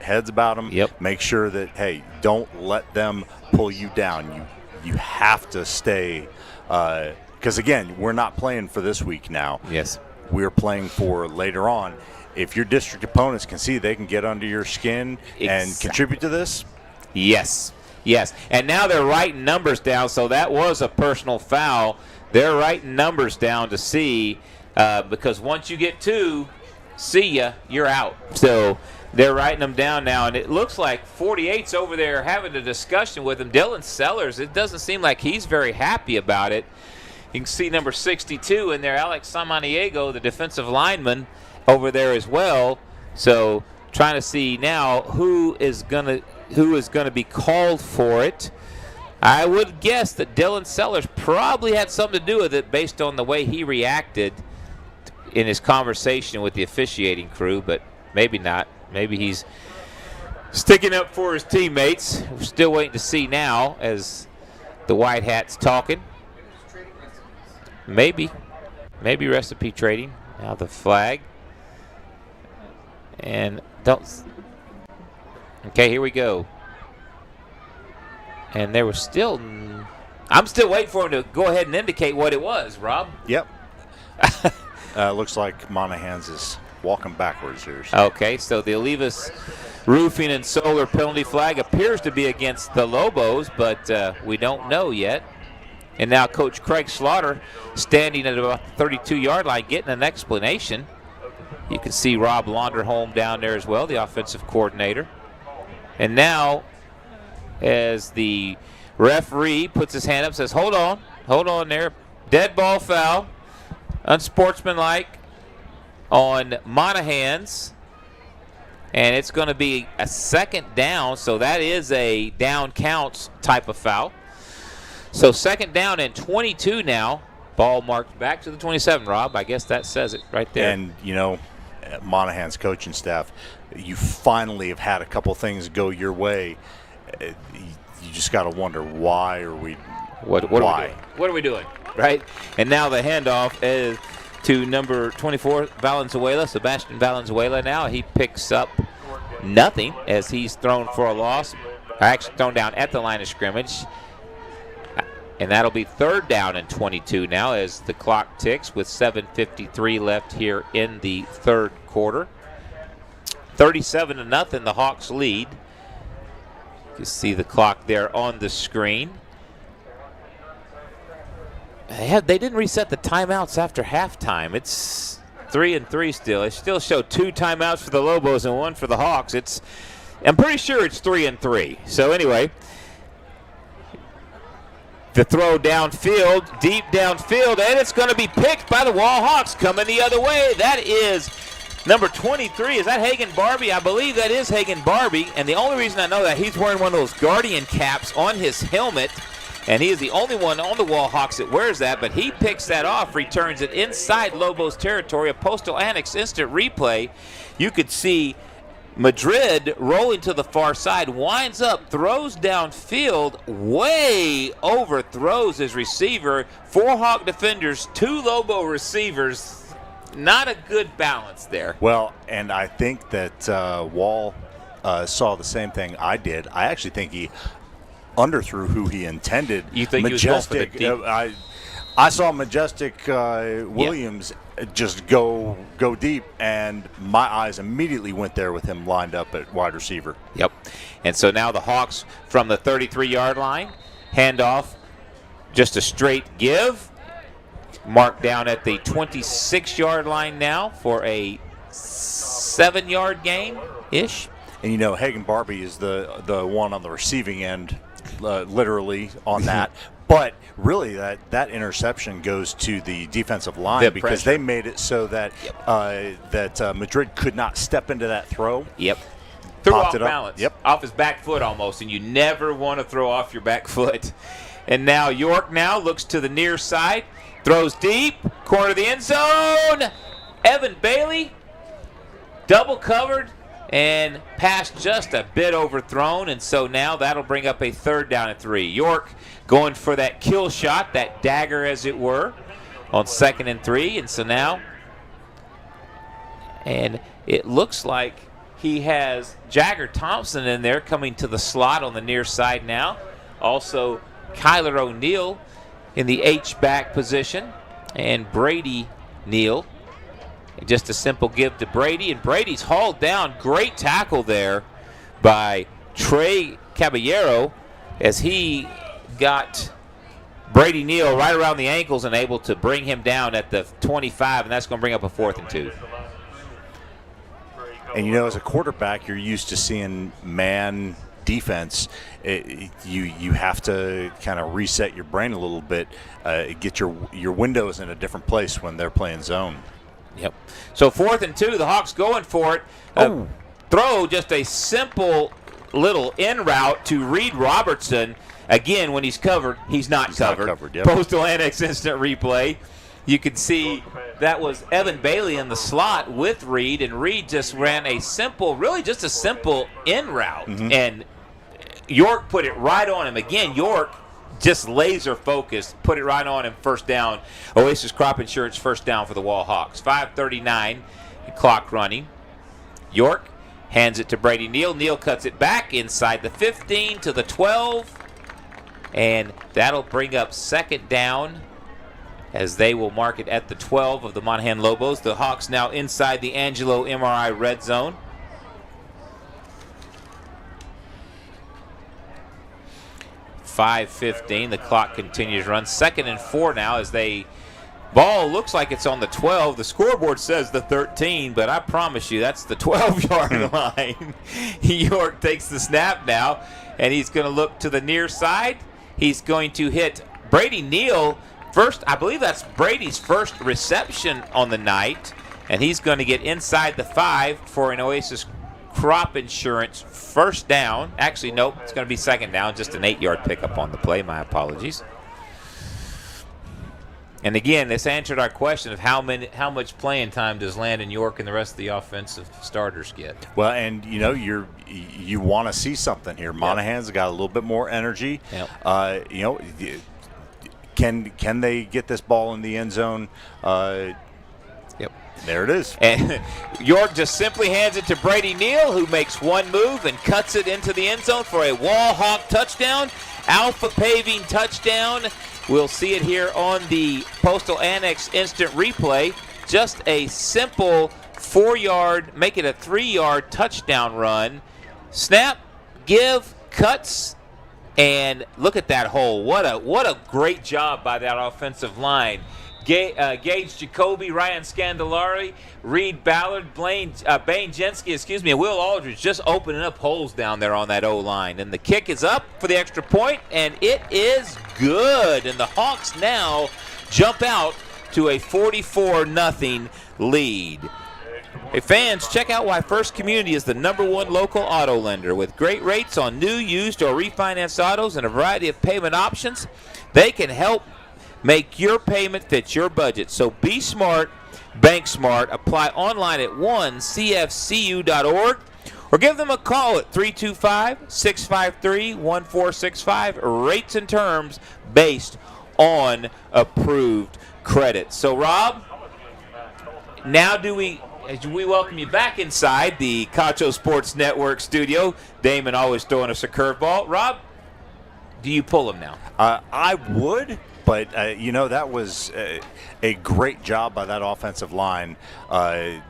heads about them. Yep. Make sure that, hey, don't let them pull you down. You have to stay, because again, we're not playing for this week now. Yes. We're playing for later on. If your district opponents can see they can get under your skin and contribute to this. Yes. And now they're writing numbers down, so that was a personal foul. They're writing numbers down to see, because once you get 2, see ya, you're out. So they're writing them down now, and it looks like 48's over there having a discussion with him. Dylan Sellers, it doesn't seem like he's very happy about it. You can see number 62 in there, Alex Samaniego, the defensive lineman, over there as well. So trying to see now who is gonna be called for it. I would guess that Dylan Sellers probably had something to do with it based on the way he reacted in his conversation with the officiating crew, but maybe not. Maybe he's sticking up for his teammates. We're still waiting to see now as the White Hat's talking. Maybe recipe trading. Now the flag. And okay, here we go. And there was still, I'm still waiting for him to go ahead and indicate what it was, Rob. Yep. Looks like Monahans is walking backwards here. Okay, so the Olivas Roofing and Solar penalty flag appears to be against the Lobos, but we don't know yet. And now Coach Craig Slaughter standing at about the 32-yard line getting an explanation. You can see Rob Launderholm down there as well, the offensive coordinator. And now, as the referee puts his hand up, says, hold on there. Dead ball foul, unsportsmanlike on Monahans. And it's going to be a second down, so that is a down counts type of foul. So second down and 22 now. Ball marked back to the 27, Rob. I guess that says it right there. And, Monahan's coaching staff, you finally have had a couple things go your way. You just got to wonder why are we What are we doing? Right? And now the handoff is to number 24, Valenzuela, Sebastian Valenzuela. Now he picks up nothing as he's thrown for a loss. Actually thrown down at the line of scrimmage. And that'll be third down and 22 now as the clock ticks with 7:53 left here in the third quarter. 37-0, the Hawks lead. You can see the clock there on the screen. They didn't reset the timeouts after halftime. It's 3-3 still. It still show 2 timeouts for the Lobos and 1 for the Hawks. I'm pretty sure it's 3-3. So anyway, the throw downfield, deep downfield, and it's going to be picked by the Wall Hawks coming the other way. That is number 23. Is that Hagan Barbie? I believe that is Hagan Barbie. And the only reason I know that, he's wearing one of those Guardian caps on his helmet. And he is the only one on the Wall Hawks that wears that. But he picks that off, returns it inside Lobos territory. A Postal Annex instant replay. You could see Madrid rolling to the far side, winds up, throws downfield, way overthrows his receiver. 4 Hawk defenders, 2 Lobo receivers. Not a good balance there. Well, and I think that Wall saw the same thing I did. I actually think he underthrew who he intended. You think Majestic, he was going for the deep? I saw Majestic Williams just go deep, and my eyes immediately went there with him lined up at wide receiver. Yep. And so now the Hawks from the 33-yard line, handoff, just a straight give. Marked down at the 26-yard line now for a 7-yard gain-ish. And Hagan Barbie is the one on the receiving end, literally on that. But really, that interception goes to the defensive line because they made it so that Madrid could not step into that throw. Yep. Threw off it up. balance. Yep. Off his back foot almost, and you never want to throw off your back foot. And now York now looks to the near side, throws deep, corner of the end zone. Evan Bailey, double covered, and pass just a bit overthrown, and so now that'll bring up a third down and 3. York going for that kill shot, that dagger as it were, on 2nd and 3, and so now, and it looks like he has Jagger Thompson in there coming to the slot on the near side now. Also Kyler O'Neal in the H-back position, and Brady Neal. Just a simple give to Brady, and Brady's hauled down. Great tackle there by Trey Caballero as he got Brady Neal right around the ankles and able to bring him down at the 25, and that's going to bring up a 4th and 2. And as a quarterback, you're used to seeing man defense. You have to kind of reset your brain a little bit, get your windows in a different place when they're playing zone. Yep. So 4th and 2, the Hawks going for it. Throw, just a simple little in route to Reed Robertson. Again, when he's covered, he's not covered. Yep. Postal Annex instant replay. You can see that was Evan Bailey in the slot with Reed, and Reed just ran a simple, really just a simple in route. Mm-hmm. And York put it right on him. Again, York just laser focused, put it right on him, first down. Oasis Crop Insurance first down for the Wall Hawks. 5:39, clock running. York hands it to Brady Neal. Neal cuts it back inside the 15 to the 12. And that'll bring up second down as they will mark it at the 12 of the Monahans Loboes. The Hawks now inside the Angelo MRI red zone. .5:15, the clock continues to run. 2nd and 4 now as they ball looks like it's on the 12. The scoreboard says the 13, but I promise you that's the 12-yard line. York takes the snap now, and he's going to look to the near side. He's going to hit Brady Neal first. I believe that's Brady's first reception on the night, and he's going to get inside the 5 for an Oasis Crop Insurance, first down. Actually, nope, it's going to be second down, just an 8-yard pickup on the play. My apologies. And again, this answered our question of how much playing time does Landon York and the rest of the offensive starters get. Well, and you want to see something here. Monahans got a little bit more energy. Yep. Can they get this ball in the end zone? Yep. There it is. And York just simply hands it to Brady Neal, who makes one move and cuts it into the end zone for a Wall Hawk touchdown. Alpha Paving touchdown. We'll see it here on the Postal Annex instant replay. Just a simple 4-yard, make it a 3-yard touchdown run. Snap, give, cuts, and look at that hole. What a great job by that offensive line. Gage Jacoby, Ryan Scandalari, Reed Ballard, Bane Jensky, and Will Aldridge just opening up holes down there on that O-line. And the kick is up for the extra point, and it is good. And the Hawks now jump out to a 44-0 lead. Hey fans, check out why First Community is the #1 local auto lender. With great rates on new, used, or refinanced autos and a variety of payment options, they can help make your payment fit your budget. So be smart, bank smart. Apply online at 1cfcu.org or give them a call at 325-653-1465. Rates and terms based on approved credit. So, Rob, now we welcome you back inside the Concho Sports Network studio. Damon always throwing us a curveball. Rob, do you pull him now? I would. But, that was a great job by that offensive line. The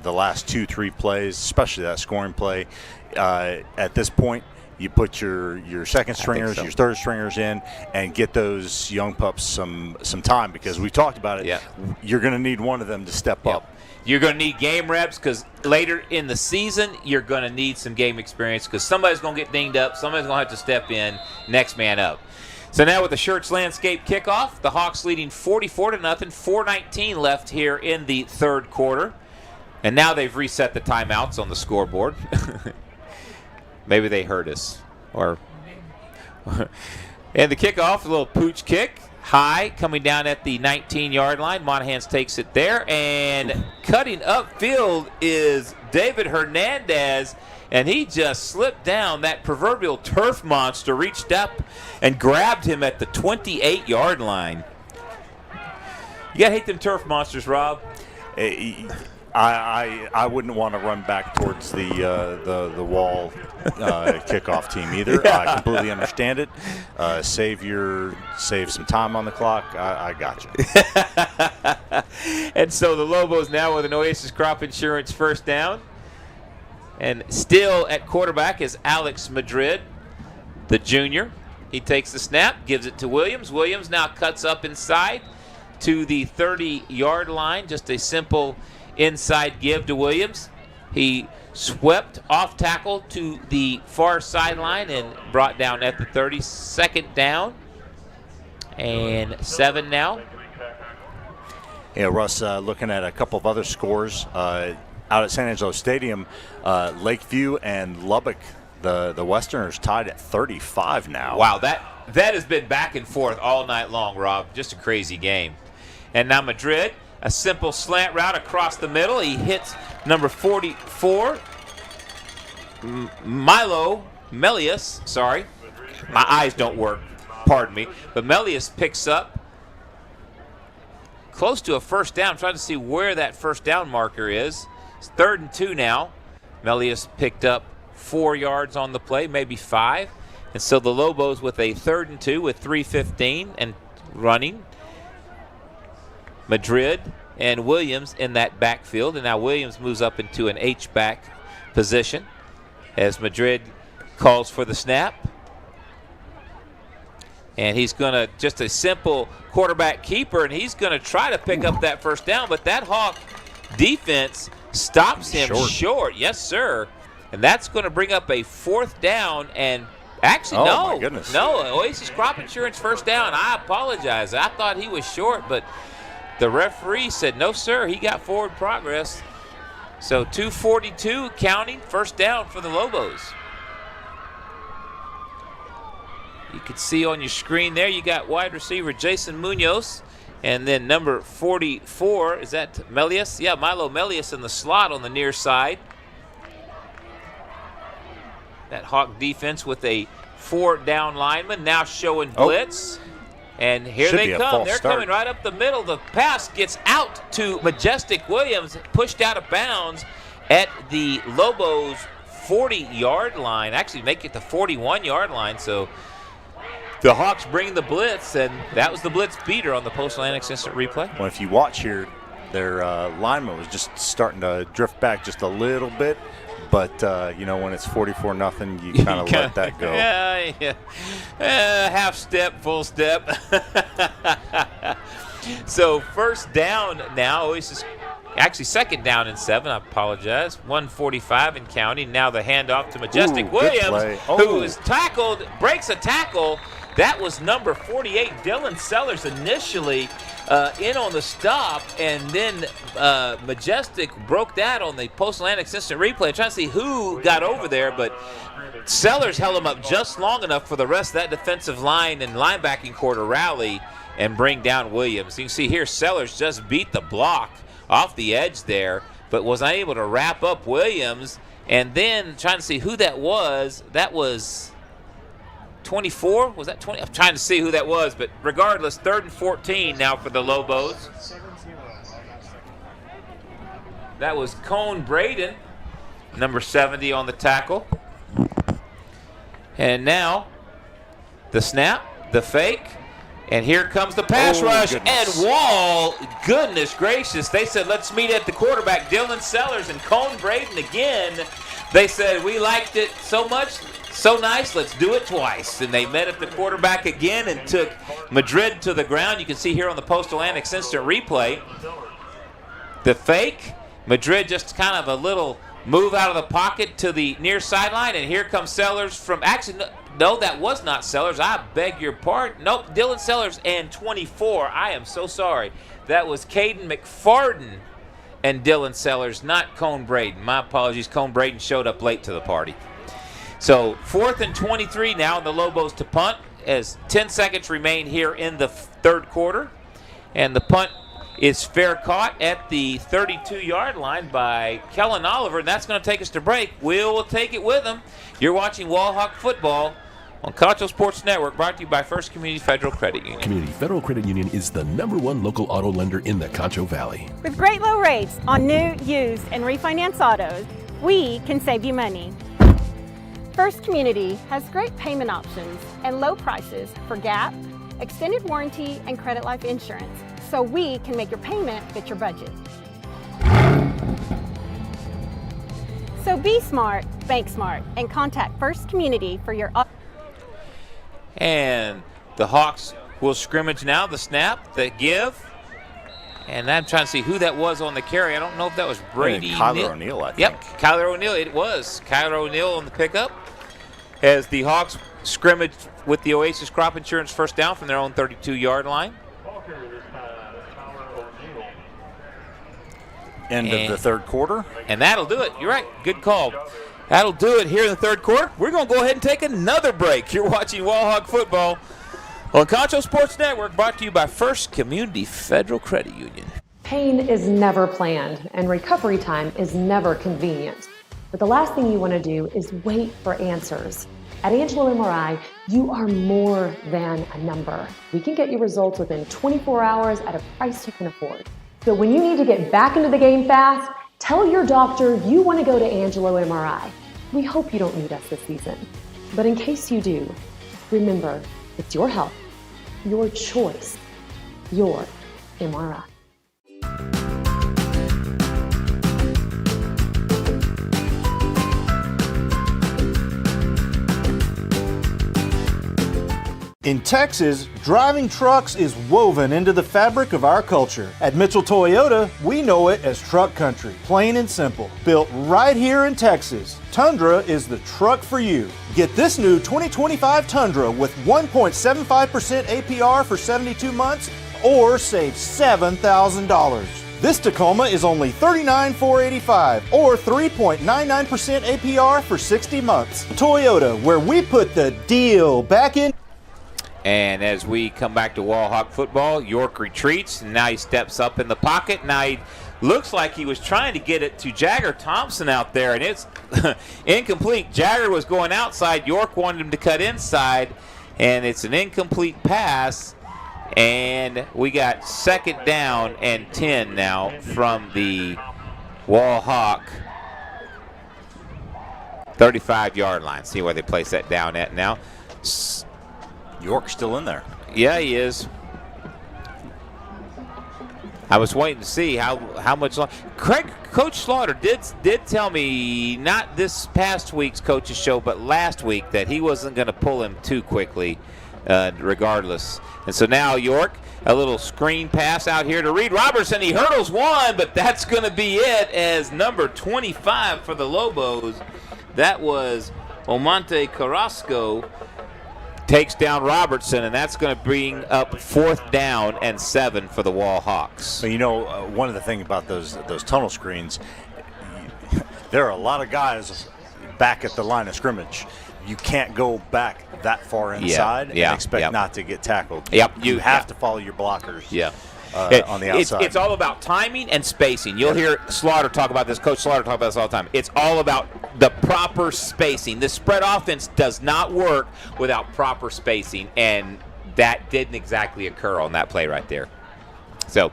last 2-3 plays, especially that scoring play. At this point, you put your second stringers, your third stringers in, and get those young pups some time, because we talked about it. Yeah. You're going to need one of them to step up. You're going to need game reps, because later in the season, you're going to need some game experience, because somebody's going to get dinged up. Somebody's going to have to step in, next man up. So now with the Shirts Landscape kickoff, the Hawks leading 44-0, 4:19 left here in the third quarter. And now they've reset the timeouts on the scoreboard. Maybe they heard us. And the kickoff, a little pooch kick, high, coming down at the 19-yard line. Monahans takes it there, and cutting upfield is David Hernandez. And he just slipped down. That proverbial turf monster reached up and grabbed him at the 28-yard line. You got to hate them turf monsters, Rob. I wouldn't want to run back towards the wall kickoff team either. Yeah. I completely understand it. Save some time on the clock. I got you. And so the Lobos now with an Oasis Crop Insurance first down. And still at quarterback is Alex Madrid, the junior. He takes the snap, gives it to Williams. Williams now cuts up inside to the 30-yard line. Just a simple inside give to Williams. He swept off tackle to the far sideline and brought down at the 30. Second down and 7 now. Yeah, Russ, looking at a couple of other scores out at San Angelo Stadium, Lakeview and Lubbock, the Westerners tied at 35 now. Wow, that has been back and forth all night long, Rob. Just a crazy game. And now Madrid, a simple slant route across the middle. He hits number 44, Melius. Sorry, my eyes don't work. Pardon me. But Melius picks up close to a first down. I'm trying to see where that first down marker is. It's 3rd and 2 now. Melius picked up 4 yards on the play, maybe 5. And so the Lobos with a 3rd and 2 with 3:15 and running. Madrid and Williams in that backfield. And now Williams moves up into an H-back position as Madrid calls for the snap. And he's going to, just a simple quarterback keeper, and he's going to try to pick up that first down. But that Hawk defense stops him short. Yes, sir. And that's going to bring up a 4th down. And actually, my goodness. No, Oasis Crop Insurance first down. I apologize. I thought he was short, but the referee said, no, sir, he got forward progress. So 2:42 counting, first down for the Lobos. You can see on your screen there, you got wide receiver Jason Munoz, and then number 44, is that Melius? Yeah, Milo Melius in the slot on the near side. That Hawk defense with a 4-down lineman now showing blitz. And here Should they be a come. false They're start. coming right up the middle. The pass gets out to Majestic Williams, pushed out of bounds at the Lobos 40-yard line. Actually make it the 41-yard line. So the Hawks bring the blitz, and that was the blitz beater on the Post-Atlantic instant replay. Well, if you watch here, their lineman was just starting to drift back just a little bit. But, when it's 44-0, you kind of let that go. Yeah. Half step, full step. So first down now. Actually, second down and 7. I apologize. 1:45 and counting. Now the handoff to Majestic Williams, who is tackled, breaks a tackle. That was number 48, Dylan Sellers, initially in on the stop, and then Majestic broke that on the Post-Atlantic instant replay. I'm trying to see who got over there, but Sellers held him up just long enough for the rest of that defensive line and linebacking core to rally and bring down Williams. You can see here Sellers just beat the block off the edge there, but was unable to wrap up Williams. And then trying to see who that was. That was 24? Was that 20? I'm trying to see who that was, but regardless, 3rd and 14 now for the Lobos. That was Cone Braden, number 70 on the tackle. And now the snap, the fake, and here comes the pass rush. Goodness. And Wall, goodness gracious, they said let's meet at the quarterback. Dylan Sellers and Cone Braden again. They said we liked it so much, so nice, let's do it twice. And they met at the quarterback again and took Madrid to the ground. You can see here on the Post-Atlantic instant replay the fake. Madrid just kind of a little move out of the pocket to the near sideline, and here comes Sellers from, actually, no, that was not Sellers. I beg your pardon. Nope, Dylan Sellers and 24. I am so sorry. That was Caden McFarden and Dylan Sellers, not Cone Braden. My apologies. Cone Braden showed up late to the party. So 4th and 23 now, and the Lobos to punt as 10 seconds remain here in the third quarter. And the punt is fair caught at the 32-yard line by Kellen Oliver, and that's going to take us to break. Will take it with him. You're watching Wall Hawk Football on Concho Sports Network, brought to you by First Community Federal Credit Union. Community Federal Credit Union is the #1 local auto lender in the Concho Valley. With great low rates on new, used, and refinance autos, we can save you money. First Community has great payment options and low prices for GAP, extended warranty, and credit life insurance, so we can make your payment fit your budget. So be smart, bank smart, and contact First Community for your... And the Hawks will scrimmage now. The snap, the give. And I'm trying to see who that was on the carry. I don't know if that was Brady. Kyler O'Neal, I think. Yep, Kyler O'Neal. It was Kyler O'Neal on the pickup. As the Hawks scrimmage with the Oasis Crop Insurance first down from their own 32-yard line. End of the third quarter. And that'll do it. You're right. Good call. That'll do it here in the third quarter. We're going to go ahead and take another break. You're watching Wall Hawk Football on Concho Sports Network, brought to you by First Community Federal Credit Union. Pain is never planned, and recovery time is never convenient. But the last thing you want to do is wait for answers. At Angelo MRI, you are more than a number. We can get you results within 24 hours at a price you can afford. So when you need to get back into the game fast, tell your doctor you want to go to Angelo MRI. We hope you don't need us this season. But in case you do, remember, it's your health, your choice, your MRI. In Texas, driving trucks is woven into the fabric of our culture. At Mitchell Toyota, we know it as truck country, plain and simple. Built right here in Texas, Tundra is the truck for you. Get this new 2025 Tundra with 1.75% APR for 72 months or save $7,000. This Tacoma is only $39,485 or 3.99% APR for 60 months. Toyota, where we put the deal back in. And as we come back to Wall Hawk football, York retreats, and now he steps up in the pocket. Now he looks like he was trying to get it to Jagger Thompson out there, and it's incomplete. Jagger was going outside. York wanted him to cut inside, and it's an incomplete pass. And we got 2nd down and 10 now from the Wall Hawk 35-yard line. See where they place that down at now. York's still in there. Yeah, he is. I was waiting to see how much longer. Coach Slaughter did tell me, not this past week's coach's show, but last week, that he wasn't going to pull him too quickly, regardless. And so now York, a little screen pass out here to Reed Robertson. He hurdles one, but that's going to be it as number 25 for the Lobos. That was Omonte Carrasco. Takes down Robertson, and that's going to bring up 4th down and 7 for the Wall Hawks. But one of the things about those tunnel screens, there are a lot of guys back at the line of scrimmage. You can't go back that far inside and expect not to get tackled. You have to follow your blockers. On the outside. It's all about timing and spacing. You'll hear Slaughter talk about this. Coach Slaughter talk about this all the time. It's all about the proper spacing. The spread offense does not work without proper spacing, and that didn't exactly occur on that play right there. So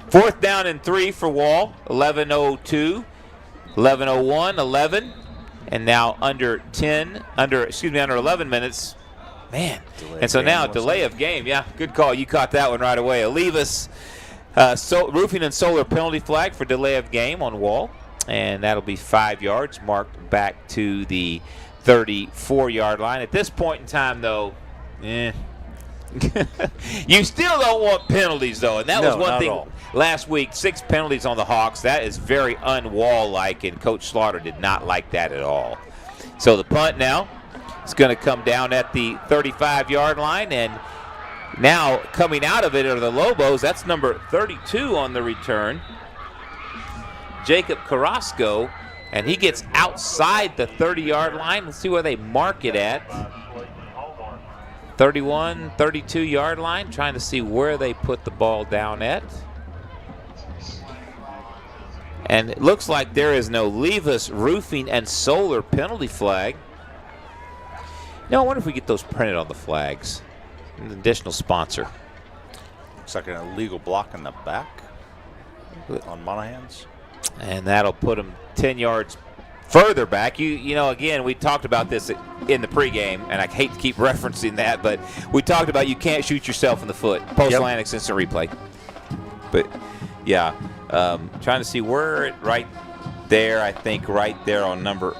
4th down and 3 for Wall. 11:02, 11:01, 11, and now under 11 minutes. Man. And so now delay of game. Yeah, good call. You caught that one right away. Olivas roofing and solar penalty flag for delay of game on Wall. And that'll be 5 yards, marked back to the 34-yard line. At this point in time, though, you still don't want penalties, though. And that was one thing last week, 6 penalties on the Hawks. That is very un-Wall-like, and Coach Slaughter did not like that at all. So the punt now. It's going to come down at the 35-yard line, and now coming out of it are the Lobos. That's number 32 on the return, Jacob Carrasco, and he gets outside the 30-yard line. Let's see where they mark it at. 31, 32-yard line, trying to see where they put the ball down at. And it looks like there is no Levis Roofing and Solar penalty flag. I wonder if we get those printed on the flags. An additional sponsor. Looks like an illegal block in the back on Monahans. And that'll put them 10 yards further back. Again, we talked about this in the pregame, and I hate to keep referencing that, but we talked about you can't shoot yourself in the foot. Post-Atlantic instant replay. But, yeah, trying to see where it right there, I think right there on number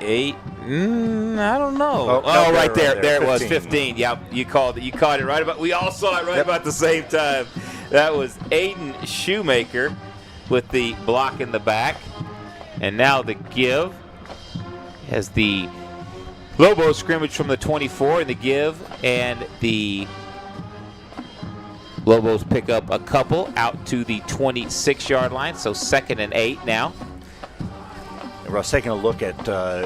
8. I don't know. Right there. There it was, 15. Yeah, you called it. You caught it right about. We all saw it right about the same time. That was Aiden Shoemaker with the block in the back. And now the give as the Lobos scrimmage from the 24 in the give, and the Lobos pick up a couple out to the 26-yard line. So 2nd and 8 now. I was taking a look at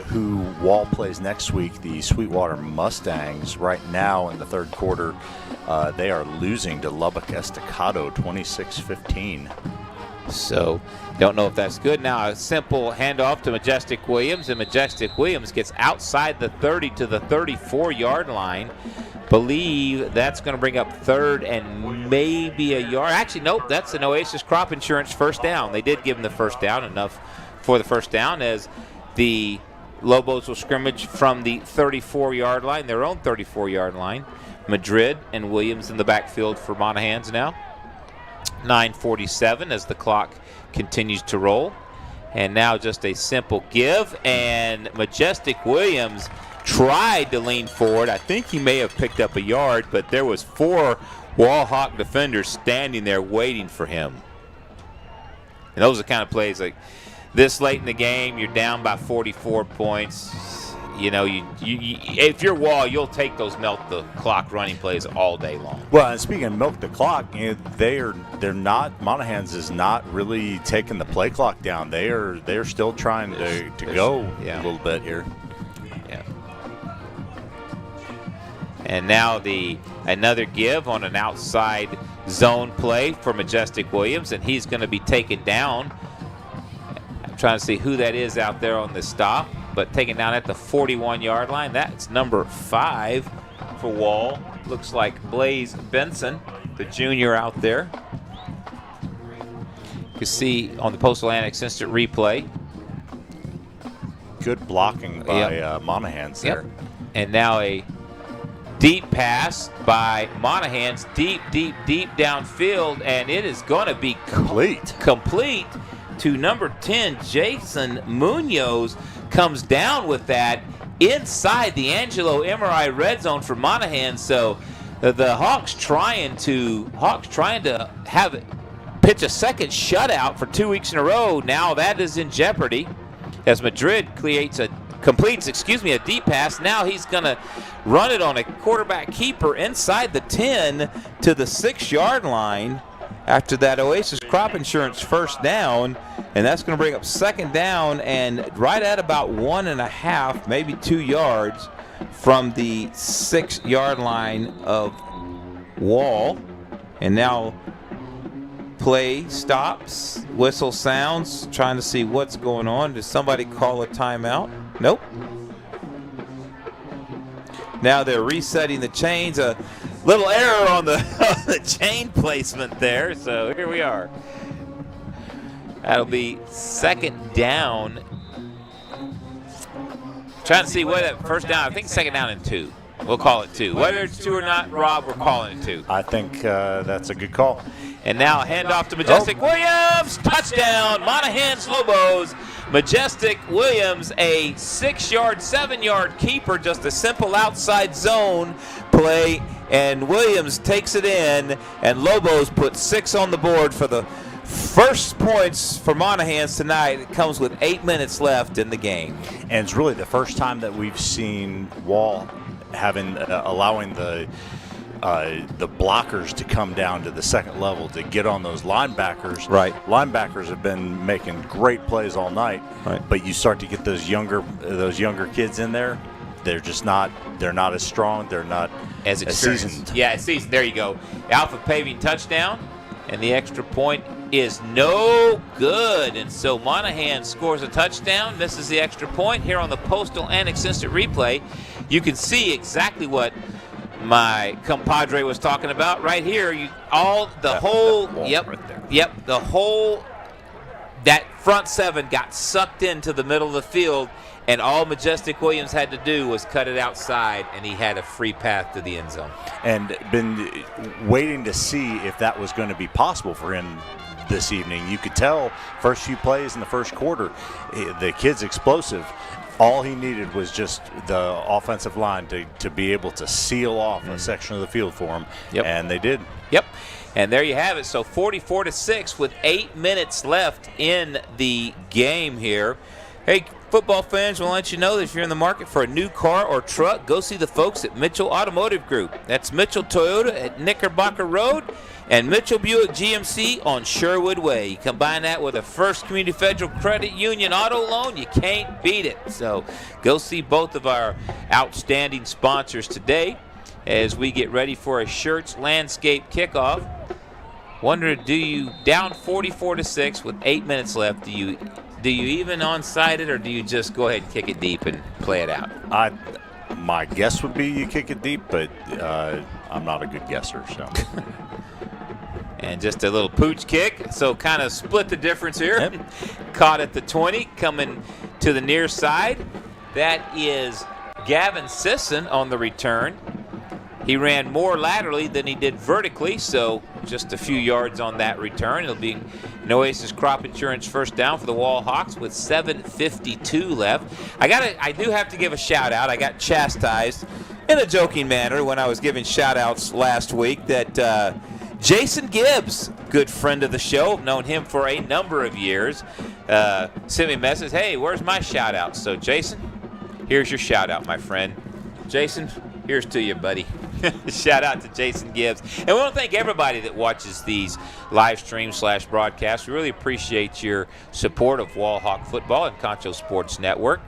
who Wall plays next week. The Sweetwater Mustangs right now in the 3rd quarter, they are losing to Lubbock Estacado 26-15. So don't know if that's good. Now a simple handoff to Majestic Williams, and Majestic Williams gets outside the 30 to the 34-yard line. Believe that's going to bring up 3rd and maybe a yard. Actually, nope, that's an Oasis Crop Insurance 1st down. They did give him the 1st down, enough for the 1st down, as the Lobos will scrimmage from the 34-yard line, their own 34-yard line. Madrid and Williams in the backfield for Monahans now. 9:47 as the clock continues to roll. And now just a simple give, and Majestic Williams tried to lean forward. I think he may have picked up a yard, but there was 4 Wall Hawk defenders standing there waiting for him. And those are the kind of plays like this late in the game, you're down by 44 points. if you're Wall, you'll take those milk the clock running plays all day long. Well, and speaking of milk the clock, they're not. Monahans is not really taking the play clock down. They're still trying to go a little bit here. Yeah. And now another give on an outside zone play for Majestic Williams, and he's going to be taken down. I'm trying to see who that is out there on the stop, but taken down at the 41-yard line. That's number 5 for Wall. Looks like Blaze Benson, the junior out there. You can see on the Postal Annex instant replay. Good blocking by Monahans there. Yep. And now a deep pass by Monahans, deep downfield, and it is going to be complete to number 10, Jason Munoz. Comes down with that inside the Angelo MRI red zone for Monahans. So the Hawks trying to have it pitch a second shutout for 2 weeks in a row. Now that is in jeopardy as Madrid completes a deep pass. Now he's going to run it on a quarterback keeper inside the 10 to the 6-yard line after that Oasis Crop Insurance first down, and that's going to bring up second down and right at about 1.5, maybe 2 yards from the 6-yard line of Wall. And now play stops, whistle sounds, trying to see what's going on. Did somebody call a timeout? Nope. Now they're resetting the chains. A little error on the chain placement there. So here we are. That'll be second down. Trying to see what that first down. I think second down and 2. We'll call it 2. Whether it's 2 or not, Rob, we're calling it 2. I think that's a good call. And now handoff to Majestic Williams. Touchdown, Monahans Loboes. Majestic Williams, a 6-yard, 7-yard keeper, just a simple outside zone play. And Williams takes it in, and Lobos put 6 on the board for the first points for Monahans tonight. It comes with 8 minutes left in the game. And it's really the first time that we've seen Wall allowing the blockers to come down to the second level to get on those linebackers. Right. Linebackers have been making great plays all night. Right. But you start to get those younger kids in there. They're not as strong. They're not as seasoned. Yeah, seasoned. There you go. Alpha Paving touchdown, and the extra point is no good. And so Monahan scores a touchdown. This is the extra point here on the Postal Annex Instant Replay. You can see exactly what my compadre was talking about right here. That front 7 got sucked into the middle of the field, and all Majestic Williams had to do was cut it outside, and he had a free path to the end zone. And been waiting to see if that was going to be possible for him this evening. You could tell first few plays in the first quarter, the kid's explosive. All he needed was just the offensive line to be able to seal off a section of the field for him, and they did. Yep. And there you have it. So 44-6 with 8 minutes left in the game here. Hey, football fans, we'll let you know that if you're in the market for a new car or truck, go see the folks at Mitchell Automotive Group. That's Mitchell Toyota at Knickerbocker Road and Mitchell Buick GMC on Sherwood Way. You combine that with a First Community Federal Credit Union auto loan, you can't beat it. So go see both of our outstanding sponsors today as we get ready for a Shirts Landscape kickoff. Wonder, do you down 44-6 with 8 minutes left? Do you even onside it, or do you just go ahead and kick it deep and play it out? My guess would be you kick it deep, but I'm not a good guesser. So. And just a little pooch kick, so kind of split the difference here. Yep. Caught at the 20, coming to the near side. That is Gavin Sisson on the return. He ran more laterally than he did vertically, so just a few yards on that return. It'll be an Oasis Crop Insurance first down for the Wall Hawks with 7:52 left. I do have to give a shout out. I got chastised in a joking manner when I was giving shout outs last week that Jason Gibbs, good friend of the show, known him for a number of years, sent me a message, hey, where's my shout out? So Jason, here's your shout out, my friend. Jason, here's to you, buddy. Shout out to Jason Gibbs. And we want to thank everybody that watches these live streams / broadcasts. We really appreciate your support of Wall Hawk football and Concho Sports Network.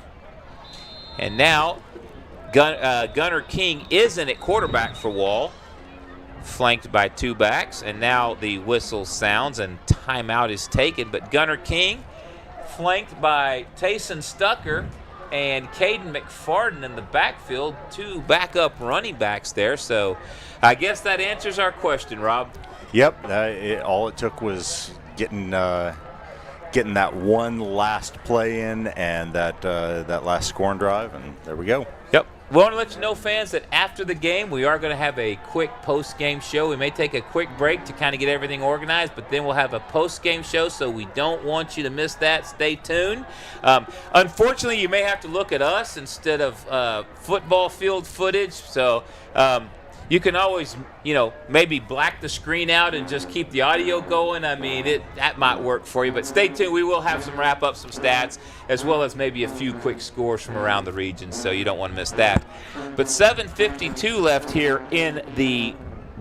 And now, Gunnar King isn't at quarterback for Wall, flanked by 2 backs. And now the whistle sounds and timeout is taken. But Gunnar King, flanked by Tayson Stucker and Caden McFarden in the backfield, 2 backup running backs there. So I guess that answers our question, Rob. Yep. All it took was getting that one last play in and that last scoring drive, and there we go. Yep. We want to let you know, fans, that after the game, we are going to have a quick post-game show. We may take a quick break to kind of get everything organized, but then we'll have a post-game show, so we don't want you to miss that. Stay tuned. Unfortunately, you may have to look at us instead of football field footage, so you can always, maybe black the screen out and just keep the audio going. I mean, that might work for you. But stay tuned. We will have some wrap-up, some stats, as well as maybe a few quick scores from around the region, so you don't want to miss that. But 7:52 left here in the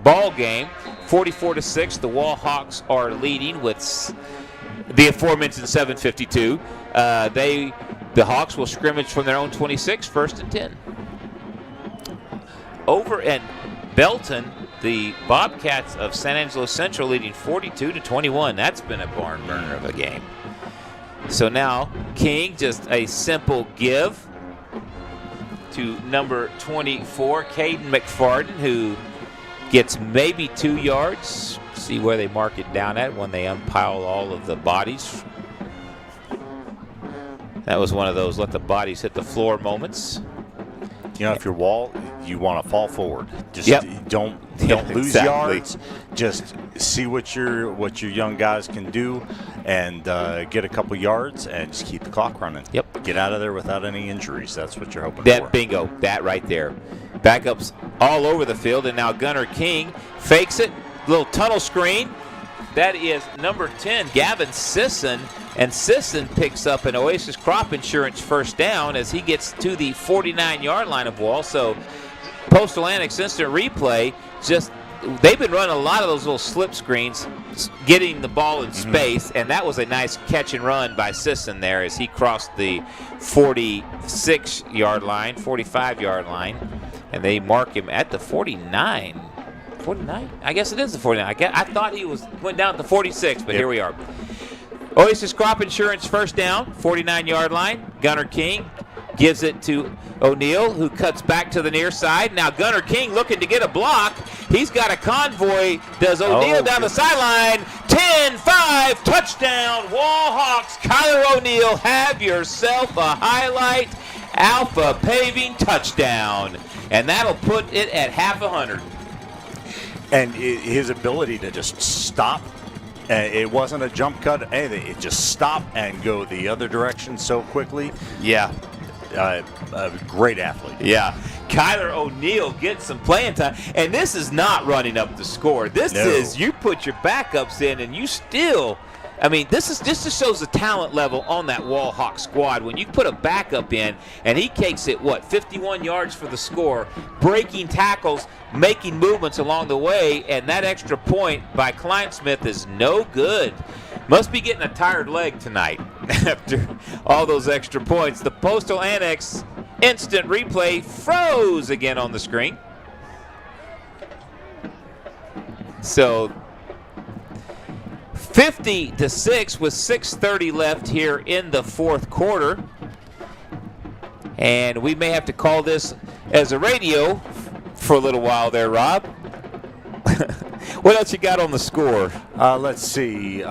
ball game. 44-6. The Wall Hawks are leading with the aforementioned 7:52. The Hawks will scrimmage from their own 26, 1st and 10. Over in Belton, the Bobcats of San Angelo Central leading 42-21. That's been a barn burner of a game. So now King, just a simple give to number 24, Caden McFarden, who gets maybe 2 yards. See where they mark it down at when they unpile all of the bodies. That was one of those let the bodies hit the floor moments. If you're Wall, you want to fall forward. Just don't lose yards. Just see what your young guys can do, and get a couple yards, and just keep the clock running. Yep. Get out of there without any injuries. That's what you're hoping for. Bingo. That right there. Backups all over the field, and now Gunnar King fakes it. Little tunnel screen. That is number 10, Gavin Sisson. And Sisson picks up an Oasis Crop Insurance first down as he gets to the 49-yard line of Wall. So Postal Annex instant replay, they've been running a lot of those little slip screens, getting the ball in space, and that was a nice catch and run by Sisson there as he crossed the 46-yard line, 45-yard line, and they mark him at the 49. 49? I guess it is the 49. I thought he went down to the 46, but here we are. Oasis Crop Insurance first down, 49-yard line. Gunnar King gives it to O'Neal, who cuts back to the near side. Now Gunnar King looking to get a block. He's got a convoy. Does O'Neal down the sideline. 10-5, touchdown, Wall Hawks. Kyler O'Neal, have yourself a highlight Alpha Paving touchdown. And that'll put it at 50. And his ability to just stop. It wasn't a jump cut, anything. It just stopped and go the other direction so quickly. Yeah. A great athlete. Yeah. Kyler O'Neal gets some playing time. And this is not running up the score. This is you put your backups in and you still, this just shows the talent level on that Wall Hawk squad. When you put a backup in and he takes it, 51 yards for the score, breaking tackles, making movements along the way, and that extra point by Kleinsmith is no good. Must be getting a tired leg tonight after all those extra points. The Postal Annex instant replay froze again on the screen. So 50-6 with 6:30 left here in the fourth quarter. And we may have to call this as a radio for a little while there, Rob. What else you got on the score? Let's see.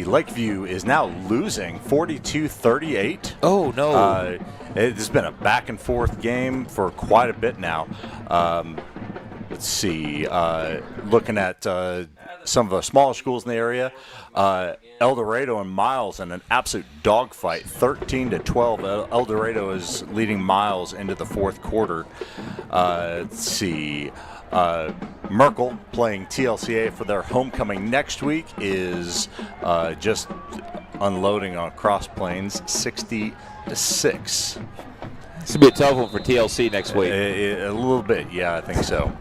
Lakeview is now losing 42-38. Oh, no. It's been a back and forth game for quite a bit now. Let's see. Looking at some of the smaller schools in the area, El Dorado and Miles in an absolute dogfight, 13-12. El Dorado is leading Miles into the fourth quarter. Let's see. Merkel playing TLCA for their homecoming next week is just unloading on Cross Plains, 60-6. This will be a tough one for TLC next week. A little bit, yeah, I think so.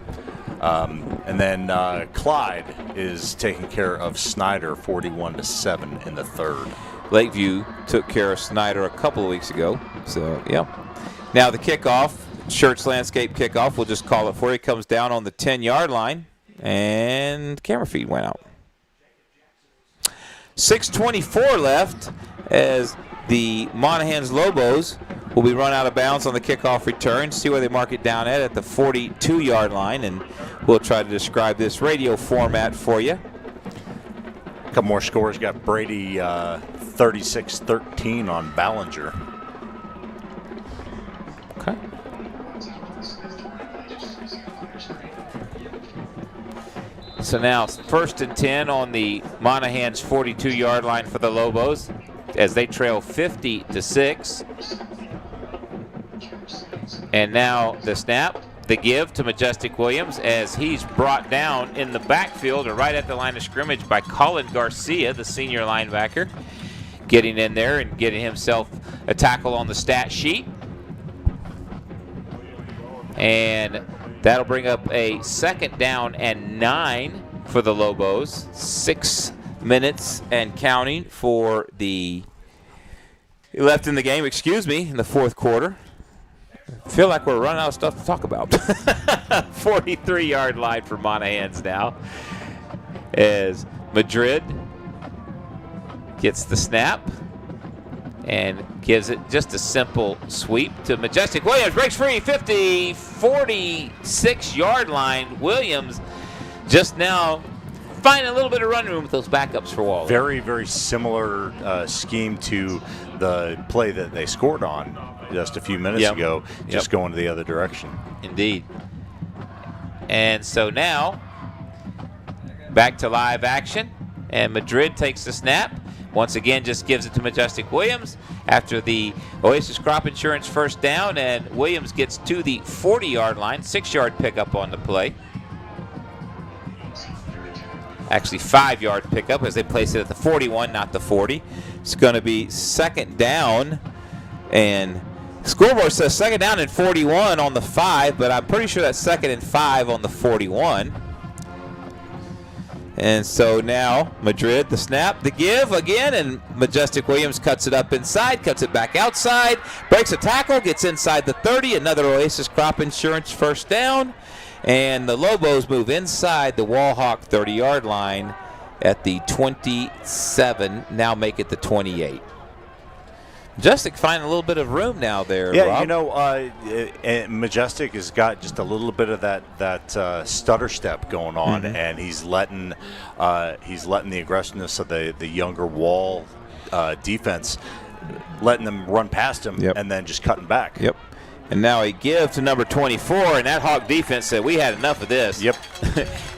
And then Clyde is taking care of Snyder, 41-7 in the third. Lakeview took care of Snyder a couple of weeks ago. So, yeah. Now the kickoff, Shirts Landscape kickoff, we'll just call it for you, comes down on the 10-yard line, and camera feed went out. 6:24 left as the Monahans Loboes will be run out of bounds on the kickoff return. See where they mark it down at the 42-yard line, and we'll try to describe this radio format for you. A couple more scores. Got Brady 36-13 on Ballinger. Okay. So now 1st and 10 on the Monahans 42-yard line for the Lobos as they trail 50-6. And now the snap, the give to Majestic Williams as he's brought down in the backfield or right at the line of scrimmage by Colin Garcia, the senior linebacker, getting in there and getting himself a tackle on the stat sheet. And that'll bring up a 2nd down and 9 for the Lobos. 6 minutes and counting for the left in the game, in the fourth quarter. I feel like we're running out of stuff to talk about. 43-yard line for Monahans now as Madrid gets the snap and gives it just a simple sweep to Majestic Williams. Breaks free, 46-yard line. Williams just now finding a little bit of run room with those backups for Waller. Very, very similar scheme to the play that they scored on just a few minutes ago, just going to the other direction. Indeed. And so now, back to live action, and Madrid takes the snap. Once again, just gives it to Majestic Williams after the Oasis Crop Insurance first down, and Williams gets to the 40-yard line, 6-yard pickup on the play. Actually, 5-yard pickup as they place it at the 41, not the 40. It's going to be 2nd down, and scoreboard says 2nd down and 41 on the 5, but I'm pretty sure that's 2nd and 5 on the 41. And so now Madrid, the snap, the give again, and Majestic Williams cuts it up inside, cuts it back outside, breaks a tackle, gets inside the 30, another Oasis Crop Insurance first down, and the Lobos move inside the Wallhawk 30-yard line at the 27, now make it the 28. Majestic finding a little bit of room now there, Yeah, Rob. you know, Majestic has got just a little bit of that stutter step going on, and he's letting the aggressiveness of the younger Wall defense, letting them run past him, and then just cutting back. Yep. And now a give to number 24, and that Hawk defense said, we had enough of this. Yep.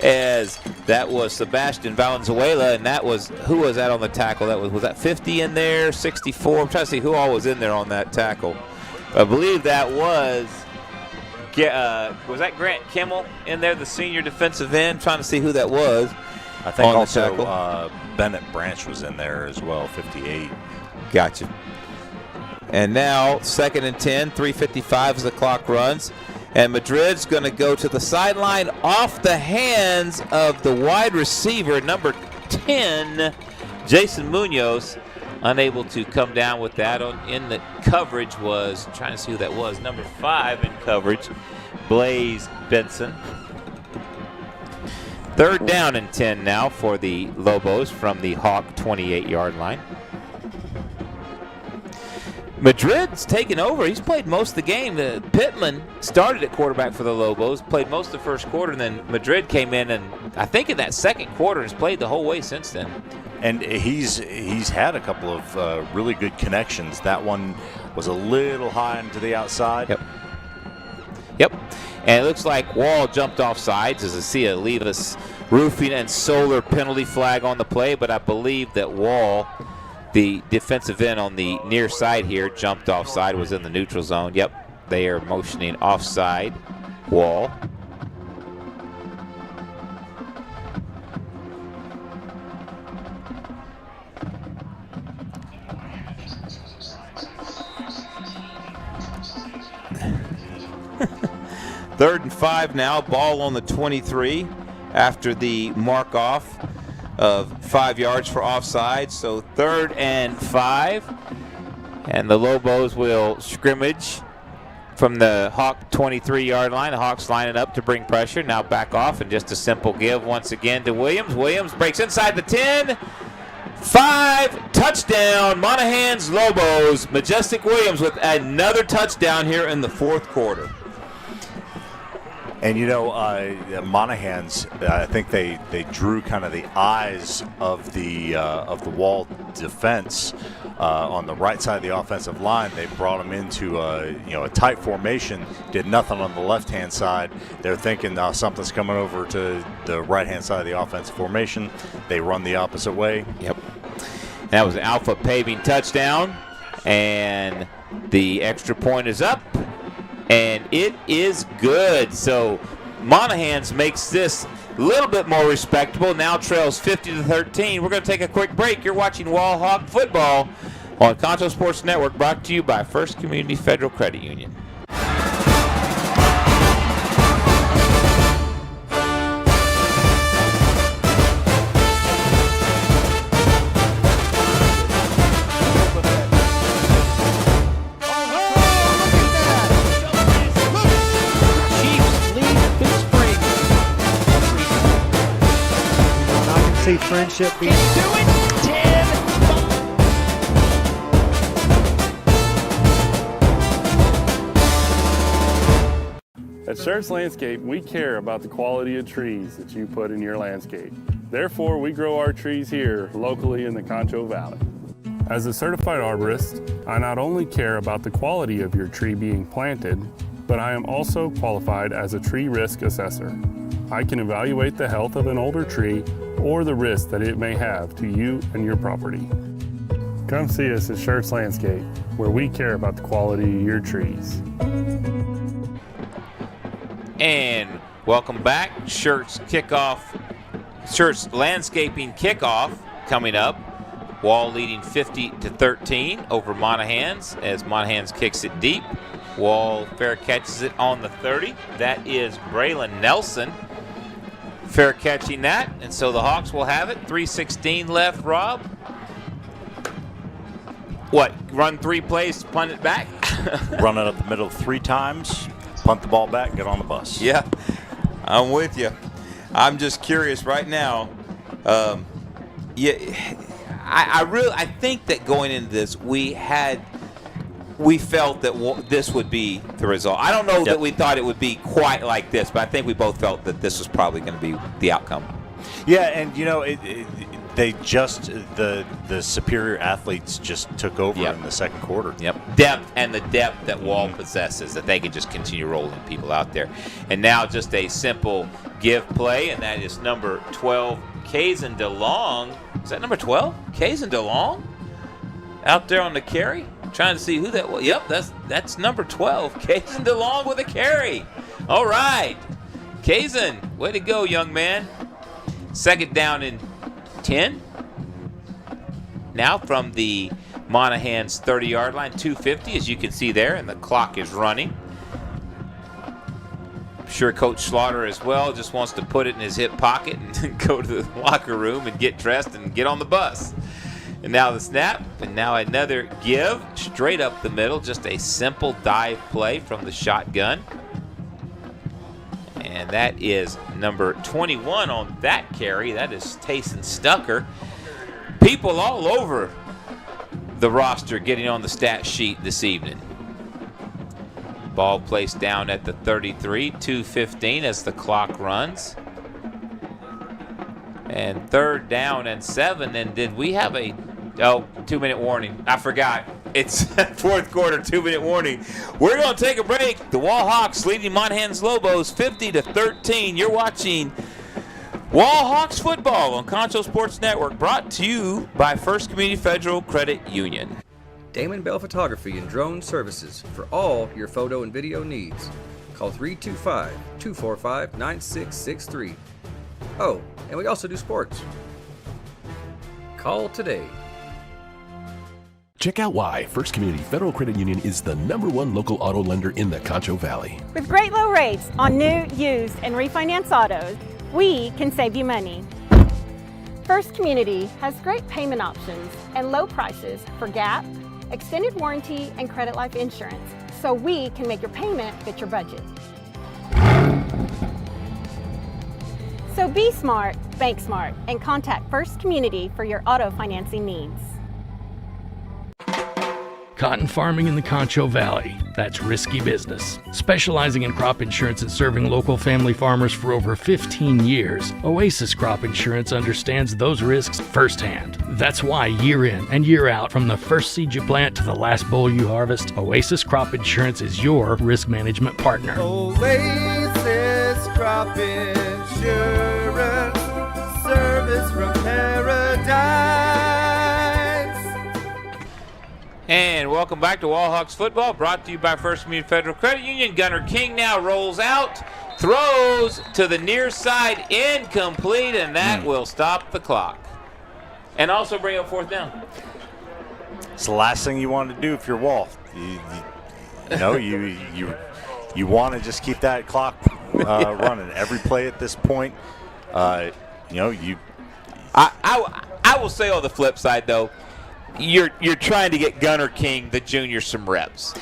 As that was Sebastian Valenzuela, and that was, who was that on the tackle? That was that 50 in there, 64? I'm trying to see who all was in there on that tackle. I believe that was that Grant Kimmel in there, the senior defensive end? Trying to see who that was. I think on also the tackle. Bennett Branch was in there as well, 58. Gotcha. And now 2nd and 10, 3:55 as the clock runs. And Madrid's going to go to the sideline off the hands of the wide receiver, number 10, Jason Munoz. Unable to come down with that. In the coverage was, trying to see who that was, number 5 in coverage, Blaze Benson. 3rd down and 10 now for the Lobos from the Hawk 28-yard line. Madrid's taken over. He's played most of the game. Pittman started at quarterback for the Lobos, played most of the first quarter, and then Madrid came in, and I think in that second quarter has played the whole way since then. And he's had a couple of really good connections. That one was a little high into the outside. Yep. And it looks like Wall jumped off sides as I see a Levis Roofing and Solar penalty flag on the play, but I believe that Wall, the defensive end on the near side here, jumped offside, was in the neutral zone. Yep, they are motioning offside. Wall. 3rd and 5 now. Ball on the 23 after the mark off of 5 yards for offside. So 3rd and 5. And the Lobos will scrimmage from the Hawk 23-yard line. The Hawks lining up to bring pressure. Now back off and just a simple give once again to Williams. Williams breaks inside the 10. 5, touchdown, Monahans Loboes. Majestic Williams with another touchdown here in the 4th quarter. And Monahans, I think they drew kind of the eyes of the Wall defense on the right side of the offensive line. They brought them into a tight formation, did nothing on the left-hand side. They're thinking something's coming over to the right-hand side of the offensive formation. They run the opposite way. Yep. That was an Alpha Paving touchdown, and the extra point is up, and it is good. So Monahans makes this a little bit more respectable. Now trails 50-13. We're going to take a quick break. You're watching Wall Hawk football on Concho Sports Network, brought to you by First Community Federal Credit Union. See friendship being At Schertz Landscape, we care about the quality of trees that you put in your landscape. Therefore, we grow our trees here locally in the Concho Valley. As a certified arborist, I not only care about the quality of your tree being planted, but I am also qualified as a tree risk assessor. I can evaluate the health of an older tree or the risk that it may have to you and your property. Come see us at Schertz Landscape, where we care about the quality of your trees. And welcome back. Schertz Landscaping Kickoff coming up. Wall leading 50-13 over Monahans as Monahans kicks it deep. Wall fair catches it on the 30. That is Braylon Nelson fair catching that, and so the Hawks will have it. 3:16 left, Rob. What, run 3 plays, punt it back? Run it up the middle 3 times, punt the ball back, and get on the bus. Yeah, I'm with you. I'm just curious right now. I think that going into this, we felt that this would be the result. I don't know that we thought it would be quite like this, but I think we both felt that this was probably going to be the outcome. Yeah, and the superior athletes just took over in the second quarter. Yep. Depth that Wall possesses, that they can just continue rolling people out there. And now just a simple give play, and that is number 12, Kazan DeLong. Is that number 12? Kazan DeLong? Out there on the carry? Trying to see who that was. Yep, that's number 12. Kazan DeLong with a carry. All right. Kazan, way to go, young man. 2nd down and 10. Now from the Monahans 30-yard line, 2:50, as you can see there, and the clock is running. I'm sure Coach Slaughter as well just wants to put it in his hip pocket and go to the locker room and get dressed and get on the bus. And now the snap, and now another give straight up the middle. Just a simple dive play from the shotgun. And that is number 21 on that carry. That is Tayson Stucker. People all over the roster getting on the stat sheet this evening. Ball placed down at the 33, 2:15 as the clock runs. And 3rd down and 7. And did we have a 2-minute warning? I forgot. It's 4th quarter, 2-minute warning. We're going to take a break. The Wall Hawks leading Monahans Loboes 50-13. You're watching Wall Hawks football on Concho Sports Network, brought to you by First Community Federal Credit Union. Damon Bell Photography and Drone Services for all your photo and video needs. Call 325-245-9663. Oh, and we also do sports. Call today. Check out why First Community Federal Credit Union is the #1 local auto lender in the Concho Valley. With great low rates on new, used, and refinance autos, we can save you money. First Community has great payment options and low prices for GAP, extended warranty, and credit life insurance, so we can make your payment fit your budget. So be smart, bank smart, and contact First Community for your auto financing needs. Cotton farming in the Concho Valley, that's risky business. Specializing in crop insurance and serving local family farmers for over 15 years, Oasis Crop Insurance understands those risks firsthand. That's why year in and year out, from the first seed you plant to the last boll you harvest, Oasis Crop Insurance is your risk management partner. Oasis Crop Insurance, service from paradise. And welcome back to Wall Hawks football, brought to you by First Community Federal Credit Union. Gunner King now rolls out, throws to the near side, incomplete, and that will stop the clock. And also bring up fourth down. It's the last thing you want to do if you're Wall. You want to just keep that clock running every play at this point. I will say on the flip side though, you're trying to get Gunner King, the junior, some reps.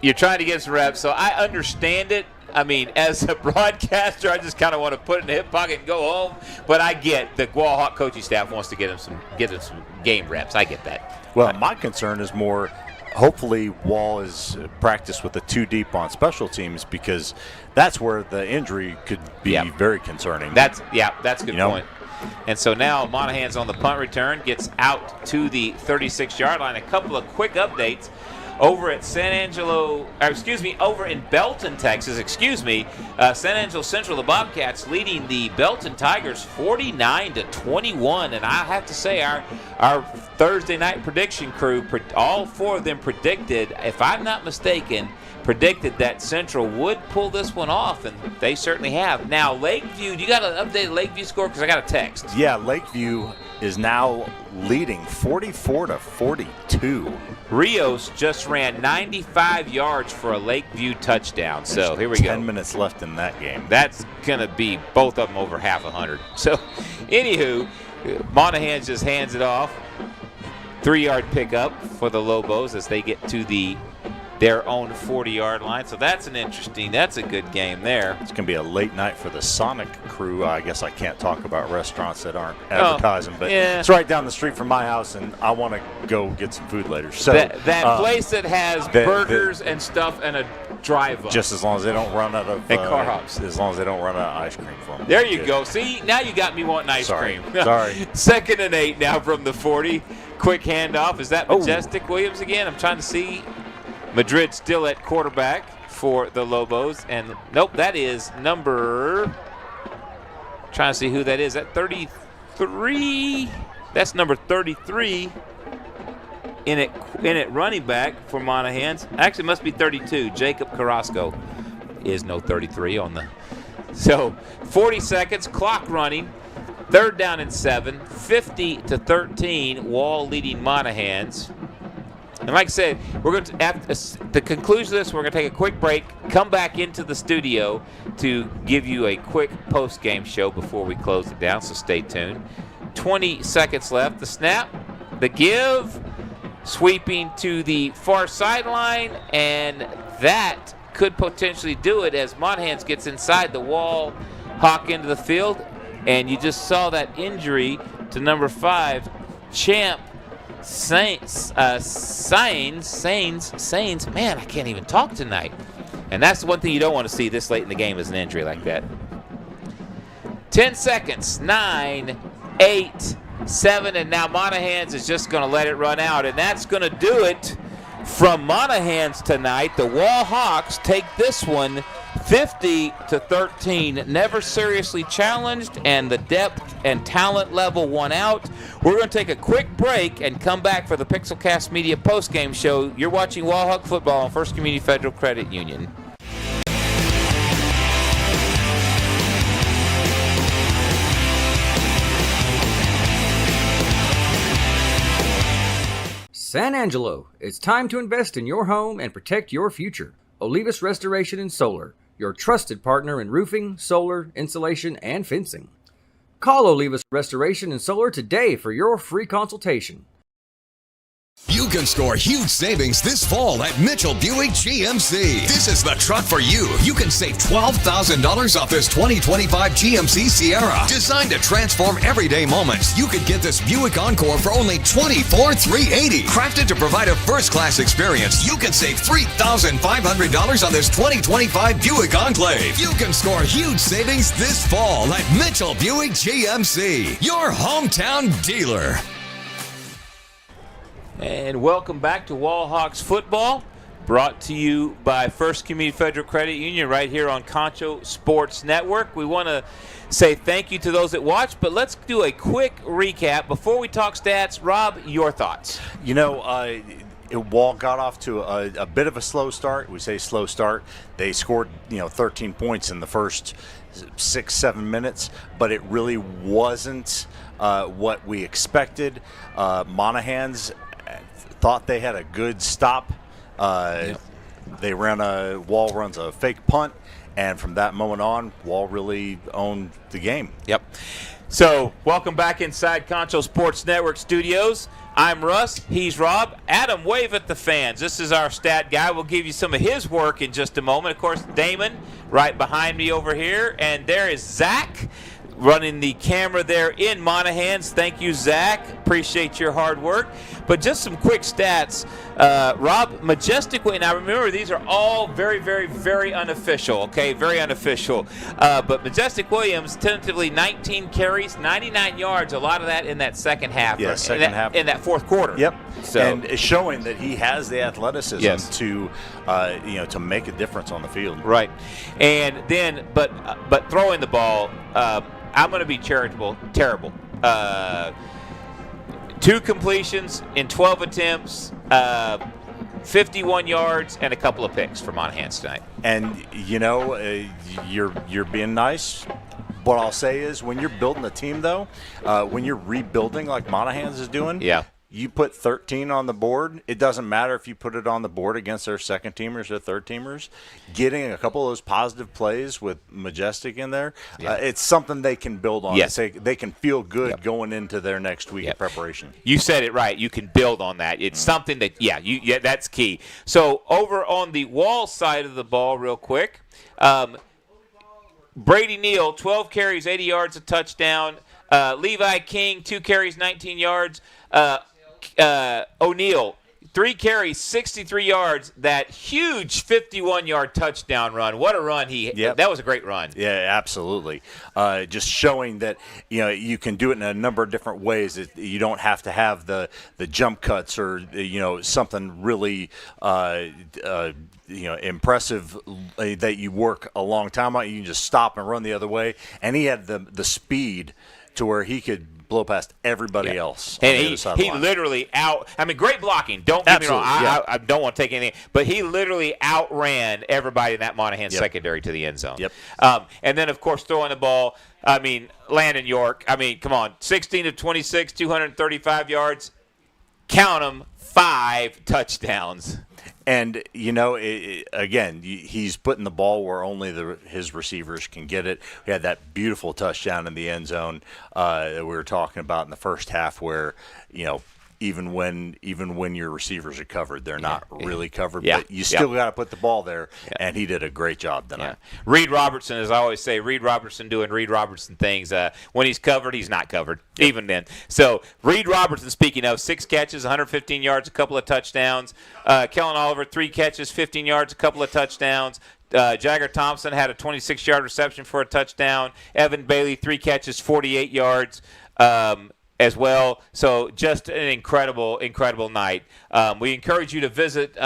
You're trying to get some reps, so I understand it. I mean, as a broadcaster, I just kind of want to put it in the hip pocket and go home. But I get the Wall Hawk coaching staff wants to get him some game reps. I get that. Well, my concern is more, hopefully Wall is practiced with the 2 deep on special teams, because that's where the injury could be very concerning. That's a good point. And so now Monahans on the punt return, gets out to the 36-yard line. A couple of quick updates over at over in Belton, Texas. San Angelo Central, the Bobcats leading the Belton Tigers 49-21. And I have to say, our Thursday night prediction crew, all 4 of them predicted, if I'm not mistaken, that Central would pull this one off, and they certainly have. Now, Lakeview, you got an updated Lakeview score? Because I got a text. Yeah, Lakeview is now leading 44-42. Rios just ran 95 yards for a Lakeview touchdown. So here we go. 10 minutes left in that game. That's going to be both of them over half 100. So, anywho, Monahans just hands it off. 3-yard pickup for the Lobos as they get to their own 40-yard line. So that's a good game there. It's going to be a late night for the Sonic crew. I guess I can't talk about restaurants that aren't advertising, but it's right down the street from my house, and I want to go get some food later. So that place that has burgers and stuff and a drive-up. Just as long as they don't run out of and car hops. As long as they don't run out of ice cream for them. There you go. See, now you got me wanting ice cream. Sorry. 2nd and 8 now from the 40. Quick handoff. Is that Majestic Williams again? I'm trying to see. Madrid still at quarterback for the Lobos. And nope, that is number, trying to see who that is. That 33. That's number 33 in it running back for Monahans. Actually, it must be 32. Jacob Carrasco is no 33 on the. So 40 seconds, clock running. 3rd down and 7, 50-13. Wall leading Monahans. And like I said, we're going to, at the conclusion of this, we're going to take a quick break, come back into the studio to give you a quick post-game show before we close it down, so stay tuned. 20 seconds left. The snap, the give, sweeping to the far sideline, and that could potentially do it as Monahans gets inside the Wall Hawk into the field. And you just saw that injury to number 5, Champ Sains. Man, I can't even talk tonight. And that's the one thing you don't want to see this late in the game, is an injury like that. 10 seconds, 9, 8, 7, and now Monahans is just going to let it run out. And that's going to do it from Monahans tonight. The Wall Hawks take this one 50-13, never seriously challenged, and the depth and talent level won out. We're going to take a quick break and come back for the Pixelcast Media postgame show. You're watching Wall Hawk Football on First Community Federal Credit Union. San Angelo, it's time to invest in your home and protect your future. Olivas Restoration and Solar, your trusted partner in roofing, solar, insulation, and fencing. Call Olivas Restoration and Solar today for your free consultation. You can score huge savings this fall at Mitchell Buick GMC. This is the truck for you. You can save $12,000 off this 2025 GMC Sierra. Designed to transform everyday moments, you could get this Buick Encore for only $24,380. Crafted to provide a first-class experience, you can save $3,500 on this 2025 Buick Enclave. You can score huge savings this fall at Mitchell Buick GMC, your hometown dealer. And welcome back to Wall Hawks football, brought to you by First Community Federal Credit Union right here on Concho Sports Network. We want to say thank you to those that watch, but let's do a quick recap. Before we talk stats, Rob, your thoughts. You know, Wall got off to a bit of a slow start. We say slow start. They scored, 13 points in the first 6-7 minutes, but it really wasn't what we expected. Monahans thought they had a good stop. They Wall runs a fake punt, and from that moment on, Wall really owned the game. Yep. So, welcome back inside Concho Sports Network studios. I'm Russ, he's Rob. Adam, wave at the fans. This is our stat guy. We'll give you some of his work in just a moment. Of course, Damon right behind me over here, and there is Zach running the camera there in Monahans. Thank you, Zach. Appreciate your hard work. But just some quick stats. Rob, Majestic, now remember, these are all very, very, very unofficial, okay? Very unofficial. But Majestic Williams, tentatively 19 carries, 99 yards, a lot of that in that second half. Yeah, second half. In that fourth quarter. Yep. So, and it's showing that he has the athleticism yes, to make a difference on the field. Right. And then, but throwing the ball, I'm going to be terrible. 2 completions in 12 attempts, 51 yards, and a couple of picks for Monahans tonight. And, you're being nice. What I'll say is when you're building a team, though, when you're rebuilding like Monahans is doing, you put 13 on the board. It doesn't matter if you put it on the board against their second teamers or third teamers. Getting a couple of those positive plays with Majestic in there, it's something they can build on. Yes. They can feel good going into their next week of preparation. You said it right. You can build on that. It's something that, that's key. So over on the Wall side of the ball, real quick, Brady Neal, 12 carries, 80 yards, a touchdown. Levi King, 2 carries, 19 yards. O'Neal, 3 carries, 63 yards. That huge 51-yard touchdown run. What a run that was a great run. Yeah, absolutely. Just showing that you can do it in a number of different ways. You don't have to have the jump cuts or something really impressive that you work a long time on. You can just stop and run the other way. And he had the speed to where he could blow past everybody else. And he literally great blocking. Don't get me wrong. I don't want to take anything. But he literally outran everybody in that Monahans secondary to the end zone. Yep. And then, of course, throwing the ball, Landon York, come on, 16 of 26, 235 yards. Count them, 5 touchdowns. And, again, he's putting the ball where only his receivers can get it. We had that beautiful touchdown in the end zone that we were talking about in the first half where, even when your receivers are covered, they're not really covered. But you still got to put the ball there, and he did a great job tonight. Reed Robertson, as I always say, Reed Robertson doing Reed Robertson things. When he's covered, he's not covered, even then. So Reed Robertson, speaking of, 6 catches, 115 yards, a couple of touchdowns. Kellen Oliver, 3 catches, 15 yards, a couple of touchdowns. Jagger Thompson had a 26-yard reception for a touchdown. Evan Bailey, 3 catches, 48 yards. As well. So just an incredible, incredible night. We encourage you to visit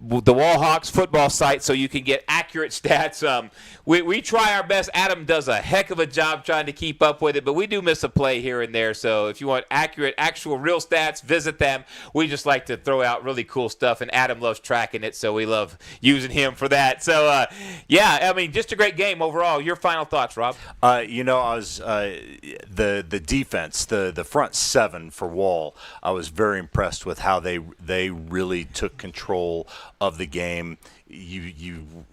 the Wallhawks football site so you can get accurate stats. We try our best. Adam does a heck of a job trying to keep up with it, but we do miss a play here and there. So if you want accurate, actual, real stats, visit them. We just like to throw out really cool stuff, and Adam loves tracking it, so we love using him for that. So, just a great game overall. Your final thoughts, Rob? I was the defense, the front seven for Wall. I was very impressed with how they really took control of the game. You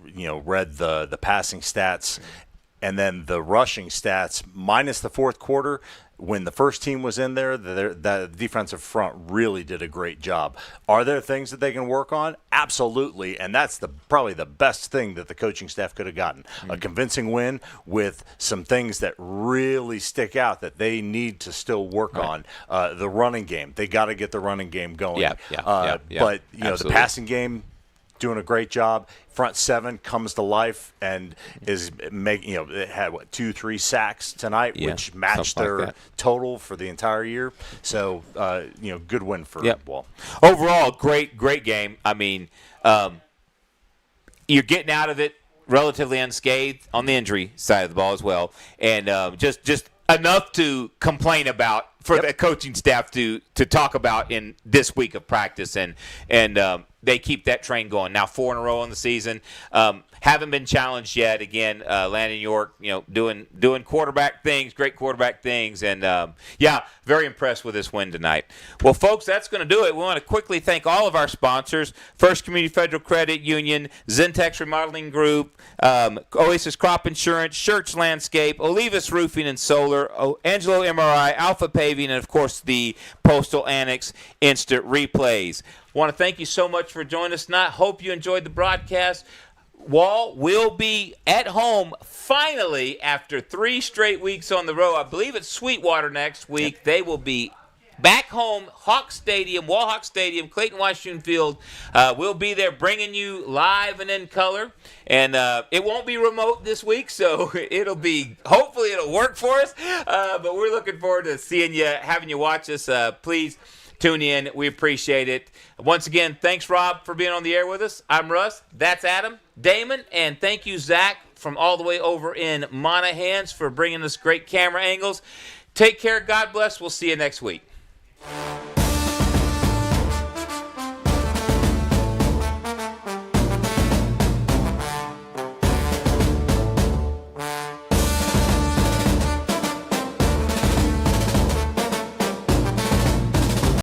read the passing stats and then the rushing stats minus the fourth quarter. When the first team was in there, the defensive front really did a great job. Are there things that they can work on? Absolutely, and that's probably the best thing that the coaching staff could have gotten. A convincing win with some things that really stick out that they need to still work on. The running game, they got to get the running game going. But the passing game, doing a great job. Front seven comes to life and is making, it had 2-3 sacks tonight, which matched their total for the entire year. So, good win for Wall. Overall, great game. I mean, you're getting out of it relatively unscathed on the injury side of the ball as well, and just enough to complain about for the coaching staff to talk about in this week of practice, and they keep that train going. Now 4 in a row in the season. Haven't been challenged yet. Again, Landon York, doing quarterback things, great quarterback things, and very impressed with this win tonight. Well, folks, that's going to do it. We want to quickly thank all of our sponsors: First Community Federal Credit Union, Zentex Remodeling Group, Oasis Crop Insurance, Shirts Landscape, Olivas Roofing and Solar, Angelo MRI, Alpha Paving, and of course the Postal Annex Instant Replays. Want to thank you so much for joining us tonight. Hope you enjoyed the broadcast. Wall will be at home finally after 3 straight weeks on the road. I believe it's Sweetwater next week. They will be back home, Wall Hawk Stadium, Clayton Washington Field. We'll be there bringing you live and in color. And it won't be remote this week, so hopefully it'll work for us. But we're looking forward to seeing you, having you watch us. Please tune in. We appreciate it. Once again, thanks, Rob, for being on the air with us. I'm Russ. That's Adam, Damon, and thank you, Zach, from all the way over in Monahans for bringing us great camera angles. Take care. God bless. We'll see you next week.